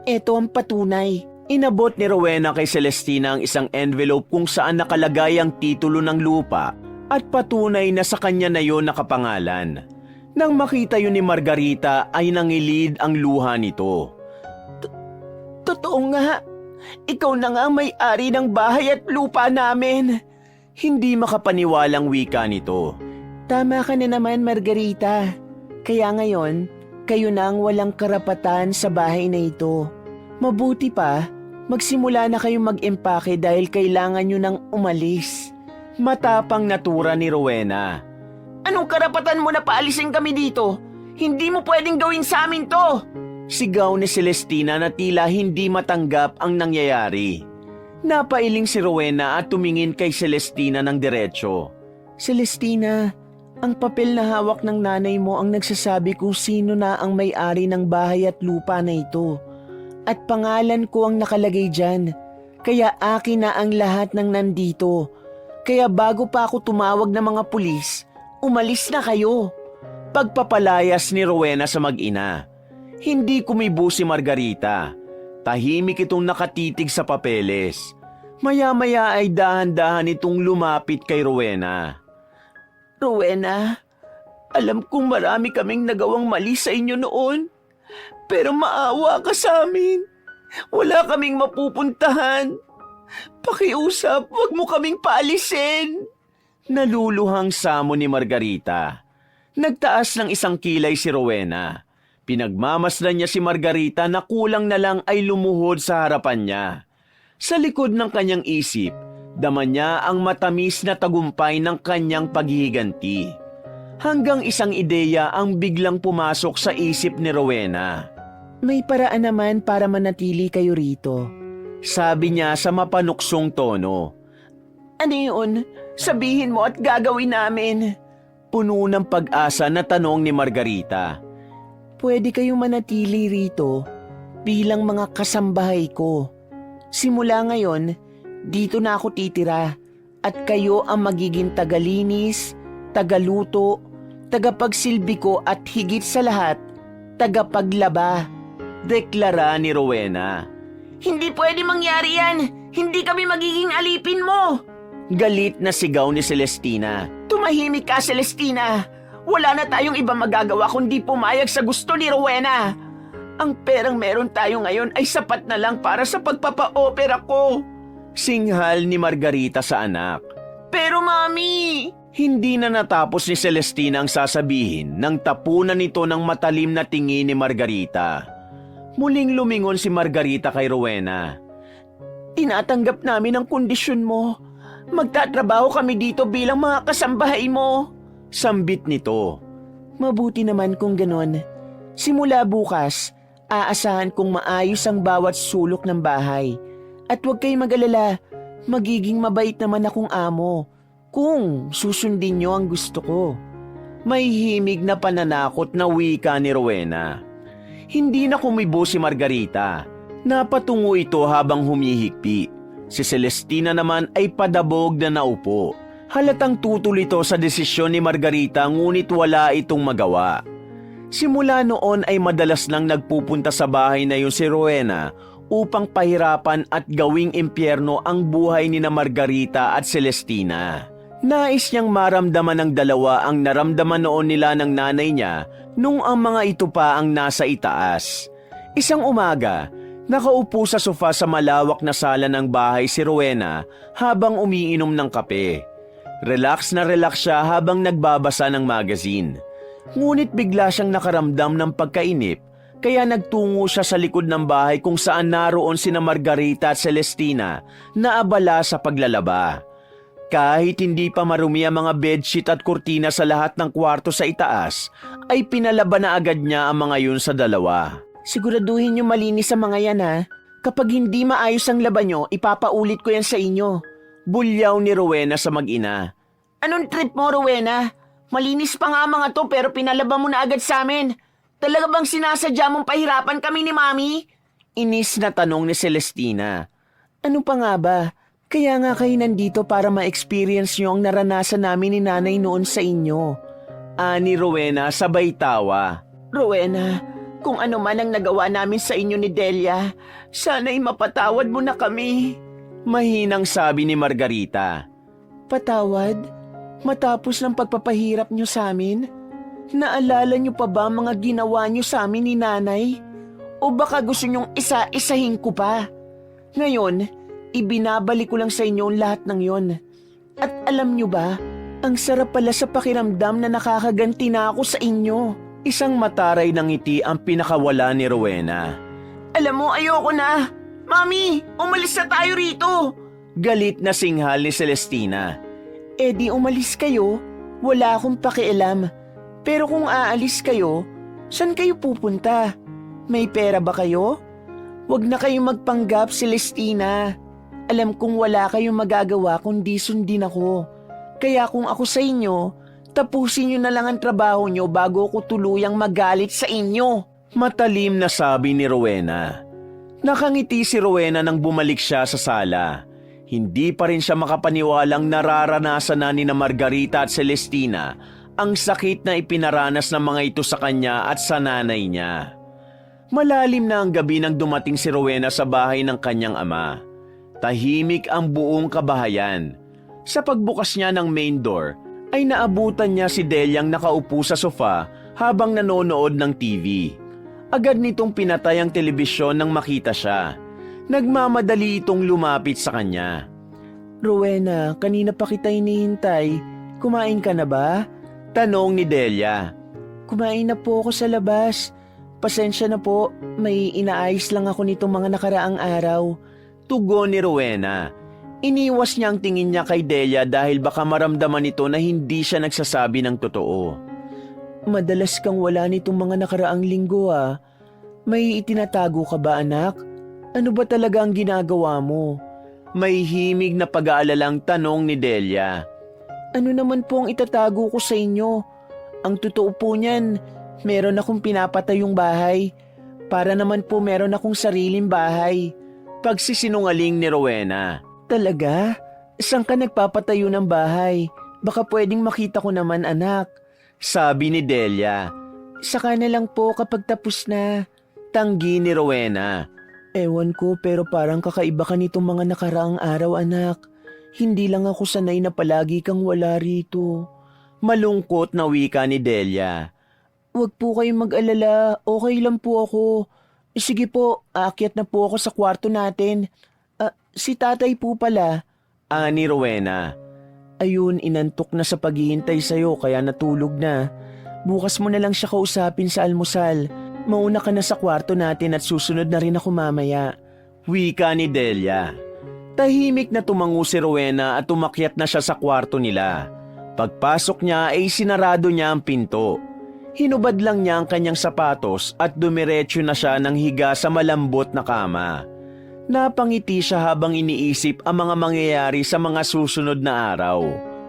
Ito ang patunay.
Inabot ni Rowena kay Celestina ang isang envelope kung saan nakalagay ang titulo ng lupa at patunay na sa kanya na yon nakapangalan. Nang makita yun ni Margarita ay nangilid ang luha nito.
Totoo nga.
Ikaw na nga ang may-ari ng bahay at lupa namin.
Hindi makapaniwalang wika nito.
Tama ka na naman, Margarita. Kaya ngayon, kayo na ang walang karapatan sa bahay na ito. Mabuti pa, magsimula na kayong mag-empake dahil kailangan nyo nang umalis.
Matapang natura ni Rowena.
Anong karapatan mo na paalisin kami dito? Hindi mo pwedeng gawin sa amin to!
Sigaw ni Celestina na tila hindi matanggap ang nangyayari. Napailing si Rowena at tumingin kay Celestina ng diretsyo.
Celestina, ang papel na hawak ng nanay mo ang nagsasabi kung sino na ang may-ari ng bahay at lupa na ito. At pangalan ko ang nakalagay dyan. Kaya akin na ang lahat ng nandito. Kaya bago pa ako tumawag ng mga pulis, umalis na kayo.
Pagpapalayas ni Rowena sa mag-ina. Hindi kumibo si Margarita. Tahimik itong nakatitig sa papeles. Maya-maya ay dahan-dahan itong lumapit kay Rowena.
Rowena, alam kong marami kaming nagawang mali sa inyo noon. Pero maawa ka sa amin. Wala kaming mapupuntahan. Pakiusap, wag mo kaming paalisin.
Naluluhang samo ni Margarita. Nagtaas ng isang kilay si Rowena. Pinagmamasdan niya si Margarita na kulang na lang ay lumuhod sa harapan niya. Sa likod ng kanyang isip, dama niya ang matamis na tagumpay ng kanyang paghihiganti. Hanggang isang ideya ang biglang pumasok sa isip ni Rowena.
May paraan naman para manatili kayo rito.
Sabi niya sa mapanuksong tono.
Ano yun? Sabihin mo at gagawin namin.
Puno ng pag-asa na tanong ni Margarita.
Pwede kayong manatili rito bilang mga kasambahay ko. Simula ngayon, dito na ako titira at kayo ang magiging tagalinis, tagaluto, tagapagsilbi ko at higit sa lahat, tagapaglaba.
Deklara ni Rowena.
Hindi pwede mangyari yan. Hindi kami magiging alipin mo.
Galit na sigaw ni Celestina.
Tumahimik ka, Celestina. Wala na tayong iba magagawa kundi pumayag sa gusto ni Rowena. Ang perang meron tayo ngayon ay sapat na lang para sa pagpapa-opera ko.
Singhal ni Margarita sa anak.
Pero Mami!
Hindi na natapos ni Celestina ang sasabihin nang tapunan nito ng matalim na tingin ni Margarita. Muling lumingon si Margarita kay Rowena.
Tinatanggap namin ang kondisyon mo. Magtatrabaho kami dito bilang mga kasambahay mo.
Sambit nito.
Mabuti naman kung ganon. Simula bukas, aasahan kong maayos ang bawat sulok ng bahay. At huwag kayong mag-alala, magiging mabait naman akong amo kung susundin niyo ang gusto ko.
May himig na pananakot na wika ni Rowena. Hindi na kumibo si Margarita. Napatungo ito habang humihigpi. Si Celestina naman ay padabog na naupo. Halatang tutol ito sa desisyon ni Margarita ngunit wala itong magawa. Simula noon ay madalas nang nagpupunta sa bahay na yun si Rowena upang pahirapan at gawing impyerno ang buhay ni na Margarita at Celestina. Nais niyang maramdaman ng dalawa ang naramdaman noon nila ng nanay niya nung ang mga ito pa ang nasa itaas. Isang umaga, nakaupo sa sofa sa malawak na sala ng bahay si Rowena habang umiinom ng kape. Relax na relax siya habang nagbabasa ng magazine. Ngunit bigla siyang nakaramdam ng pagkainip kaya nagtungo siya sa likod ng bahay kung saan naroon sina Margarita at Celestina na abala sa paglalaba. Kahit hindi pa marumi ang mga bedsheet at kurtina sa lahat ng kwarto sa itaas, ay pinalaba na agad niya ang mga yun sa dalawa.
Siguraduhin niyo malinis ang mga yan ha. Kapag hindi maayos ang laban niyo, ipapaulit ko yan sa inyo.
Bulyaw ni Rowena sa mag-ina.
Anong trip mo, Rowena? Malinis pa nga mga to pero pinalaba mo na agad sa amin. Talaga bang sinasadya mong pahirapan kami ni Mami?
Inis na tanong ni Celestina.
Ano pa nga ba? Kaya nga kayo nandito para ma-experience nyo ang naranasan namin ni nanay noon sa inyo.
Ani Rowena sabay tawa.
Rowena, kung ano man ang nagawa namin sa inyo ni Delia, sana'y mapatawad mo na kami.
Mahinang sabi ni Margarita.
Patawad? Matapos ng pagpapahirap nyo sa amin? Naalala nyo pa ba mga ginawa nyo sa amin ni nanay? O baka gusto nyong isa-isahin ko pa? Ngayon, ibinabalik ko lang sa inyo ang lahat ng yon. At alam nyo ba, ang sarap pala sa pakiramdam na nakakaganti na ako sa inyo.
Isang mataray ng ngiti ang pinakawala ni Rowena.
Alam mo, ayoko na. Mami, umalis na tayo rito.
Galit na singhal ni Celestina.
Eh di umalis kayo, wala akong pakialam. Pero kung aalis kayo, saan kayo pupunta? May pera ba kayo? Huwag na kayong magpanggap, Celestina. Alam kong wala kayong magagawa kundi sundin ako. Kaya kung ako sa inyo, tapusin nyo na lang ang trabaho nyo bago ko tuluyang magalit sa inyo.
Matalim na sabi ni Rowena. Nakangiti si Rowena nang bumalik siya sa sala. Hindi pa rin siya makapaniwalang nararanasan na ni na Margarita at Celestina ang sakit na ipinaranas ng mga ito sa kanya at sa nanay niya. Malalim na ang gabi nang dumating si Rowena sa bahay ng kanyang ama. Tahimik ang buong kabahayan. Sa pagbukas niya ng main door, ay naabutan niya si Deliang nakaupo sa sofa habang nanonood ng TV. Agad nitong pinatay ang telebisyon nang makita siya. Nagmamadali itong lumapit sa kanya.
Rowena, kanina pa kita hinihintay. Kumain ka na ba?
Tanong ni Delia.
Kumain na po ako sa labas. Pasensya na po, may inaayos lang ako nitong mga nakaraang araw.
Tugon ni Rowena. Iniwas niya ang tingin niya kay Delia dahil baka maramdaman nito na hindi siya nagsasabi ng totoo.
Madalas kang wala nitong mga nakaraang linggo ah. May itinatago ka ba anak? Ano ba talaga ang ginagawa mo?
May himig na pag-aalalang tanong ni Delia.
Ano naman po ang itatago ko sa inyo? Ang totoo po niyan, meron akong pinapatayong bahay. Para naman po meron akong sariling bahay.
Pagsisinungaling ni Rowena.
Talaga? Saan ka nagpapatayo ng bahay? Baka pwedeng makita ko naman anak.
Sabi ni Delia.
Saka na lang po kapag tapos na.
Tanggi ni Rowena.
Ewan ko pero parang kakaiba ka nitong mga nakaraang araw anak. Hindi lang ako sanay na palagi kang wala rito.
Malungkot na wika ni Delia.
Huwag po kayong mag-alala, okay lang po ako. Sige po, aakyat na po ako sa kwarto natin. Si tatay po pala.
Ani Rowena.
Ayun, inantok na sa paghihintay sa'yo kaya natulog na. Bukas mo na lang siya kausapin sa almusal. Mauna ka na sa kwarto natin at susunod na rin ako mamaya.
Wika ni Delia. Tahimik na tumango si Rowena at umakyat na siya sa kwarto nila. Pagpasok niya ay sinarado niya ang pinto. Hinubad lang niya ang kanyang sapatos at dumiretso na siya ng higa sa malambot na kama. Napangiti siya habang iniisip ang mga mangyayari sa mga susunod na araw.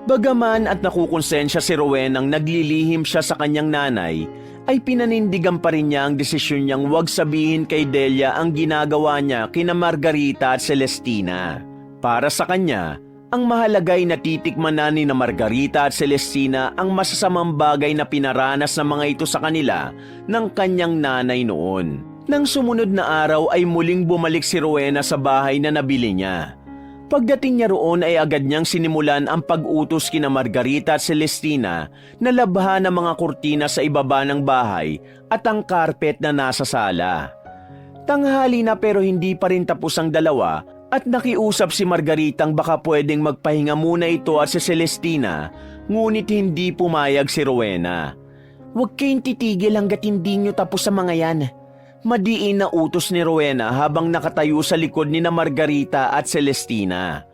Bagaman at nakukonsensya si Rowena nang naglilihim siya sa kanyang nanay, ay pinanindigan pa rin niya ang desisyon niyang huwag sabihin kay Delia ang ginagawa niya kina Margarita at Celestina. Para sa kanya, ang mahalagay na titikman na ni na Margarita at Celestina ang masasamang bagay na pinaranas ng mga ito sa kanila ng kanyang nanay noon. Nang sumunod na araw ay muling bumalik si Rowena sa bahay na nabili niya. Pagdating niya roon ay agad niyang sinimulan ang pag-utos kina Margarita at Celestina na labhan ang mga kurtina sa ibaba ng bahay at ang karpet na nasa sala. Tanghali na pero hindi pa rin tapos ang dalawa at nakiusap si Margaritang baka pwedeng magpahinga muna ito at si Celestina, ngunit hindi pumayag si Rowena.
Huwag kayong titigil hanggat hindi nyo tapos sa mga yan.
Madiin na utos ni Rowena habang nakatayo sa likod ni na Margarita at Celestina.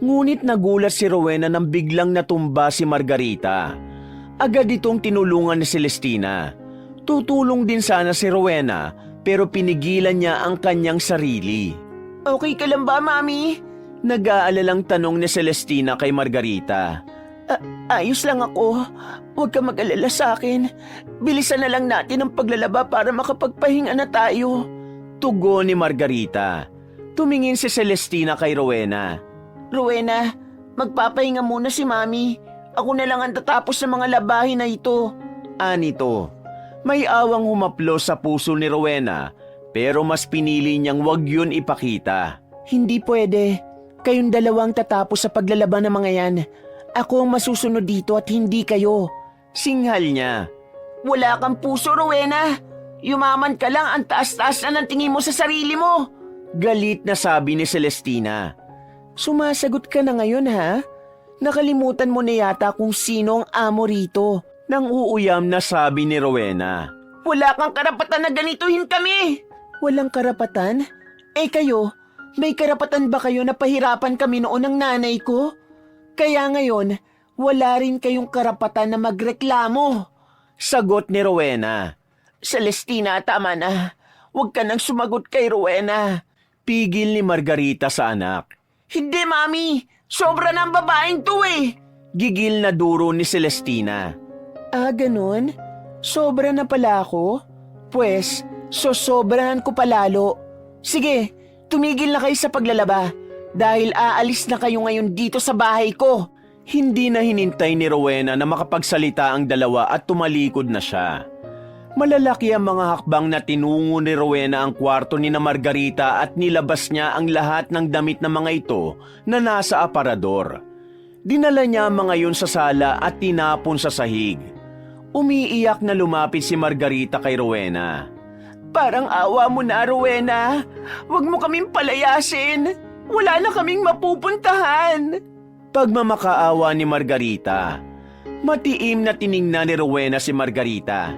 Ngunit nagulat si Rowena nang biglang natumba si Margarita. Agad itong tinulungan ni Celestina. Tutulong din sana si Rowena pero pinigilan niya ang kanyang sarili.
Okay ka lang ba, Mami?
Nag-aalalang tanong ni Celestina kay Margarita.
Ayos lang ako. Huwag ka mag-alala sa akin. Bilisan na lang natin ang paglalaba para makapagpahinga na tayo.
Tugon ni Margarita. Tumingin si Celestina kay Rowena.
Rowena, magpapahinga muna si Mami. Ako na lang ang tatapos sa mga labahin na ito.
Anito. May awang humaplo sa puso ni Rowena pero mas pinili niyang wag yun ipakita.
Hindi pwede. Kayong dalawang tatapos sa paglalaban ng mga yan. Ako ang masusunod dito at hindi kayo.
Singhal niya.
Wala kang puso, Rowena. Yumaman ka lang, ang taas-taas na ng tingin mo sa sarili mo. Galit na sabi ni Celestina.
Sumasagot ka na ngayon ha? Nakalimutan mo na yata kung sino ang amo rito.
Nang uuyam na sabi ni Rowena. Wala kang karapatan na ganituhin kami!
Walang karapatan? Eh kayo, may karapatan ba kayo na pahirapan kami noon ng nanay ko? Kaya ngayon, wala rin kayong karapatan na magreklamo.
Sagot ni Rowena. Celestina, tama na. Huwag ka nang sumagot kay Rowena. Pigil ni Margarita sa anak. Hindi, Mami. Sobra na ang babaeng to eh. Gigil na duro ni Celestina.
Ah, ganun? Sobra na pala ako? Pwes, sosobrahan ko palalo. Sige, tumigil na kayo sa paglalaba dahil aalis na kayo ngayon dito sa bahay ko.
Hindi na hinintay ni Rowena na makapagsalita ang dalawa at tumalikod na siya. Malalaki ang mga hakbang na tinungo ni Rowena ang kwarto ni na Margarita at nilabas niya ang lahat ng damit na mga ito na nasa aparador. Dinala niya ang mga yun sa sala at tinapon sa sahig. Umiiyak na lumapit si Margarita kay Rowena. Parang awa mo na, Rowena. Huwag mo kaming palayasin. Wala na kaming mapupuntahan. Pagmamakaawa ni Margarita. Matiim na tiningnan ni Rowena si Margarita.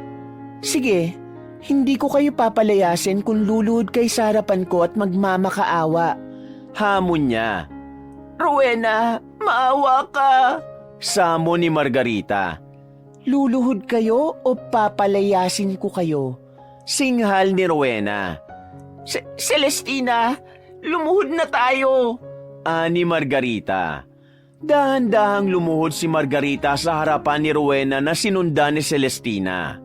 Sige, hindi ko kayo papalayasin kung luluhod kay sa harapan ko at magmamakaawa.
Hamon niya. Rowena, maawa ka. Samo ni Margarita.
Luluhod kayo o papalayasin ko kayo?
Singhal ni Rowena. Celestina, lumuhod na tayo. Ani Margarita. Dahan-dahang lumuhod si Margarita sa harapan ni Rowena na sinundan ni Celestina.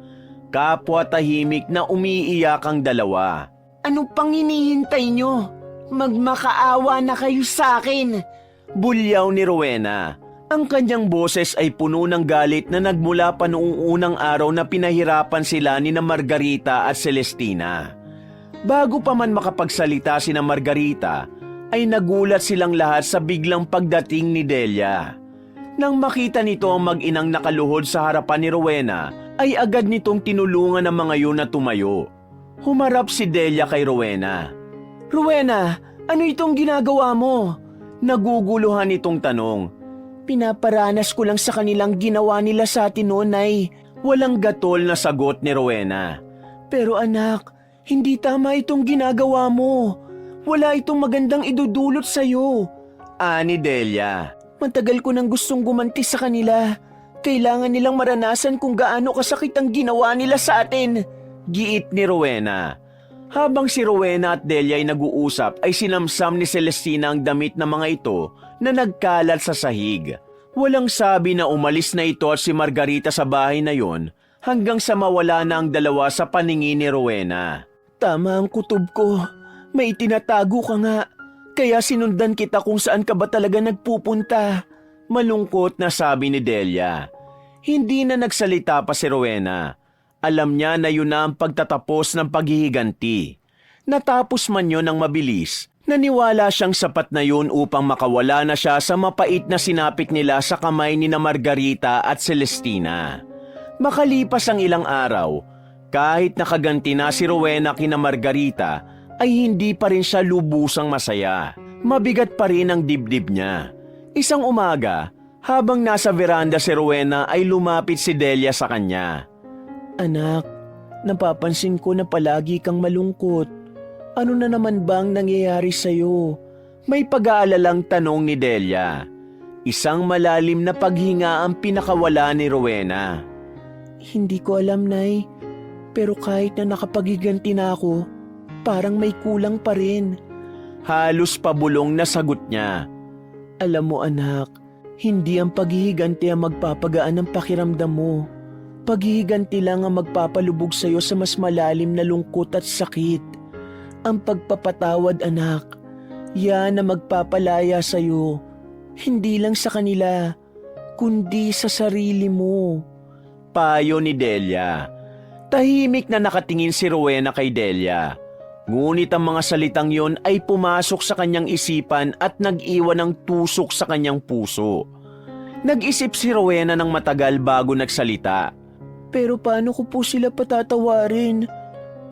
Kapwa tahimik na umiiyak ang dalawa.
Ano pang hinihintay nyo? Magmakaawa na kayo sa akin.
Bulyaw ni Rowena. Ang kanyang boses ay puno ng galit na nagmula pa noong unang araw na pinahirapan sila ni na Margarita at Celestina. Bago pa man makapagsalita si na Margarita, ay nagulat silang lahat sa biglang pagdating ni Delia. Nang makita nito ang mag-inang nakaluhod sa harapan ni Rowena, ay agad nitong tinulungan ang mga yun na tumayo. Humarap si Delia kay Rowena.
Rowena, ano itong ginagawa mo?
Naguguluhan itong tanong.
Pinaparanas ko lang sa kanilang ginawa nila sa atin noon ay
walang gatol na sagot ni Rowena.
Pero anak, hindi tama itong ginagawa mo. Wala itong magandang idudulot sa'yo.
Ani Delia.
Matagal ko nang gustong gumanti sa kanila. Kailangan nilang maranasan kung gaano kasakit ang ginawa nila sa atin.
Giit ni Rowena. Habang si Rowena at Delia ay nag-uusap ay sinamsam ni Celestina ang damit ng mga ito na nagkalat sa sahig. Walang sabi na umalis na ito at si Margarita sa bahay na yon hanggang sa mawala na ang dalawa sa paningin ni Rowena.
Tama ang kutob ko. May itinatago ka nga. Kaya sinundan kita kung saan ka ba talaga nagpupunta.
Malungkot na sabi ni Delia. Hindi na nagsalita pa si Rowena. Alam niya na yun na ang pagtatapos ng paghihiganti. Natapos man yun ng mabilis. Naniwala siyang sapat na yun upang makawala na siya sa mapait na sinapit nila sa kamay ni na Margarita at Celestina. Makalipas ang ilang araw, kahit nakaganti na si Rowena kina Margarita, ay hindi pa rin siya lubusang masaya. Mabigat pa rin ang dibdib niya. Isang umaga, habang nasa veranda si Rowena ay lumapit si Delia sa kanya.
Anak, napapansin ko na palagi kang malungkot. Ano na naman bang nangyayari sa'yo?
May pag-aalalang tanong ni Delia. Isang malalim na paghinga ang pinakawala ni Rowena.
Hindi ko alam, Nay. Pero kahit na nakapaghiganti na ako, parang may kulang pa rin.
Halos pabulong na sagot niya.
Alam mo anak, hindi ang paghihiganti ang magpapagaan ng pakiramdam mo. Paghihiganti lang ang magpapalubog sa'yo sa mas malalim na lungkot at sakit. Ang pagpapatawad anak, yan ang magpapalaya sa'yo. Hindi lang sa kanila, kundi sa sarili mo.
Payo ni Delia. Tahimik na nakatingin si Rowena kay Delia. Ngunit ang mga salitang yon ay pumasok sa kanyang isipan at nag-iwan ng tusok sa kanyang puso. Nag-isip si Rowena ng matagal bago nagsalita.
Pero paano ko po sila patatawarin?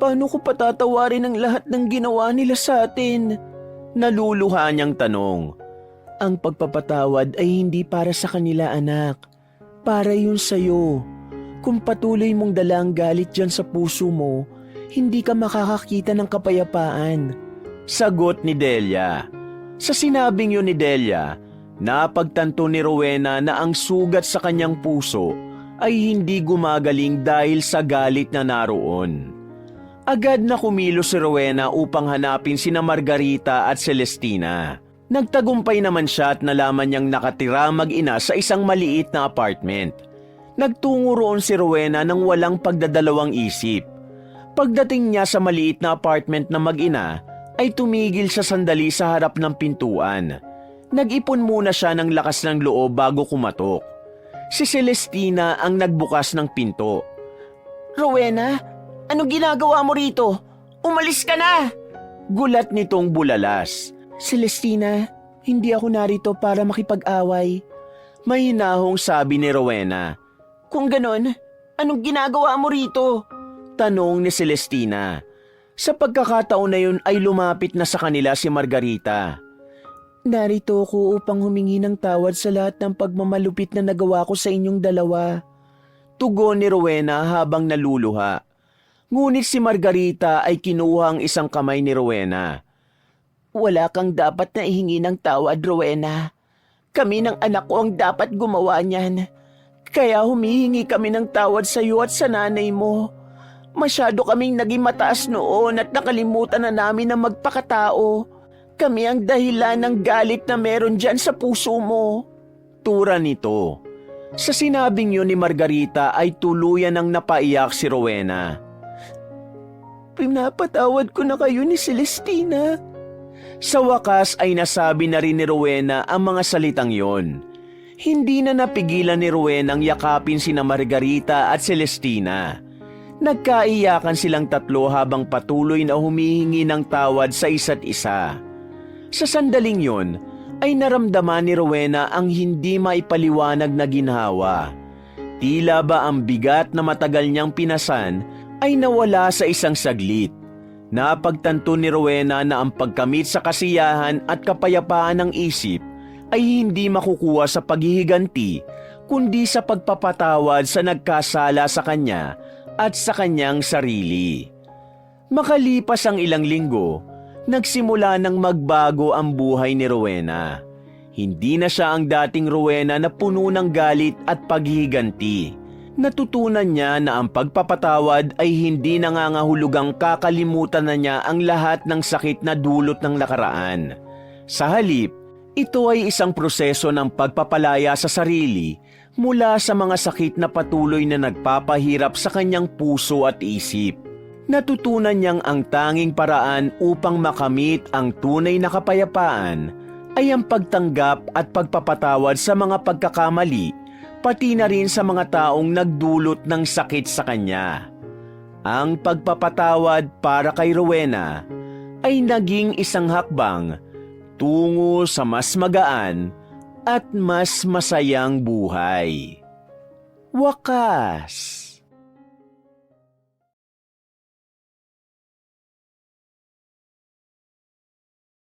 Paano ko patatawarin ang lahat ng ginawa nila sa atin?
Naluluha niyang tanong.
Ang pagpapatawad ay hindi para sa kanila, anak. Para yun sa'yo. Kung patuloy mong dala ang galit dyan sa puso mo, hindi ka makakakita ng kapayapaan.
Sagot ni Delia. Sa sinabing yun ni Delia, napagtanto ni Rowena na ang sugat sa kanyang puso ay hindi gumagaling dahil sa galit na naroon. Agad na kumilos si Rowena upang hanapin sina Margarita at Celestina. Nagtagumpay naman siya at nalaman niyang nakatira mag-ina sa isang maliit na apartment. Nagtungo roon si Rowena nang walang pagdadalawang isip. Pagdating niya sa maliit na apartment na mag-ina, ay tumigil siya sandali sa harap ng pintuan. Nag-ipon muna siya ng lakas ng loob bago kumatok. Si Celestina ang nagbukas ng pinto.
Rowena, anong ginagawa mo rito? Umalis ka na!
Gulat nitong bulalas.
Celestina, hindi ako narito para makipag-away.
Mahinahong sabi ni Rowena.
Kung ganon, anong ginagawa mo rito?
Tanong ni Celestina. Sa pagkakataon na yun ay lumapit na sa kanila si Margarita.
Narito ako upang humingi ng tawad sa lahat ng pagmamalupit na nagawa ko sa inyong dalawa.
Tugon ni Rowena habang naluluha. Ngunit si Margarita ay kinuha ang isang kamay ni Rowena.
Wala kang dapat na ihingi ng tawad, Rowena. Kami ng anak ko ang dapat gumawa niyan. Kaya humihingi kami ng tawad sa iyo at sa nanay mo. Masyado kaming naging mataas noon at nakalimutan na namin na magpakatao. Kami ang dahilan ng galit na meron dyan sa puso mo.
Tura nito. Sa sinabing yun ni Margarita ay tuluyan ng napaiyak si Rowena.
Pinapatawad ko na kayo ni Celestina.
Sa wakas ay nasabi na rin ni Rowena ang mga salitang yon. Hindi na napigilan ni Rowena ang yakapin sina Margarita at Celestina. Nagkaiyakan silang tatlo habang patuloy na humihingi ng tawad sa isa't isa. Sa sandaling yon ay naramdaman ni Rowena ang hindi maipaliwanag na ginhawa. Tila ba ang bigat na matagal niyang pinasan ay nawala sa isang saglit. Napagtanto ni Rowena na ang pagkamit sa kasiyahan at kapayapaan ng isip ay hindi makukuha sa paghihiganti kundi sa pagpapatawad sa nagkasala sa kanya at sa kanyang sarili. Makalipas ang ilang linggo, nagsimula ng magbago ang buhay ni Rowena. Hindi na siya ang dating Rowena na puno ng galit at paghihiganti. Natutunan niya na ang pagpapatawad ay hindi nangangahulugang kakalimutan na niya ang lahat ng sakit na dulot ng nakaraan. Sa halip, ito ay isang proseso ng pagpapalaya sa sarili mula sa mga sakit na patuloy na nagpapahirap sa kanyang puso at isip. Natutunan niyang ang tanging paraan upang makamit ang tunay na kapayapaan ay ang pagtanggap at pagpapatawad sa mga pagkakamali, pati na rin sa mga taong nagdulot ng sakit sa kanya. Ang pagpapatawad para kay Rowena ay naging isang hakbang tungo sa mas magaan at mas masayang buhay. Wakas!